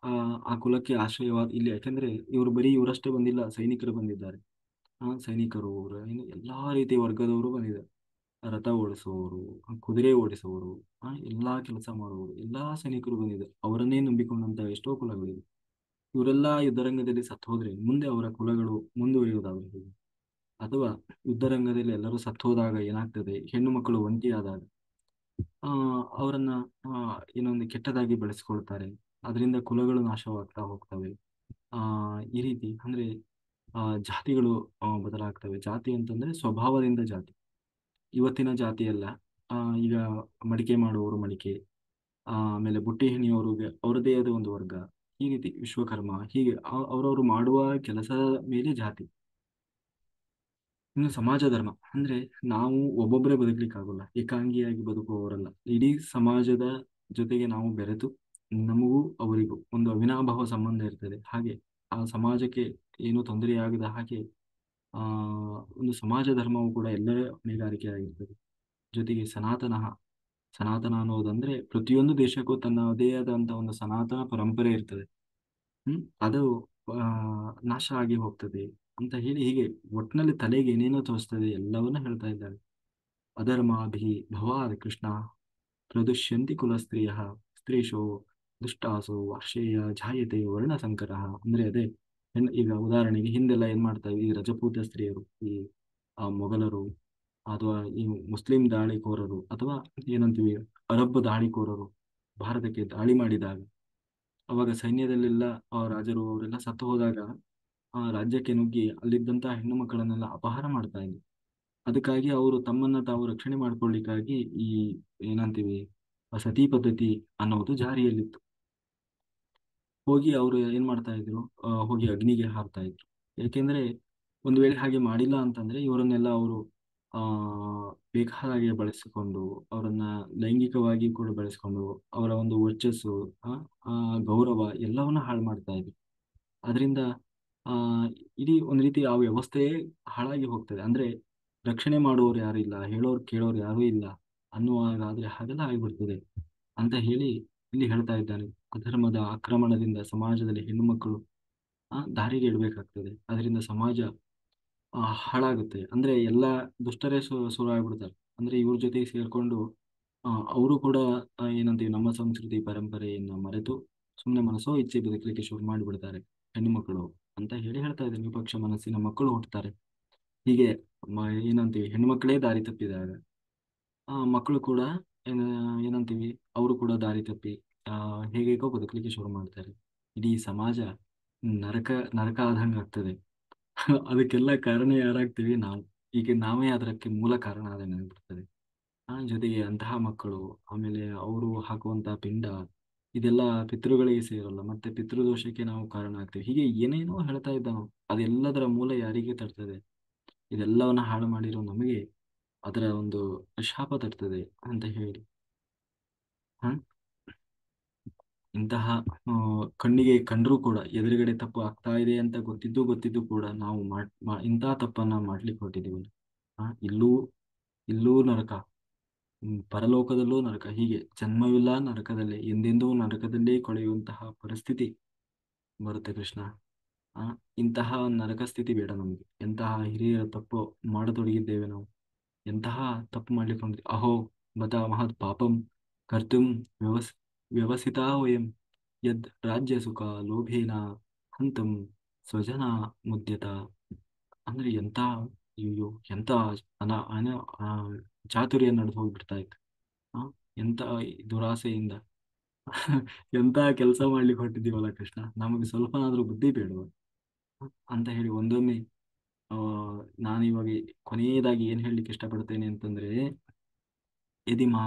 ಆ ಕುಲಕ್ಕೆ ಆಶ್ರಯವಾದ ಇಲ್ಲಿ, ಯಾಕೆಂದ್ರೆ ಇವರು ಬರೀ ಇವರಷ್ಟೇ ಬಂದಿಲ್ಲ, ಸೈನಿಕರು ಬಂದಿದ್ದಾರೆ. ಸೈನಿಕರು ಏನು ಎಲ್ಲಾ ರೀತಿಯ ವರ್ಗದವರು ಬಂದಿದ್ದಾರೆ. ರಥ ಓಡಿಸುವವರು, ಕುದುರೆ ಓಡಿಸುವವರು, ಎಲ್ಲಾ ಕೆಲಸ ಮಾಡುವವರು, ಎಲ್ಲಾ ಸೈನಿಕರು ಬಂದಿದ್ದಾರೆ. ಅವರನ್ನೇ ನಂಬಿಕೊಂಡಂತ ಎಷ್ಟೋ ಕುಲಗಳಿವೆ. ಇವರೆಲ್ಲ ಯುದ್ಧರಂಗದಲ್ಲಿ ಸತ್ತು ಹೋದ್ರೆ ಮುಂದೆ ಅವರ ಕುಲಗಳು ಮುಂದುವರಿಯುವುದಾದ್ರೆ ಹೇಗೆ? ಅಥವಾ ಯುದ್ಧರಂಗದಲ್ಲಿ ಎಲ್ಲರೂ ಸತ್ತು ಹೋದಾಗ ಏನಾಗ್ತದೆ? ಹೆಣ್ಣು ಮಕ್ಕಳು ಒಂಟಿಯಾದಾಗ ಅವರನ್ನ ಏನೊಂದು ಕೆಟ್ಟದಾಗಿ ಬೆಳೆಸ್ಕೊಳ್ತಾರೆ, ಅದರಿಂದ ಕುಲಗಳು ನಾಶವಾಗ್ತಾ ಹೋಗ್ತವೆ. ಈ ರೀತಿ ಅಂದ್ರೆ ಜಾತಿಗಳು ಬದಲಾಗ್ತವೆ. ಜಾತಿ ಅಂತಂದ್ರೆ ಸ್ವಭಾವದಿಂದ ಜಾತಿ. ಇವತ್ತಿನ ಜಾತಿ ಅಲ್ಲ, ಈಗ ಮಡಿಕೆ ಮಾಡುವವರು ಮಡಿಕೆ, ಆಮೇಲೆ ಬುಟ್ಟಿ ಹೆಣಿಯವರಿಗೆ ಅವರದೇ ಆದ ಒಂದು ವರ್ಗ, ಈ ರೀತಿ ವಿಶ್ವಕರ್ಮ, ಹೀಗೆ ಅವರವರು ಮಾಡುವ ಕೆಲಸದ ಮೇಲೆ ಜಾತಿ. ಇನ್ನು ಸಮಾಜ ಧರ್ಮ ಅಂದ್ರೆ ನಾವು ಒಬ್ಬೊಬ್ಬರೇ ಬದುಕಲಿಕ್ಕಾಗಲ್ಲ, ಏಕಾಂಗಿಯಾಗಿ ಬದುಕುವವರಲ್ಲ. ಇಡೀ ಸಮಾಜದ ಜೊತೆಗೆ ನಾವು ಬೆರೆತು ನಮಗೂ ಅವರಿಗೂ ಒಂದು ಅವಿನಾಭಾವ ಸಂಬಂಧ ಇರ್ತದೆ. ಹಾಗೆ ಆ ಸಮಾಜಕ್ಕೆ ಏನು ತೊಂದರೆಯಾಗದ ಹಾಗೆ ಆ ಒಂದು ಸಮಾಜ ಧರ್ಮವು ಕೂಡ ಎಲ್ಲರ ಹೊಣೆಗಾರಿಕೆಯಾಗಿರ್ತದೆ. ಜೊತೆಗೆ ಸನಾತನ ಅನ್ನೋದಂದ್ರೆ ಪ್ರತಿಯೊಂದು ದೇಶಕ್ಕೂ ತನ್ನದೇ ಆದಂತ ಒಂದು ಸನಾತನ ಪರಂಪರೆ ಇರ್ತದೆ. ಅದು ಆ, ನಾಶ ಆಗಿ ಹೋಗ್ತದೆ ಅಂತ ಹೇಳಿ ಹೀಗೆ ಒಟ್ಟಿನಲ್ಲಿ ತಲೆಗೆ ಏನೇನೋ ತೋರಿಸ್ತದೆ ಎಲ್ಲವನ್ನ ಹೇಳ್ತಾ ಇದ್ದಾರೆ. ಅಧರ್ಮಾಭಿ ಭವಾದ ಕೃಷ್ಣ ಪ್ರದುಷ್ಯಂತಿ ಕುಲಸ್ತ್ರೀಯ ಸ್ತ್ರೀಶೋ ದುಷ್ಟಾಸು ವಾರ್ಷೇಯ ಜಾಯತೆ ವರ್ಣಸಂಕರ. ಅಂದ್ರೆ ಅದೇ ಈಗ ಉದಾಹರಣೆಗೆ ಹಿಂದೆಲ್ಲ ಏನ್ ಮಾಡ್ತಾ ಇದ್ವಿ, ಈ ರಜಪೂತ ಸ್ತ್ರೀಯರು, ಈ ಮೊಘಲರು ಅಥವಾ ಈ ಮುಸ್ಲಿಂ ದಾಳಿಕೋರರು ಅಥವಾ ಏನಂತೀವಿ ಅರಬ್ ದಾಳಿಕೋರರು ಭಾರತಕ್ಕೆ ದಾಳಿ ಮಾಡಿದಾಗ ಅವಾಗ ಸೈನ್ಯದಲ್ಲೆಲ್ಲ ಆ ರಾಜರು ಅವರೆಲ್ಲ ಸತ್ತು ಹೋದಾಗ ಆ ರಾಜ್ಯಕ್ಕೆ ನುಗ್ಗಿ ಅಲ್ಲಿದ್ದಂತಹ ಹೆಣ್ಣು ಮಕ್ಕಳನ್ನೆಲ್ಲ ಅಪಹಾರ ಮಾಡ್ತಾ ಇದ್ರು. ಅದಕ್ಕಾಗಿ ಅವರು ತಮ್ಮನ್ನ ತಾವು ರಕ್ಷಣೆ ಮಾಡ್ಕೊಳ್ಳಿಕ್ಕಾಗಿ ಈ ಏನಂತೀವಿ ಸತಿ ಪದ್ಧತಿ ಅನ್ನೋದು ಜಾರಿಯಲ್ಲಿತ್ತು. ಹೋಗಿ ಅವರು ಏನ್ ಮಾಡ್ತಾ ಇದ್ರು, ಹೋಗಿ ಅಗ್ನಿಗೆ ಹಾಕ್ತಾ ಇದ್ರು. ಯಾಕೆಂದ್ರೆ ಒಂದು ವೇಳೆ ಹಾಗೆ ಮಾಡಿಲ್ಲ ಅಂತಂದ್ರೆ ಇವರನ್ನೆಲ್ಲ ಅವರು ಆ ಬೇಕಾದ ಬಳಸಿಕೊಂಡು ಅವರನ್ನ ಲೈಂಗಿಕವಾಗಿ ಕೂಡ ಬಳಸಿಕೊಂಡು ಅವರ ಒಂದು ವರ್ಚಸ್ಸು, ಆ ಆ ಗೌರವ ಎಲ್ಲವನ್ನ ಹಾಳು ಮಾಡ್ತಾ ಇದ್ರು. ಅದರಿಂದ ಆ ಇಡೀ ಒಂದ್ ರೀತಿ ಆ ವ್ಯವಸ್ಥೆಯೇ ಹಾಳಾಗಿ ಹೋಗ್ತದೆ. ಅಂದ್ರೆ ರಕ್ಷಣೆ ಮಾಡುವವರು ಯಾರು ಇಲ್ಲ, ಹೇಳೋರು ಕೇಳೋರು ಯಾರೂ ಇಲ್ಲ ಅನ್ನುವಾಗ ಆದ್ರೆ ಹಾಗೆಲ್ಲ ಆಗಿಬಿಡ್ತದೆ ಅಂತ ಹೇಳಿ ಇಲ್ಲಿ ಹೇಳ್ತಾ ಇದ್ದಾನೆ. ಅಧರ್ಮದ ಆಕ್ರಮಣದಿಂದ ಸಮಾಜದಲ್ಲಿ ಹೆಣ್ಣು ಮಕ್ಕಳು ದಾರಿಗೆ ಇಡಬೇಕಾಗ್ತದೆ. ಅದರಿಂದ ಸಮಾಜ ಹಾಳಾಗುತ್ತೆ. ಅಂದ್ರೆ ಎಲ್ಲ ದುಷ್ಟರೇ ಶುರು ಆಗ್ಬಿಡ್ತಾರೆ. ಅಂದ್ರೆ ಇವ್ರ ಜೊತೆಗೆ ಸೇರ್ಕೊಂಡು ಅವರು ಕೂಡ ಏನಂತೀವಿ ನಮ್ಮ ಸಂಸ್ಕೃತಿ ಪರಂಪರೆಯನ್ನ ಮರೆತು ಸುಮ್ಮನೆ ಮನಸ್ಸೋ ಇಚ್ಛೆ ಬದುಕಲಿಕ್ಕೆ ಶುರು ಮಾಡಿಬಿಡ್ತಾರೆ ಹೆಣ್ಣು ಮಕ್ಕಳು ಅಂತ ಹೇಳಿ ಹೇಳ್ತಾ ಇದ್ದಾರೆ. ವಿಪಕ್ಷ ಮನಸ್ಸಿನ ಮಕ್ಕಳು ಹುಟ್ಟುತ್ತಾರೆ. ಹೀಗೆ ಏನಂತೀವಿ ಹೆಣ್ಣು ಮಕ್ಕಳೇ ದಾರಿ ತಪ್ಪಿದಾಗ ಮಕ್ಕಳು ಕೂಡ ಏನ ಏನಂತೀವಿ ಅವರು ಕೂಡ ದಾರಿ ತಪ್ಪಿ ಆ ಹೇಗೇಗೋ ಬದುಕಲಿಕ್ಕೆ ಶುರು ಮಾಡ್ತಾರೆ. ಇಡೀ ಸಮಾಜ ನರಕ ನರಕ ಆದಂಗೆ ಆಗ್ತದೆ. ಅದಕ್ಕೆಲ್ಲ ಕಾರಣ ಯಾರಾಗ್ತೀವಿ ನಾವು. ಈಗ ನಾವೇ ಅದಕ್ಕೆ ಮೂಲ ಕಾರಣ ಆದಂಗೆ ಆಗ್ಬಿಡ್ತದೆ. ಜೊತೆಗೆ ಅಂತಹ ಮಕ್ಕಳು ಆಮೇಲೆ ಅವರು ಹಾಕುವಂತಹ ಪಿಂಡ ಇದೆಲ್ಲ ಪಿತೃಗಳಿಗೆ ಸೇರಲ್ಲ, ಮತ್ತೆ ಪಿತೃದೋಷಕ್ಕೆ ನಾವು ಕಾರಣ ಆಗ್ತೇವೆ. ಹೀಗೆ ಏನೇನೋ ಹೇಳ್ತಾ ಇದ್ದ ನಾವು. ಅದೆಲ್ಲದರ ಮೂಲ ಯಾರಿಗೆ ತರ್ತದೆ? ಇದೆಲ್ಲವನ್ನ ಹಾಳು ಮಾಡಿರೋ ನಮಗೆ ಅದರ ಒಂದು ಶಾಪ ತರ್ತದೆ ಅಂತ ಹೇಳಿ ಹ ಇಂತಹ ಕಣ್ಣಿಗೆ ಕಂಡ್ರೂ ಕೂಡ ಎದುರುಗಡೆ ತಪ್ಪು ಆಗ್ತಾ ಇದೆ ಅಂತ ಗೊತ್ತಿದ್ದು ಕೂಡ ನಾವು ಇಂತಹ ತಪ್ಪನ್ನ ಮಾಡ್ಲಿಕ್ಕೆ ಹೊರಟಿದ್ದೀವಿ. ಇಲ್ಲೂ ಇಲ್ಲೂ ನರಕ, ಪರಲೋಕದಲ್ಲೂ ನರಕ. ಹೀಗೆ ಜನ್ಮವಿಲ್ಲ ನರಕದಲ್ಲೇ, ಎಂದೆಂದೂ ನರಕದಲ್ಲೇ ಕೊಳೆಯುವಂತಹ ಪರಿಸ್ಥಿತಿ ಬರುತ್ತೆ ಕೃಷ್ಣ. ಆ ಇಂತಹ ನರಕ ಸ್ಥಿತಿ ಬೇಡ ನಮಗೆ. ಎಂತಹ ಹಿರಿಯರ ತಪ್ಪು ಮಾಡತೊಡಗಿದ್ದೇವೆ ನಾವು. ಎಂತಹ ತಪ್ಪು ಮಾಡ್ಲಿಕ್ಕೆ ಹೊಂದಿದ್ವಿ. ಅಹೋ ಬತ ಮಹತ್ ಪಾಪಂ ಕರ್ತುಂ ವ್ಯವಸ್ ವ್ಯವಸಿತಾ ವಯಂ ಯದ್ ರಾಜ್ಯ ಸುಖ ಲೋಭೇನ ಹಂತಂ ಸ್ವಜನ ಮುದ್ಯತ. ಅಂದ್ರೆ ಎಂತ ಅಯ್ಯೋ ಎಂತ ಅನ ಅನ ಆ, ಚಾತುರ್ಯ ನಡೆದು ಹೋಗ್ಬಿಡ್ತಾ ಇತ್ತು. ಆ ಎಂತ ದುರಾಸೆಯಿಂದ ಎಂತ ಕೆಲಸ ಮಾಡ್ಲಿಕ್ಕೆ ಹೊರಟಿದ್ದೀವಲ್ಲ ಕೃಷ್ಣ, ನಮಗೆ ಸ್ವಲ್ಪನಾದ್ರೂ ಬುದ್ಧಿ ಬೇಡವ ಅಂತ ಹೇಳಿ ಒಂದೊಮ್ಮೆ ಆ ನಾನು ಇವಾಗ ಕೊನೆಯದಾಗಿ ಏನ್ ಹೇಳಲಿಕ್ಕೆ ಇಷ್ಟಪಡ್ತೇನೆ ಅಂತಂದ್ರೆ, ಯದಿ ಮಾ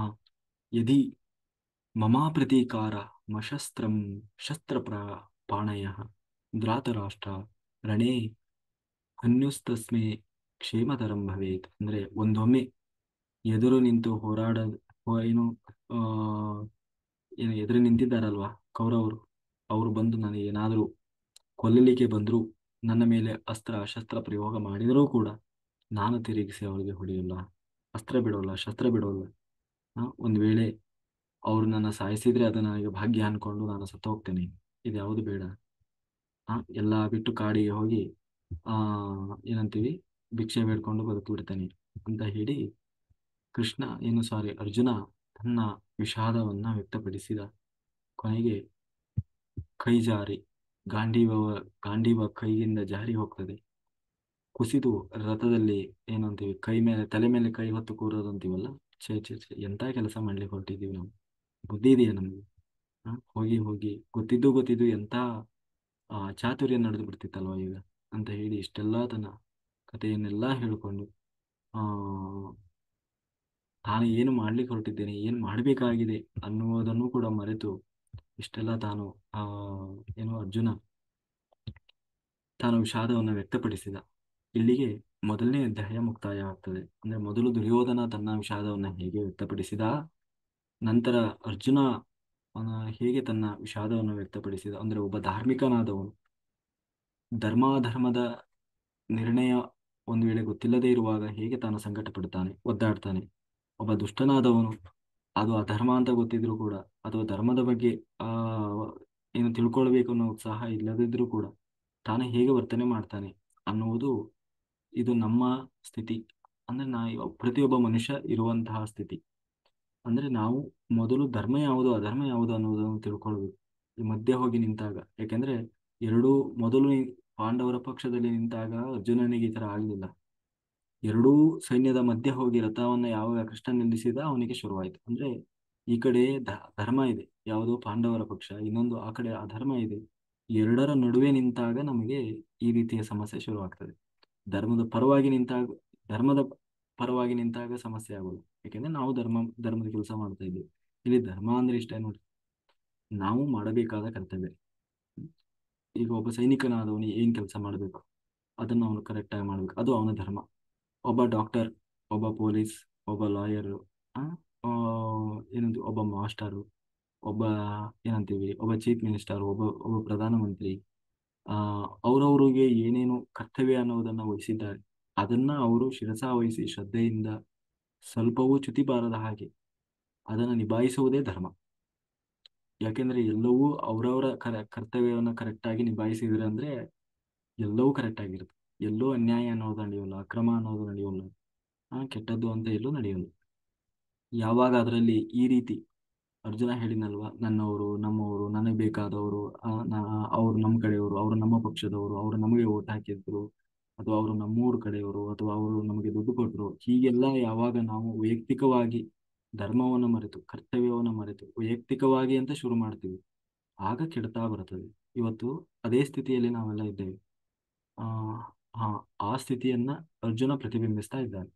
ಯದಿ ಮಮಾ ಪ್ರತೀಕಾರ ಮಶಸ್ತ್ರಂ ಶಸ್ತ್ರ ಪಾಣಯ ಧೃತರಾಷ್ಟ್ರ ರಣೇ ಅನ್ಯುಸ್ತಸ್ಮೇ ಕ್ಷೇಮತರಂ ಭವೇತ್. ಅಂದ್ರೆ ಒಂದೊಮ್ಮೆ ಎದುರು ನಿಂತು ಏನು ಆ ಏನು ಎದುರು ನಿಂತಿದ್ದಾರಲ್ವಾ ಕೌರವರು, ಅವರು ಬಂದು ನನಗೆ ಏನಾದರೂ ಕೊಲ್ಲಲಿಕ್ಕೆ ಬಂದ್ರು, ನನ್ನ ಮೇಲೆ ಅಸ್ತ್ರ ಶಸ್ತ್ರ ಪ್ರಯೋಗ ಮಾಡಿದರೂ ಕೂಡ ನಾನು ತಿರುಗಿಸಿ ಅವರಿಗೆ ಹೊಡೆಯಲ್ಲ, ಅಸ್ತ್ರ ಬಿಡೋಲ್ಲ, ಶಸ್ತ್ರ ಬಿಡೋಲ್ಲ. ಒಂದು ವೇಳೆ ಅವ್ರು ನನ್ನ ಸಾಯಿಸಿದ್ರೆ ಅದು ನನಗೆ ಭಾಗ್ಯ ಅನ್ಕೊಂಡು ನಾನು ಸತ್ತು ಹೋಗ್ತೇನೆ. ಇದು ಯಾವುದು ಬೇಡ. ಎಲ್ಲ ಬಿಟ್ಟು ಕಾಡಿಗೆ ಹೋಗಿ ಆ ಏನಂತೀವಿ ಭಿಕ್ಷೆ ಬೇಡ್ಕೊಂಡು ಬದುಕು ಬಿಡ್ತೇನೆ ಅಂತ ಹೇಳಿ ಕೃಷ್ಣ ಸಾರಿ ಅರ್ಜುನ ತನ್ನ ವಿಷಾದವನ್ನ ವ್ಯಕ್ತಪಡಿಸಿದ. ಕೊನೆಗೆ ಕೈ ಜಾರಿ ಗಾಂಡೀವ ಗಾಂಡೀವ ಕೈಯಿಂದ ಜಾರಿ ಹೋಗ್ತದೆ. ಕುಸಿದು ರಥದಲ್ಲಿ ಏನಂತೀವಿ ಕೈ ಮೇಲೆ ತಲೆ ಮೇಲೆ ಕೈ ಹೊತ್ತು ಕೂರೋದು ಅಂತೀವಲ್ಲ. ಛೇ ಎಂತ ಕೆಲಸ ಮಾಡ್ಲಿಕ್ಕೆ ಹೊರಟಿದೀವಿ ನಾವು. ಬುದ್ಧಿ ಇದೆಯಾ ನಮ್ಗೆ? ಹೋಗಿ ಹೋಗಿ ಗೊತ್ತಿದ್ದು ಎಂತ ಚಾತುರ್ಯ ನಡೆದು ಬಿಡ್ತಿತ್ತಲ್ವ ಈಗ ಅಂತ ಹೇಳಿ ಇಷ್ಟೆಲ್ಲ ತನ್ನ ಕಥೆಯನ್ನೆಲ್ಲ ಹೇಳ್ಕೊಂಡು ಆ ತಾನು ಏನು ಮಾಡ್ಲಿಕ್ಕೆ ಹೊರಟಿದ್ದೇನೆ, ಏನು ಮಾಡಬೇಕಾಗಿದೆ ಅನ್ನುವುದನ್ನು ಕೂಡ ಮರೆತು ಇಷ್ಟೆಲ್ಲ ತಾನು ಆ ಅರ್ಜುನ ತಾನು ವಿಷಾದವನ್ನು ವ್ಯಕ್ತಪಡಿಸಿದ. ಇಲ್ಲಿಗೆ ಮೊದಲನೇ ಅಧ್ಯಾಯ ಮುಕ್ತಾಯ ಆಗ್ತದೆ. ಅಂದ್ರೆ ಮೊದಲು ದುರ್ಯೋಧನ ತನ್ನ ವಿಷಾದವನ್ನು ಹೇಗೆ ವ್ಯಕ್ತಪಡಿಸಿದ, ನಂತರ ಅರ್ಜುನ ಹೇಗೆ ತನ್ನ ವಿಷಾದವನ್ನು ವ್ಯಕ್ತಪಡಿಸಿದ. ಅಂದ್ರೆ ಒಬ್ಬ ಧಾರ್ಮಿಕನಾದವನು ಧರ್ಮಾಧರ್ಮದ ನಿರ್ಣಯ ಒಂದು ವೇಳೆ ಗೊತ್ತಿಲ್ಲದೆ ಇರುವಾಗ ಹೇಗೆ ತಾನು ಸಂಕಟ ಪಡ್ತಾನೆ, ಒದ್ದಾಡ್ತಾನೆ. ಒಬ್ಬ ದುಷ್ಟನಾದವನು ಅದು ಅಧರ್ಮ ಅಂತ ಗೊತ್ತಿದ್ರು ಕೂಡ, ಅಥವಾ ಧರ್ಮದ ಬಗ್ಗೆ ಆ ಏನು ತಿಳ್ಕೊಳ್ಬೇಕು ಅನ್ನೋ ಉತ್ಸಾಹ ಇಲ್ಲದಿದ್ರೂ ಕೂಡ ತಾನು ಹೇಗೆ ವರ್ತನೆ ಮಾಡ್ತಾನೆ ಅನ್ನುವುದು ಇದು ನಮ್ಮ ಸ್ಥಿತಿ. ಅಂದ್ರೆ ಪ್ರತಿಯೊಬ್ಬ ಮನುಷ್ಯ ಇರುವಂತಹ ಸ್ಥಿತಿ. ಅಂದ್ರೆ ನಾವು ಮೊದಲು ಧರ್ಮ ಯಾವುದು ಅಧರ್ಮ ಯಾವುದು ಅನ್ನೋದನ್ನು ತಿಳ್ಕೊಳ್ಬೇಕು ಈ ಮಧ್ಯೆ ಹೋಗಿ ನಿಂತಾಗ. ಯಾಕೆಂದ್ರೆ ಎರಡೂ ಮೊದಲು ಪಾಂಡವರ ಪಕ್ಷದಲ್ಲಿ ನಿಂತಾಗ ಅರ್ಜುನನಿಗೆ ಈ ತರ ಆಗಲಿಲ್ಲ. ಎರಡೂ ಸೈನ್ಯದ ಮಧ್ಯೆ ಹೋಗಿ ರಥವನ್ನ ಯಾವಾಗ ಕೃಷ್ಣ ನಿಲ್ಲಿಸಿದ ಅವನಿಗೆ ಶುರುವಾಯಿತು. ಅಂದ್ರೆ ಈ ಕಡೆ ಧರ್ಮ ಇದೆ, ಯಾವುದೋ ಪಾಂಡವರ ಪಕ್ಷ, ಇನ್ನೊಂದು ಆ ಕಡೆ ಅಧರ್ಮ ಇದೆ. ಎರಡರ ನಡುವೆ ನಿಂತಾಗ ನಮಗೆ ಈ ರೀತಿಯ ಸಮಸ್ಯೆ ಶುರುವಾಗ್ತದೆ. ಧರ್ಮದ ಪರವಾಗಿ ನಿಂತಾಗ ಧರ್ಮದ ಪರವಾಗಿ ನಿಂತಾಗ ಸಮಸ್ಯೆ ಆಗೋದು. ಯಾಕೆಂದ್ರೆ ನಾವು ಧರ್ಮದ ಕೆಲಸ ಮಾಡ್ತಾ ಇದ್ದೀವಿ. ಇಲ್ಲಿ ಧರ್ಮ ಅಂದ್ರೆ ಇಷ್ಟೇ ನೋಡಿ, ನಾವು ಮಾಡಬೇಕಾದ ಕರ್ತವ್ಯ. ಈಗ ಒಬ್ಬ ಸೈನಿಕನಾದವನು ಏನ್ ಕೆಲಸ ಮಾಡಬೇಕು ಅದನ್ನು ಅವನು ಕರೆಕ್ಟ್ ಆಗಿ ಮಾಡ್ಬೇಕು, ಅದು ಅವನ ಧರ್ಮ. ಒಬ್ಬ ಡಾಕ್ಟರ್, ಒಬ್ಬ ಪೊಲೀಸ್, ಒಬ್ಬ ಲಾಯರು, ಏನಂತೀವಿ ಒಬ್ಬ ಮಾಸ್ಟರು, ಒಬ್ಬ ಏನಂತೀವಿ ಒಬ್ಬ ಚೀಫ್ ಮಿನಿಸ್ಟರ್, ಒಬ್ಬ ಪ್ರಧಾನಮಂತ್ರಿ, ಅವರವರಿಗೆ ಏನೇನು ಕರ್ತವ್ಯ ಅನ್ನೋದನ್ನ ವಹಿಸಿದ್ದಾರೆ ಅದನ್ನ ಅವರು ಶಿರಸಾವಹಿಸಿ ಶ್ರದ್ಧೆಯಿಂದ ಸ್ವಲ್ಪವೂ ಚ್ಯುತಿ ಬಾರದ ಹಾಗೆ ಅದನ್ನು ನಿಭಾಯಿಸುವುದೇ ಧರ್ಮ. ಯಾಕೆಂದ್ರೆ ಎಲ್ಲವೂ ಅವರವರ ಕರ್ತವ್ಯವನ್ನು ಕರೆಕ್ಟಾಗಿ ನಿಭಾಯಿಸಿದ್ರೆ ಅಂದ್ರೆ ಎಲ್ಲವೂ ಕರೆಕ್ಟ್ ಆಗಿರುತ್ತೆ. ಎಲ್ಲೂ ಅನ್ಯಾಯ ಅನ್ನೋದು ನಡೆಯೋಲ್ಲ, ಅಕ್ರಮ ಅನ್ನೋದು ನಡೆಯೋಲ್ಲ, ಕೆಟ್ಟದ್ದು ಅಂತ ಎಲ್ಲೂ ನಡೆಯೋಲ್ಲ. ಯಾವಾಗ ಅದರಲ್ಲಿ ಈ ರೀತಿ ಅರ್ಜುನ ಹೇಳಿನಲ್ವಾ, ನನ್ನವರು, ನಮ್ಮವರು, ನನಗೆ ಬೇಕಾದವರು, ಅವರು ನಮ್ಮ ಕಡೆಯವರು, ಅವರು ನಮ್ಮ ಪಕ್ಷದವರು, ಅವರು ನಮಗೆ ಓಟ್ ಹಾಕಿದ್ರು, ಅಥವಾ ಅವರು ನಮ್ಮೂರ ಕಡೆಯವರು, ಅಥವಾ ಅವರು ನಮಗೆ ದುಡ್ಡು ಕೊಟ್ಟರು, ಹೀಗೆಲ್ಲ ಯಾವಾಗ ನಾವು ವೈಯಕ್ತಿಕವಾಗಿ ಧರ್ಮವನ್ನು ಮರೆತು ಕರ್ತವ್ಯವನ್ನು ಮರೆತು ವೈಯಕ್ತಿಕವಾಗಿ ಅಂತ ಶುರು ಮಾಡ್ತೀವಿ, ಆಗ ಕೆಡ್ತಾ ಬರ್ತದೆ. ಇವತ್ತು ಅದೇ ಸ್ಥಿತಿಯಲ್ಲಿ ನಾವೆಲ್ಲ ಇದ್ದೇವೆ. ಆ ಹಾ ಆ ಸ್ಥಿತಿಯನ್ನ ಅರ್ಜುನ ಪ್ರತಿಬಿಂಬಿಸ್ತಾ ಇದ್ದಾನೆ.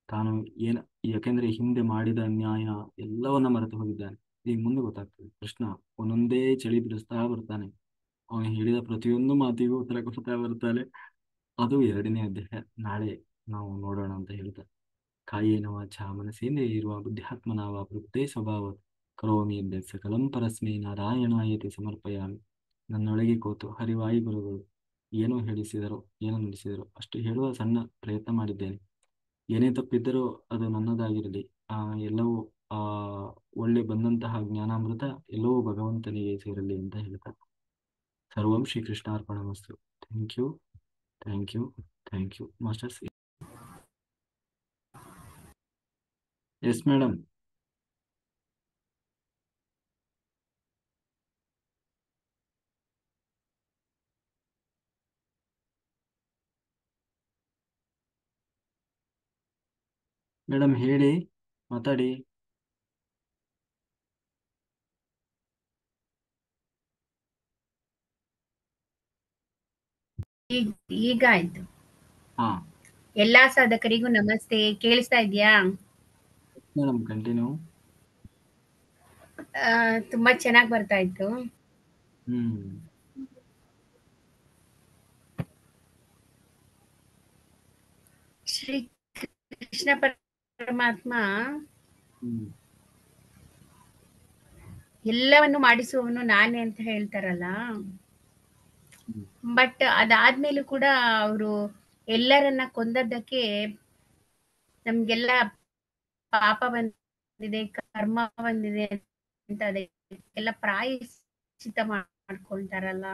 ತಾನು ಏನ ಯಾಕೆಂದ್ರೆ ಹಿಂದೆ ಮಾಡಿದ ಅನ್ಯಾಯ ಎಲ್ಲವನ್ನ ಮರೆತು ಹೋಗಿದ್ದಾನೆ. ಈಗ ಮುಂದೆ ಗೊತ್ತಾಗ್ತದೆ. ಕೃಷ್ಣ ಒಂದೊಂದೇ ಚಳಿ ಬಿಡಿಸ್ತಾ ಬರ್ತಾನೆ. ಅವನು ಹೇಳಿದ ಪ್ರತಿಯೊಂದು ಮಾತಿಗೂ ಉತ್ತರ ಕೊಡ್ತಾ ಬರ್ತಾನೆ. ಅದು ಎರಡನೇ ಅಧ್ಯಾಯ, ನಾಳೆ ನಾವು ನೋಡೋಣ ಅಂತ ಹೇಳ್ತಾರೆ. ಕಾಯೇನ ವಾಚಾ ಮನಸೇಂದ್ರಿಯೈರ್ವಾ ಬುದ್ಧ್ಯಾತ್ಮನಾ ವಾ ಪ್ರಕೃತೇ ಸ್ವಭಾವ ಕರೋಮಿ ಯದ್ಯತ್ ಸಕಲಂ ಪರಸ್ಮೈ ನಾರಾಯಣಾಯತಿ ಸಮರ್ಪಯಾಮಿ. ನನ್ನೊಳಗೆ ಕೂತು ಹರಿವಾಯಿ ಗುರುಗಳು ಏನು ಹೇಳಿಸಿದರೋ, ಏನು ನಡೆಸಿದರೋ ಅಷ್ಟು ಹೇಳುವ ಸಣ್ಣ ಪ್ರಯತ್ನ ಮಾಡಿದ್ದೇನೆ. ಏನೇ ತಪ್ಪಿದ್ದರೂ ಅದು ನನ್ನದಾಗಿರಲಿ. ಎಲ್ಲವೂ ಆ ಒಳ್ಳೆ ಬಂದಂತಹ ಜ್ಞಾನಾಮೃತ ಎಲ್ಲವೂ ಭಗವಂತನಿಗೆ ಸೇರಲಿ ಅಂತ ಹೇಳ್ತಾರೆ. ಸರ್ವಂ ಶ್ರೀಕೃಷ್ಣಾರ್ಪಣಮಸ್ತು. Thank you, thank you, thank you masters. Yes madam. Madam ಹೇಳಿ, ಮಾತಾಡಿ. ಈಗ ಈಗ ಆಯ್ತು. ಹಾ ಎಲ್ಲಾ ಸಾಧಕರಿಗೂ ನಮಸ್ತೆ. ಕೇಳಿಸ್ತಾ ಇದೆಯಾ? Madam continue. ತುಂಬಾ ಚೆನ್ನಾಗಿ ಬರ್ತಾ ಇತ್ತು. ಹ್ಮ್ ಶ್ರೀ ಕೃಷ್ಣ ಪರಮಾತ್ಮ ಹ್ಮ್ ಎಲ್ಲವನ್ನು ಮಾಡಿಸುವವನು ನಾನೇ ಅಂತ ಹೇಳ್ತಾರಲ್ಲ. ಹ್ಮ್ ಬಟ್ ಅದಾದ್ಮೇಲೂ ಕೂಡ ಅವರು ಎಲ್ಲರನ್ನ ಕೊಂದದ್ದಕ್ಕೆ ನಮ್ಗೆಲ್ಲ ಪಾಪ ಬಂದಿದೆ, ಕರ್ಮ ಬಂದಿದೆ ಅಂತ ಅದಕ್ಕೆಲ್ಲ ಪ್ರಾಯಶ್ಚಿತ್ತ ಮಾಡ್ಕೊಳ್ತಾರಲ್ಲ.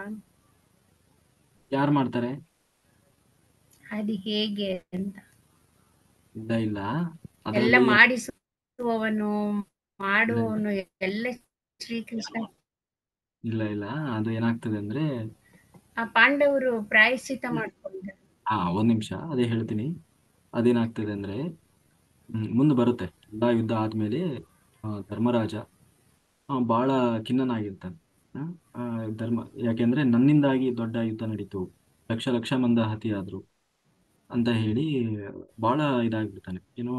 ಯಾರು ಮಾಡ್ತಾರೆ? ಅದು ಹೇಗೆ ಅಂತ. ಇಲ್ಲ ಇಲ್ಲ, ಎಲ್ಲ ಅದರಲ್ಲಿ ಮಾಡಿಸುವವನು, ಇಲ್ಲ ಇಲ್ಲ ಮಾಡುವವನು ಎಲ್ಲ ಶ್ರೀಕೃಷ್ಣ. ಇಲ್ಲ ಇಲ್ಲ, ಅದು ಏನಾಗ್ತದೆ ಅಂದ್ರೆ, ಆ ಪಾಂಡವರು ಪ್ರಾಯಶ್ಚಿತ್ತ ಮಾಡ್ಕೊಂಡ್ರು. ಒಂದ್ ನಿಮಿಷ ಅದೇ ಹೇಳ್ತೀನಿ. ಅದೇನಾಗ್ತದೆ ಅಂದ್ರೆ, ಮುಂದೆ ಬರುತ್ತೆ. ಎಲ್ಲ ಯುದ್ಧ ಆದ್ಮೇಲೆ ಧರ್ಮರಾಜ ಬಹಳ ಖಿನ್ನನಾಗಿರ್ತಾನೆ. ಆ, ಆ, ಧರ್ಮ ಯಾಕೆಂದ್ರೆ ನನ್ನಿಂದಾಗಿ ದೊಡ್ಡ ಯುದ್ಧ ನಡೀತು, ಲಕ್ಷ ಲಕ್ಷ ಮಂದ ಹತಿಯಾದ್ರು ಅಂತ ಹೇಳಿ ಬಹಳ ಇದಾಗ್ಬಿಡ್ತಾನೆ. ಏನೋ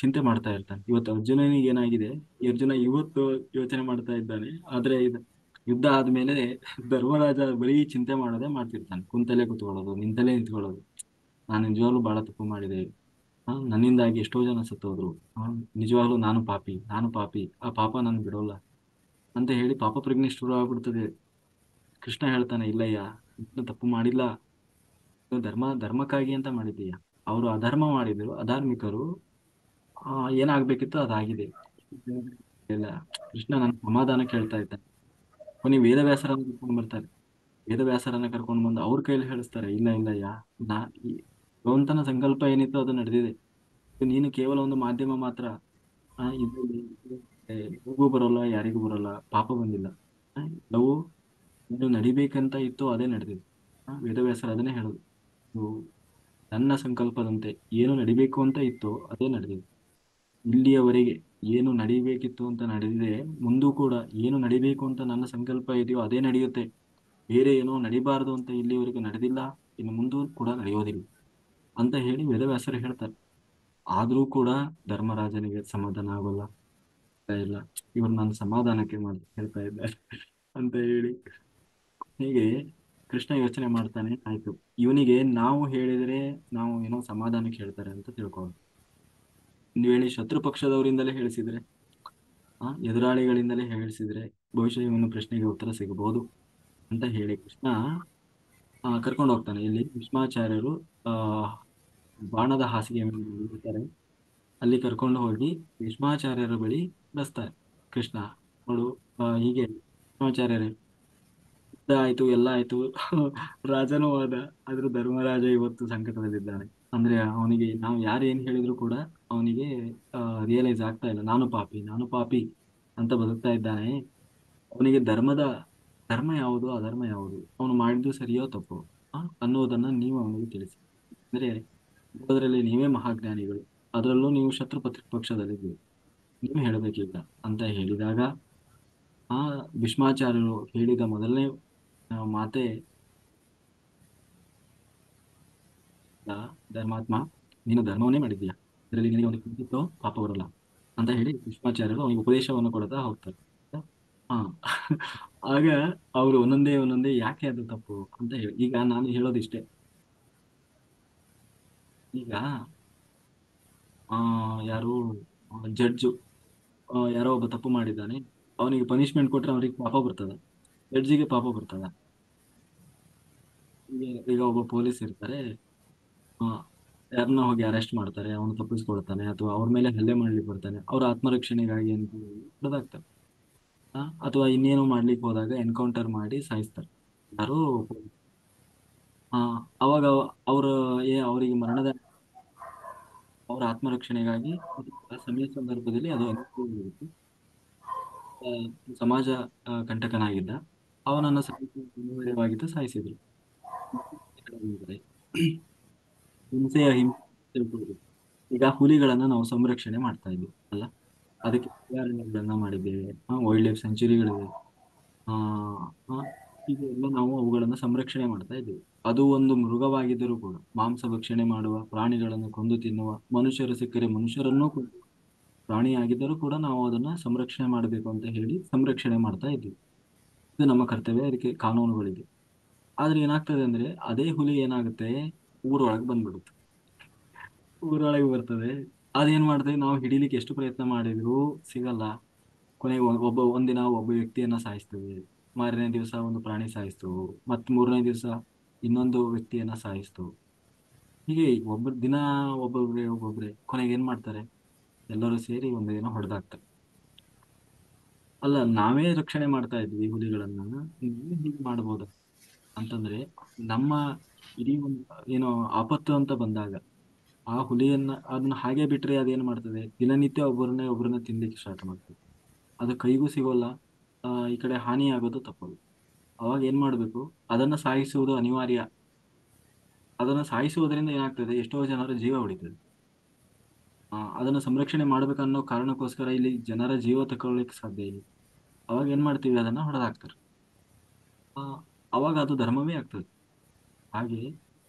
ಚಿಂತೆ ಮಾಡ್ತಾ ಇರ್ತಾನೆ. ಇವತ್ತು ಅರ್ಜುನನಿಗೆ ಏನಾಗಿದೆ, ಈ ಅರ್ಜುನ ಇವತ್ತು ಯೋಚನೆ ಮಾಡ್ತಾ ಇದ್ದಾನೆ. ಆದ್ರೆ ಇದು ಯುದ್ಧ ಆದ್ಮೇಲೆ ಧರ್ಮರಾಜ ಬರೀ ಚಿಂತೆ ಮಾಡೋದೇ ಮಾಡ್ತಿರ್ತಾನೆ. ಕುಂತಲೇ ಕುತ್ಕೊಳ್ಳೋದು, ನಿಂತಲೇ ನಿಂತ್ಕೊಳ್ಳೋದು. ನಾನು ನಿಜವಾಗ್ಲೂ ಬಹಳ ತಪ್ಪು ಮಾಡಿದೆ. ನನ್ನಿಂದಾಗಿ ಎಷ್ಟೋ ಜನ ಸತ್ತೋದ್ರು. ನಿಜವಾಗ್ಲೂ ನಾನು ಪಾಪಿ, ಆ ಪಾಪ ನನ್ ಬಿಡೋಲ್ಲ ಅಂತ ಹೇಳಿ ಪಾಪ ಪ್ರಜ್ಞೆ ಶುರು ಆಗ್ಬಿಡ್ತದೆ. ಕೃಷ್ಣ ಹೇಳ್ತಾನೆ, ಇಲ್ಲಯ್ಯ, ನೀನು ತಪ್ಪು ಮಾಡಿಲ್ಲ, ನೀನು ಧರ್ಮಕ್ಕಾಗಿ ಅಂತ ಮಾಡಿದ್ದೀಯ. ಅವರು ಅಧರ್ಮ ಮಾಡಿದ್ರು, ಅಧಾರ್ಮಿಕರು. ಏನಾಗ್ಬೇಕಿತ್ತು ಅದಾಗಿದೆ. ಇಲ್ಲ, ಕೃಷ್ಣ ನನ್ನ ಸಮಾಧಾನ ಕೇಳ್ತಾ ಇದ್ದಾನೆ. ಕೊನೆಗೆ ವೇದವ್ಯಾಸರನ್ನ ಕರ್ಕೊಂಡು ಬರ್ತಾರೆ. ವೇದವ್ಯಾಸರನ್ನ ಕರ್ಕೊಂಡು ಬಂದು ಅವ್ರ ಕೈಯಲ್ಲಿ ಹೇಳಿಸ್ತಾರೆ, ಇಲ್ಲ ಇಲ್ಲಯ್ಯ, ನಾ ಈ ಭಗವಂತನ ಸಂಕಲ್ಪ ಏನಿತ್ತು ಅದು ನಡೆದಿದೆ. ನೀನು ಕೇವಲ ಒಂದು ಮಾಧ್ಯಮ ಮಾತ್ರ. ಇದರಲ್ಲಿ ಯಾರಿಗೂ ಬರೋಲ್ಲ, ಯಾರಿಗೂ ಬರೋಲ್ಲ, ಪಾಪ ಬಂದಿಲ್ಲ. ಎಲ್ಲವೂ ಏನು ನಡಿಬೇಕಂತ ಇತ್ತು ಅದೇ ನಡೆದಿದೆ. ವೇದವ್ಯಾಸರು ಅದನ್ನೇ ಹೇಳೋದು. ಇದು ನನ್ನ ಸಂಕಲ್ಪದಂತೆ ಏನು ನಡಿಬೇಕು ಅಂತ ಇತ್ತು ಅದೇ ನಡೆದಿದೆ. ಇಲ್ಲಿಯವರೆಗೆ ಏನು ನಡಿಬೇಕಿತ್ತು ಅಂತ ನಡೆದಿದೆ, ಮುಂದೂ ಕೂಡ ಏನು ನಡಿಬೇಕು ಅಂತ ನನ್ನ ಸಂಕಲ್ಪ ಇದೆಯೋ ಅದೇ ನಡೆಯುತ್ತೆ. ಬೇರೆ ಏನೋ ನಡಿಬಾರದು ಅಂತ ಇಲ್ಲಿವರೆಗೂ ನಡೆದಿಲ್ಲ, ಇನ್ನು ಮುಂದೂ ಕೂಡ ನಡೆಯೋದಿಲ್ಲ ಅಂತ ಹೇಳಿ ವೇದವ್ಯಾಸರು ಹೇಳ್ತಾರೆ. ಆದ್ರೂ ಕೂಡ ಧರ್ಮರಾಜನಿಗೆ ಸಮಾಧಾನ ಆಗೋಲ್ಲ. ಇಲ್ಲ, ಇವ್ರು ನನ್ನ ಸಮಾಧಾನಕ್ಕೆ ಮಾಡಿ ಹೇಳ್ತಾ ಇದ್ದಾರೆ ಅಂತ ಹೇಳಿ ಹೀಗೆ ಕೃಷ್ಣ ಯೋಚನೆ ಮಾಡ್ತಾನೆ. ಆಯ್ತು, ಇವನಿಗೆ ನಾವು ಹೇಳಿದ್ರೆ ನಾವು ಏನೋ ಸಮಾಧಾನಕ್ಕೆ ಹೇಳ್ತಾರೆ ಅಂತ ತಿಳ್ಕೊಳ್ಳೋದು. ಒಂದು ವೇಳೆ ಶತ್ರು ಪಕ್ಷದವರಿಂದಲೇ ಹೇಳಿಸಿದ್ರೆ, ಎದುರಾಳಿಗಳಿಂದಲೇ ಹೇಳಿಸಿದ್ರೆ ಬಹುಶಃ ಇವನ ಪ್ರಶ್ನೆಗೆ ಉತ್ತರ ಸಿಗಬಹುದು ಅಂತ ಹೇಳಿ ಕೃಷ್ಣ ಕರ್ಕೊಂಡು ಹೋಗ್ತಾನೆ. ಇಲ್ಲಿ ಭೀಷ್ಮಾಚಾರ್ಯರು ಆ ಬಾಣದ ಹಾಸಿಗೆ ಮೇಲೆ ಇರ್ತಾರೆ. ಅಲ್ಲಿ ಕರ್ಕೊಂಡು ಹೋಗಿ ಭೀಷ್ಮಾಚಾರ್ಯರ ಬಳಿ ಬಸ್ತಾರೆ ಕೃಷ್ಣ. ನೋಡು, ಹೀಗೆ ಭೀಷ್ಮಾಚಾರ್ಯರೇ, ಯುದ್ಧ ಆಯ್ತು, ಎಲ್ಲ ಆಯ್ತು, ರಾಜನೂ ಹೋದ, ಆದ್ರೂ ಧರ್ಮರಾಜ ಇವತ್ತು ಸಂಕಟದಲ್ಲಿದ್ದಾನೆ. ಅಂದ್ರೆ ಅವನಿಗೆ ನಾವು ಯಾರು ಏನ್ ಹೇಳಿದ್ರು ಕೂಡ ಅವನಿಗೆ ರಿಯಲೈಸ್ ಆಗ್ತಾ ಇಲ್ಲ. ನಾನು ಪಾಪಿ ಅಂತ ಬದುಕ್ತಾ ಇದ್ದಾನೆ. ಅವನಿಗೆ ಧರ್ಮ ಯಾವುದು, ಅಧರ್ಮ ಯಾವುದು, ಅವನು ಮಾಡಿದ್ದು ಸರಿಯೋ ತಪ್ಪೋ ಅನ್ನೋದನ್ನ ನೀವು ಅವನಿಗೆ ತಿಳಿಸಿ. ಅಂದ್ರೆ ಅದರಲ್ಲಿ ನೀವೇ ಮಹಾಜ್ಞಾನಿಗಳು, ಅದರಲ್ಲೂ ನೀವು ಪಕ್ಷದಲ್ಲಿದ್ದೀರಿ, ನೀವು ಹೇಳಬೇಕೀಗ ಅಂತ ಹೇಳಿದಾಗ ಆ ಭೀಷ್ಮಾಚಾರ್ಯರು ಹೇಳಿದ ಮೊದಲನೇ ಮಾತೆ, ಧರ್ಮಾತ್ಮ, ನೀನು ಧರ್ಮವನ್ನೇ ಮಾಡಿದ್ದೀಯಾ, ಇದರಲ್ಲಿ ನಿನಗೆ ಒಂದು ಕಿಂಚಿತ್ತೋ ಪಾಪ ಬರಲ್ಲ ಅಂತ ಹೇಳಿ ಭೀಷ್ಮಾಚಾರ್ಯರು ಅವನಿಗೆ ಉಪದೇಶವನ್ನು ಕೊಡ್ತಾ ಹೋಗ್ತಾರೆ. ಹಾ ಆಗ ಅವರು ಒಂದೊಂದೇ ಯಾಕೆ ಅದು ತಪ್ಪು ಅಂತ ಹೇಳಿ, ಈಗ ನಾನು ಹೇಳೋದಿಷ್ಟೇ. ಈಗ ಯಾರು ಜಡ್ಜು ಯಾರೋ ಒಬ್ಬ ತಪ್ಪು ಮಾಡಿದ್ದಾನೆ, ಅವನಿಗೆ ಪನಿಷ್ಮೆಂಟ್ ಕೊಟ್ರೆ ಅವನಿಗೆ ಪಾಪ ಬರ್ತದ, ಜಡ್ಜಿಗೆ ಪಾಪ ಬರ್ತದ. ಈಗ ಒಬ್ಬ ಪೊಲೀಸ್ ಇರ್ತಾರೆ, ಯಾರನ್ನ ಹೋಗಿ ಅರೆಸ್ಟ್ ಮಾಡ್ತಾರೆ, ಅವನು ತಪ್ಪಿಸ್ಕೊಳ್ತಾನೆ ಅಥವಾ ಅವ್ರ ಮೇಲೆ ಹಲ್ಲೆ ಮಾಡ್ಲಿಕ್ಕೆ ಬರ್ತಾನೆ, ಅವ್ರ ಆತ್ಮರಕ್ಷಣೆಗಾಗಿ ಅಂತ ಹೊಡೆದಾಗ್ತಾರೆ. ಅಥವಾ ಇನ್ನೇನು ಮಾಡ್ಲಿಕ್ಕೆ ಹೋದಾಗ ಎನ್ಕೌಂಟರ್ ಮಾಡಿ ಸಾಯಿಸ್ತಾರೆ ಯಾರು. ಆ ಅವಾಗ ಅವ್ರ ಅವರಿಗೆ ಅವರ ಆತ್ಮರಕ್ಷಣೆಗಾಗಿ ಆ ಸಮಯ ಸಂದರ್ಭದಲ್ಲಿ ಅದು ಅನುಕೂಲವಾಗಿರುತ್ತೆ. ಸಮಾಜ ಕಂಟಕನಾಗಿದ್ದ, ಅವನನ್ನು ಅನಿವಾರ್ಯವಾಗಿದ್ದು ಸಾಯಿಸಿದ್ರು. ಹಿಂಸೆಯ ತಿಳ್ಕೊಳ್ಬೇಕು. ಈಗ ಹುಲಿಗಳನ್ನ ನಾವು ಸಂರಕ್ಷಣೆ ಮಾಡ್ತಾ ಇದ್ವಿ ಅಲ್ಲ, ಅದಕ್ಕೆ ಅಭಯಾರಣ್ಯಗಳನ್ನ ಮಾಡಿದ್ದೇವೆ, ವೈಲ್ಡ್ ಲೈಫ್ ಸೆಂಚುರಿಗಳಿವೆ. ಆ ಆ, ಹೀಗೆಲ್ಲ ನಾವು ಅವುಗಳನ್ನ ಸಂರಕ್ಷಣೆ ಮಾಡ್ತಾ ಇದ್ದೀವಿ. ಅದು ಒಂದು ಮೃಗವಾಗಿದ್ದರೂ ಕೂಡ ಮಾಂಸ ಭಕ್ಷಣೆ ಮಾಡುವ, ಪ್ರಾಣಿಗಳನ್ನು ಕೊಂದು ತಿನ್ನುವ, ಮನುಷ್ಯರು ಸಿಕ್ಕರೆ ಮನುಷ್ಯರನ್ನೂ ಪ್ರಾಣಿಯಾಗಿದ್ದರೂ ಕೂಡ ನಾವು ಅದನ್ನ ಸಂರಕ್ಷಣೆ ಮಾಡಬೇಕು ಅಂತ ಹೇಳಿ ಸಂರಕ್ಷಣೆ ಮಾಡ್ತಾ ಇದ್ದೀವಿ. ಇದು ನಮ್ಮ ಕರ್ತವ್ಯ, ಅದಕ್ಕೆ ಕಾನೂನುಗಳಿದೆ. ಆದ್ರೆ ಏನಾಗ್ತದೆ ಅಂದ್ರೆ ಅದೇ ಹುಲಿ ಏನಾಗುತ್ತೆ, ಊರೊಳಗೆ ಬಂದ್ಬಿಡುತ್ತೆ. ಊರೊಳಗೆ ಬರ್ತದೆ, ಅದೇನ್ ಮಾಡ್ತೇವೆ, ನಾವು ಹಿಡಿಲಿಕ್ಕೆ ಎಷ್ಟು ಪ್ರಯತ್ನ ಮಾಡಿದ್ರು ಸಿಗಲ್ಲ. ಕೊನೆಗೆ ಒಂದಿನ ಒಬ್ಬ ವ್ಯಕ್ತಿಯನ್ನ ಸಾಯಿಸ್ತೇವೆ, ಮಾರನೇ ದಿವಸ ಒಂದು ಪ್ರಾಣಿ ಸಾಯಿಸ್ತು, ಮೂರನೇ ದಿವಸ ಇನ್ನೊಂದು ವ್ಯಕ್ತಿಯನ್ನ ಸಾಯಿಸ್ತು. ಹೀಗೆ ದಿನ ಒಬ್ಬೊಬ್ರೆ ಕೊನೆಗೆ ಏನ್ ಮಾಡ್ತಾರೆ, ಎಲ್ಲರೂ ಸೇರಿ ಒಂದು ದಿನ ಹೊಡೆದಾಕ್ತಾರೆ. ಅಲ್ಲ, ನಾವೇ ರಕ್ಷಣೆ ಮಾಡ್ತಾ ಇದ್ವಿ ಹುಲಿಗಳನ್ನ, ನೀವೇ ಹೀಗೆ ಮಾಡ್ಬೋದ ಅಂತಂದ್ರೆ ನಮ್ಮ ಇಡೀ ಒಂದು ಏನೋ ಆಪತ್ತು ಅಂತ ಬಂದಾಗ ಆ ಅದನ್ನ ಹಾಗೆ ಬಿಟ್ರೆ ಅದೇನ್ ಮಾಡ್ತದೆ, ದಿನನಿತ್ಯ ಒಬ್ಬರನ್ನ ತಿನ್ಲಿಕ್ಕೆ ಸ್ಟಾರ್ಟ್ ಮಾಡ್ತದೆ. ಅದು ಕೈಗೂ ಸಿಗೋಲ್ಲ, ಈ ಕಡೆ ಹಾನಿ ಆಗೋದು ತಪ್ಪಲ್ಲ. ಅವಾಗ ಏನ್ ಮಾಡ್ಬೇಕು, ಅದನ್ನ ಸಾಯಿಸುವುದು ಅನಿವಾರ್ಯ. ಅದನ್ನ ಸಾಯಿಸುವುದರಿಂದ ಏನಾಗ್ತದೆ, ಎಷ್ಟೋ ಜನರ ಜೀವ ಉಳಿತದೆ. ಅದನ್ನ ಸಂರಕ್ಷಣೆ ಮಾಡ್ಬೇಕನ್ನೋ ಕಾರಣಕ್ಕೋಸ್ಕರ ಇಲ್ಲಿ ಜನರ ಜೀವ ತಗೊಳ್ಳಿಕ್ಕೆ ಸಾಧ್ಯ ಇಲ್ಲ. ಅವಾಗ ಏನ್ ಮಾಡ್ತೀವಿ, ಅದನ್ನ ಹೊಡೆದಾಕ್ತಾರೆ. ಆ ಅವಾಗ ಅದು ಧರ್ಮವೇ ಆಗ್ತದೆ. ಹಾಗೆ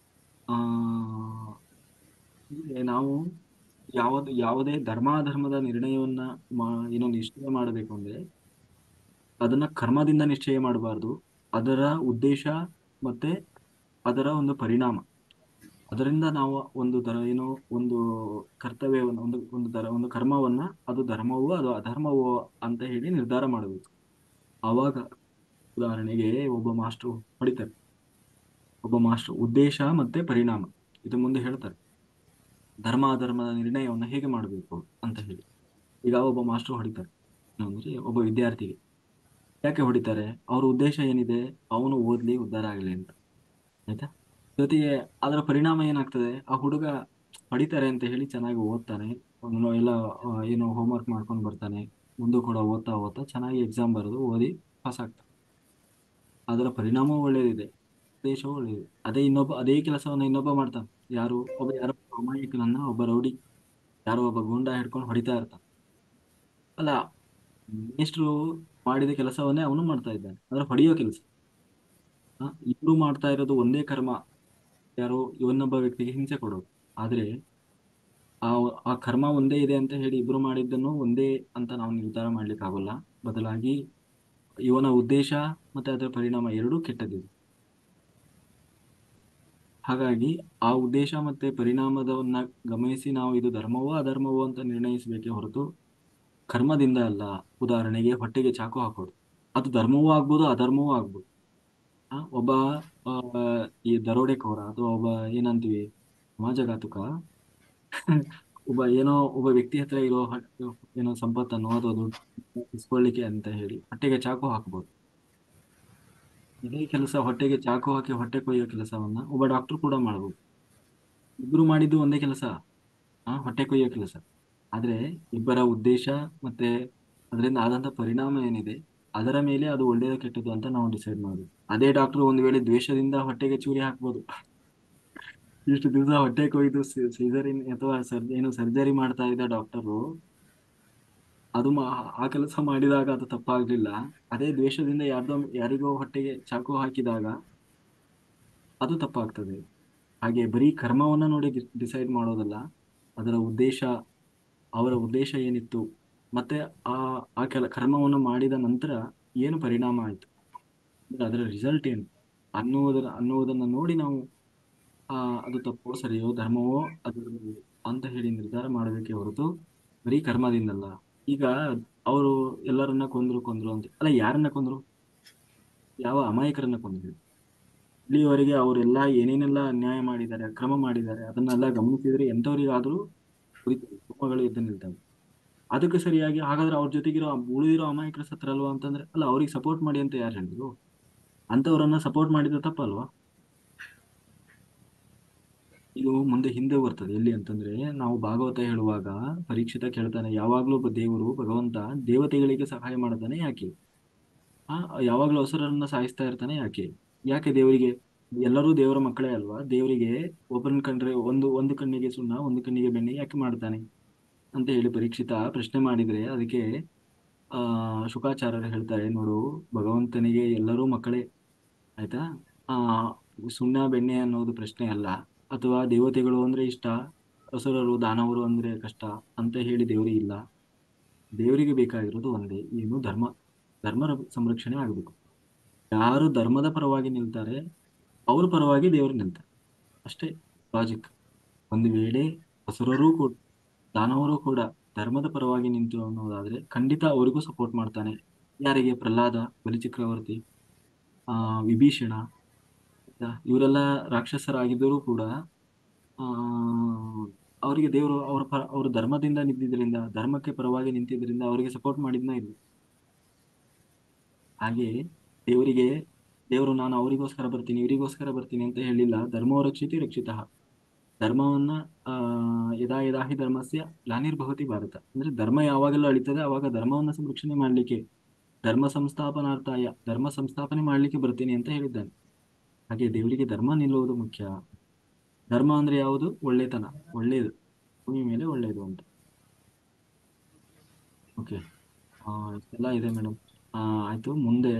ಆ ಹೀಗೆ ನಾವು ಯಾವುದೇ ಧರ್ಮಾಧರ್ಮದ ನಿರ್ಣಯವನ್ನ ಏನೋ ನಿಶ್ಚಯ ಮಾಡಬೇಕು ಅಂದ್ರೆ ಅದನ್ನ ಕರ್ಮದಿಂದ ನಿಶ್ಚಯ ಮಾಡಬಾರ್ದು. ಅದರ ಉದ್ದೇಶ ಮತ್ತೆ ಅದರ ಒಂದು ಪರಿಣಾಮ ಅದರಿಂದ ನಾವು ಏನೋ ಒಂದು ಕರ್ತವ್ಯವನ್ನು ಒಂದು ಕರ್ಮವನ್ನ ಅದು ಧರ್ಮವೋ ಅದು ಅಧರ್ಮವೋ ಅಂತ ಹೇಳಿ ನಿರ್ಧಾರ ಮಾಡಬೇಕು. ಆವಾಗ ಉದಾಹರಣೆಗೆ ಒಬ್ಬ ಮಾಸ್ಟ್ರು ಹೊಡಿತಾರೆ. ಒಬ್ಬ ಮಾಸ್ಟ್ರು ಉದ್ದೇಶ ಮತ್ತೆ ಪರಿಣಾಮ ಇದು ಮುಂದೆ ಹೇಳ್ತಾರೆ. ಧರ್ಮ ಅಧರ್ಮದ ನಿರ್ಣಯವನ್ನು ಹೇಗೆ ಮಾಡಬೇಕು ಅಂತ ಹೇಳಿ. ಈಗ ಒಬ್ಬ ಮಾಸ್ಟ್ರು ಹೊಡಿತಾರೆ ಅಂದ್ರೆ ಒಬ್ಬ ವಿದ್ಯಾರ್ಥಿಗೆ ಯಾಕೆ ಹೊಡಿತಾರೆ? ಅವ್ರ ಉದ್ದೇಶ ಏನಿದೆ? ಅವನು ಓದ್ಲಿ, ಉದ್ಧಾರ ಆಗಲಿ ಅಂತ. ಆಯ್ತಾ? ಜೊತೆಗೆ ಅದರ ಪರಿಣಾಮ ಏನಾಗ್ತದೆ? ಆ ಹುಡುಗ ಹೊಡಿತಾರೆ ಅಂತ ಹೇಳಿ ಚೆನ್ನಾಗಿ ಓದ್ತಾನೆ, ಅವನು ಎಲ್ಲ ಏನೋ ಹೋಮ್ವರ್ಕ್ ಮಾಡ್ಕೊಂಡು ಬರ್ತಾನೆ, ಮುಂದೆ ಕೂಡ ಓದ್ತಾ ಓದ್ತಾ ಚೆನ್ನಾಗಿ ಎಕ್ಸಾಮ್ ಬರೆದು ಓದಿ ಪಾಸ್ ಆಗ್ತಾನೆ. ಅದರ ಪರಿಣಾಮ ಒಳ್ಳೆಯದಿದೆ, ಉದ್ದೇಶವೂ ಒಳ್ಳೆಯದು. ಅದೇ ಕೆಲಸವನ್ನು ಇನ್ನೊಬ್ಬ ಮಾಡ್ತಾನೆ. ಯಾರೋ ಅಮಾಯಕನನ್ನ ಒಬ್ಬ ರೌಡಿ, ಯಾರೋ ಒಬ್ಬ ಗೂಂಡ ಹಿಡ್ಕೊಂಡು ಹೊಡಿತಾ ಇರ್ತಾನೆ. ಅಲ್ಲ, ಮೇಷ್ಟ್ರು ಮಾಡಿದ ಕೆಲಸವನ್ನೇ ಅವನು ಮಾಡ್ತಾ ಇದ್ದಾನೆ, ಅಂದ್ರೆ ಹೊಡೆಯೋ ಕೆಲಸ. ಇಬ್ರು ಮಾಡ್ತಾ ಇರೋದು ಒಂದೇ ಕರ್ಮ, ಯಾರೋ ಇವನೊಬ್ಬ ವ್ಯಕ್ತಿಗೆ ಹಿಂಸೆ ಕೊಡೋದು. ಆದ್ರೆ ಆ ಆ ಕರ್ಮ ಒಂದೇ ಇದೆ ಅಂತ ಹೇಳಿ ಇಬ್ರು ಮಾಡಿದ್ದನ್ನು ಒಂದೇ ಅಂತ ನಾವು ನಿರ್ಧಾರ ಮಾಡ್ಲಿಕ್ಕೆ ಆಗೋಲ್ಲ. ಬದಲಾಗಿ ಇವನ ಉದ್ದೇಶ ಮತ್ತೆ ಅದರ ಪರಿಣಾಮ ಎರಡೂ ಕೆಟ್ಟದಿದೆ. ಹಾಗಾಗಿ ಆ ಉದ್ದೇಶ ಮತ್ತೆ ಪರಿಣಾಮದವನ್ನ ಗಮನಿಸಿ ನಾವು ಇದು ಧರ್ಮವೋ ಅಧರ್ಮವೋ ಅಂತ ನಿರ್ಣಯಿಸಬೇಕೇ ಹೊರತು ಕರ್ಮದಿಂದ ಅಲ್ಲ. ಉದಾಹರಣೆಗೆ ಹೊಟ್ಟೆಗೆ ಚಾಕು ಹಾಕೋದು, ಅದು ಧರ್ಮವೂ ಆಗ್ಬೋದು ಅಧರ್ಮವೂ ಆಗ್ಬೋದು. ಒಬ್ಬ ಆ, ಈ ದರೋಡೆಕೋರ ಅಥವಾ ಒಬ್ಬ ಏನಂತೀವಿ ಸಮಾಜಘಾತುಕ ಒಬ್ಬ ವ್ಯಕ್ತಿ ಹತ್ರ ಇರೋ ಏನೋ ಸಂಪತ್ತನ್ನು ಅಥವಾ ದುಡ್ಡು ಇಸ್ಕೊಳ್ಳಿಕ್ಕೆ ಅಂತ ಹೇಳಿ ಹೊಟ್ಟೆಗೆ ಚಾಕು ಹಾಕ್ಬೋದು. ಇದೇ ಕೆಲಸ ಹೊಟ್ಟೆಗೆ ಚಾಕು ಹಾಕಿ ಹೊಟ್ಟೆ ಕೊಯ್ಯೋ ಕೆಲಸವನ್ನ ಒಬ್ಬ ಡಾಕ್ಟರ್ ಕೂಡ ಮಾಡ್ಬೋದು. ಇಬ್ರು ಮಾಡಿದ್ದು ಒಂದೇ ಕೆಲಸ, ಹೊಟ್ಟೆ ಕೊಯ್ಯೋ ಕೆಲಸ. ಆದ್ರೆ ಇಬ್ಬರ ಉದ್ದೇಶ ಮತ್ತೆ ಅದರಿಂದ ಆದಂತ ಪರಿಣಾಮ ಏನಿದೆ ಅದರ ಮೇಲೆ ಅದು ಒಳ್ಳೇದು ಕೆಟ್ಟದ್ದು ಅಂತ ನಾವು ಡಿಸೈಡ್ ಮಾಡ್ಬೇಕು. ಅದೇ ಡಾಕ್ಟರ್ ಒಂದ್ ವೇಳೆ ದ್ವೇಷದಿಂದ ಹೊಟ್ಟೆಗೆ ಚೂರಿ ಹಾಕ್ಬೋದು. ಇಷ್ಟು ದಿವಸ ಹೊಟ್ಟೆ ಕೊಯ್ದು ಸೀಸರಿನ್ ಅಥವಾ ಏನು ಸರ್ಜರಿ ಮಾಡ್ತಾ ಇದ್ದ ಡಾಕ್ಟರು ಆ ಕೆಲಸ ಮಾಡಿದಾಗ ಅದು ತಪ್ಪಾಗ್ಲಿಲ್ಲ. ಅದೇ ದ್ವೇಷದಿಂದ ಯಾರಿಗೋ ಹೊಟ್ಟೆಗೆ ಚಾಕು ಹಾಕಿದಾಗ ಅದು ತಪ್ಪಾಗ್ತದೆ. ಹಾಗೆ ಬರೀ ಕರ್ಮವನ್ನ ನೋಡಿ ಡಿಸೈಡ್ ಮಾಡೋದಲ್ಲ, ಅದರ ಉದ್ದೇಶ, ಅವರ ಉದ್ದೇಶ ಏನಿತ್ತು, ಮತ್ತೆ ಆ ಆ ಕರ್ಮವನ್ನು ಮಾಡಿದ ನಂತರ ಏನು ಪರಿಣಾಮ ಆಯ್ತು, ಅಂದ್ರೆ ಅದರ ರಿಸಲ್ಟ್ ಏನು ಅನ್ನುವುದನ್ನ ನೋಡಿ ನಾವು ಆ ಅದು ತಪ್ಪೋ ಸರಿಯೋ ಧರ್ಮವೋ ಅಧರ್ಮವೋ ಅಂತ ಹೇಳಿ ನಿರ್ಧಾರ ಮಾಡಬೇಕೇ ಹೊರತು ಬರೀ ಕರ್ಮದಿಂದಲ್ಲ. ಈಗ ಅವರು ಎಲ್ಲರನ್ನ ಕೊಂದ್ರು ಅಂತ ಅಲ್ಲ, ಯಾರನ್ನ ಕೊಂದ್ರು? ಯಾವ ಅಮಾಯಕರನ್ನ ಕೊಂದ್ರು? ಇಲ್ಲಿಯವರೆಗೆ ಅವರೆಲ್ಲ ಏನೇನೆಲ್ಲ ಅನ್ಯಾಯ ಮಾಡಿದ್ದಾರೆ, ಅಕ್ರಮ ಮಾಡಿದ್ದಾರೆ, ಅದನ್ನೆಲ್ಲ ಗಮನಿಸಿದ್ರೆ ಎಂಥವರಿಗಾದ್ರೂ ಕೋಪಗಳು ಎದ್ದು ನಿಲ್ತವೆ. ಅದಕ್ಕೆ ಸರಿಯಾಗಿ ಹಾಗಾದ್ರೆ ಅವ್ರ ಜೊತೆಗಿರೋ ಉಳಿದಿರೋ ಅಮಾಯಕರ ಸತ್ರಲ್ವಾ ಅಂತಂದ್ರೆ, ಅಲ್ಲ, ಅವ್ರಿಗೆ ಸಪೋರ್ಟ್ ಮಾಡಿ ಅಂತ ಯಾರು ಹೇಳಿದ್ರು? ಅಂತವ್ರನ್ನ ಸಪೋರ್ಟ್ ಮಾಡಿದ್ರೆ ತಪ್ಪಲ್ವಾ? ಇದು ಮುಂದೆ ಹಿಂದೆ ಬರ್ತದೆ. ಎಲ್ಲಿ ಅಂತಂದ್ರೆ, ನಾವು ಭಾಗವತ ಹೇಳುವಾಗ ಪರೀಕ್ಷಿತ ಕೇಳ್ತಾನೆ, ಯಾವಾಗ್ಲೂ ಒಬ್ಬ ದೇವರು ಭಗವಂತ ದೇವತೆಗಳಿಗೆ ಸಹಾಯ ಮಾಡ್ತಾನೆ ಯಾಕೆ? ಆ ಯಾವಾಗ್ಲೂ ಅಸುರರನ್ನ ಸಾಯಿಸ್ತಾ ಇರ್ತಾನೆ ಯಾಕೆ? ಯಾಕೆ ದೇವರಿಗೆ, ಎಲ್ಲರೂ ದೇವರ ಮಕ್ಕಳೇ ಅಲ್ವಾ, ದೇವರಿಗೆ ಒಬ್ಬರನ್ನ ಕಂಡ್ರೆ ಒಂದು ಕಣ್ಣಿಗೆ ಸುಣ್ಣ ಒಂದು ಕಣ್ಣಿಗೆ ಬೆಣ್ಣೆ ಯಾಕೆ ಮಾಡ್ತಾನೆ ಅಂತ ಹೇಳಿ ಪರೀಕ್ಷಿತ ಪ್ರಶ್ನೆ ಮಾಡಿದ್ರೆ, ಅದಕ್ಕೆ ಶುಕಾಚಾರ್ಯರು ಹೇಳ್ತಾರೆ, ನೋಡು, ಭಗವಂತನಿಗೆ ಎಲ್ಲರೂ ಮಕ್ಕಳೇ. ಆಯ್ತಾ? ಆ ಸುಣ್ಣ ಬೆಣ್ಣೆ ಅನ್ನೋದು ಪ್ರಶ್ನೆ ಅಲ್ಲ, ಅಥವಾ ದೇವತೆಗಳು ಅಂದ್ರೆ ಇಷ್ಟ, ಅಸುರರು ದಾನವರು ಅಂದ್ರೆ ಕಷ್ಟ ಅಂತ ಹೇಳಿ ದೇವರಿಗೆ ಇಲ್ಲ. ದೇವರಿಗೆ ಬೇಕಾಗಿರೋದು ಒಂದೇ, ಏನು ಧರ್ಮ ಸಂರಕ್ಷಣೆ ಆಗಬೇಕು. ಯಾರು ಧರ್ಮದ ಪರವಾಗಿ ನಿಲ್ತಾರೆ ಅವ್ರ ಪರವಾಗಿ ದೇವರು ನಿಲ್ತಾರೆ, ಅಷ್ಟೇ ಲಾಜಿಕ್. ಒಂದು ವೇಳೆ ಅಸುರರೂ ಕೂಡ ದಾನವರು ಕೂಡ ಧರ್ಮದ ಪರವಾಗಿ ನಿಂತು ಅನ್ನೋದಾದ್ರೆ ಖಂಡಿತ ಅವರಿಗೂ ಸಪೋರ್ಟ್ ಮಾಡ್ತಾನೆ. ಯಾರಿಗೆ? ಪ್ರಹ್ಲಾದ, ಬಲಿಚಕ್ರವರ್ತಿ, ವಿಭೀಷಣ, ಇವರೆಲ್ಲ ರಾಕ್ಷಸರಾಗಿದ್ದರೂ ಕೂಡ ಆ ಅವರಿಗೆ ದೇವರು ಅವ್ರ ಧರ್ಮದಿಂದ ನಿಂತಿದ್ರಿಂದ, ಧರ್ಮಕ್ಕೆ ಪರವಾಗಿ ನಿಂತಿದ್ರಿಂದ ಅವರಿಗೆ ಸಪೋರ್ಟ್ ಮಾಡಿದ್ನ ಇಲ್ಲ. ಹಾಗೆ ದೇವರಿಗೆ ದೇವರು ನಾನು ಅವರಿಗೋಸ್ಕರ ಬರ್ತೀನಿ ಇವರಿಗೋಸ್ಕರ ಬರ್ತೀನಿ ಅಂತ ಹೇಳಿಲ್ಲ. ಧರ್ಮೋ ರಕ್ಷಿತಿ ರಕ್ಷಿತ. ಧರ್ಮವನ್ನ ಆ ಯದಾ ಯದಾ ಹಿ ಧರ್ಮಸ್ಯ ಗ್ಲಾನಿರ್ಭವತಿ ಭಾರತ, ಅಂದ್ರೆ ಧರ್ಮ ಯಾವಾಗೆಲ್ಲ ಅಳಿತದೆ ಅವಾಗ ಧರ್ಮವನ್ನ ಸಂರಕ್ಷಣೆ ಮಾಡ್ಲಿಕ್ಕೆ, ಧರ್ಮ ಸಂಸ್ಥಾಪನೆ ಮಾಡ್ಲಿಕ್ಕೆ ಬರ್ತೀನಿ ಅಂತ ಹೇಳಿದ್ದಾನೆ. ಹಾಗೆ ದೇವರಿಗೆ ಧರ್ಮ ನಿಲ್ಲುವುದು ಮುಖ್ಯ. ಧರ್ಮ ಅಂದ್ರೆ ಯಾವುದು? ಒಳ್ಳೆತನ, ಒಳ್ಳೇದು, ಭೂಮಿ ಮೇಲೆ ಒಳ್ಳೇದು ಅಂತ. ಓಕೆ, ಇಷ್ಟೆಲ್ಲ ಇದೆ ಮೇಡಮ್. ಆಯ್ತು, ಮುಂದೆ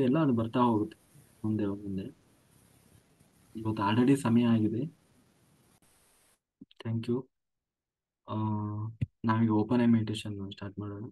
ಎಲ್ಲ ಅದು ಬರ್ತಾ ಹೋಗುತ್ತೆ, ಮುಂದೆ ಮುಂದೆ. ಇವತ್ತು ಆಲ್ರೆಡಿ ಸಮಯ ಆಗಿದೆ. Thank you. ನಾವೀಗ ಓಪನ್ ಮೆಡಿಟೇಷನ್ ಸ್ಟಾರ್ಟ್ ಮಾಡೋಣ.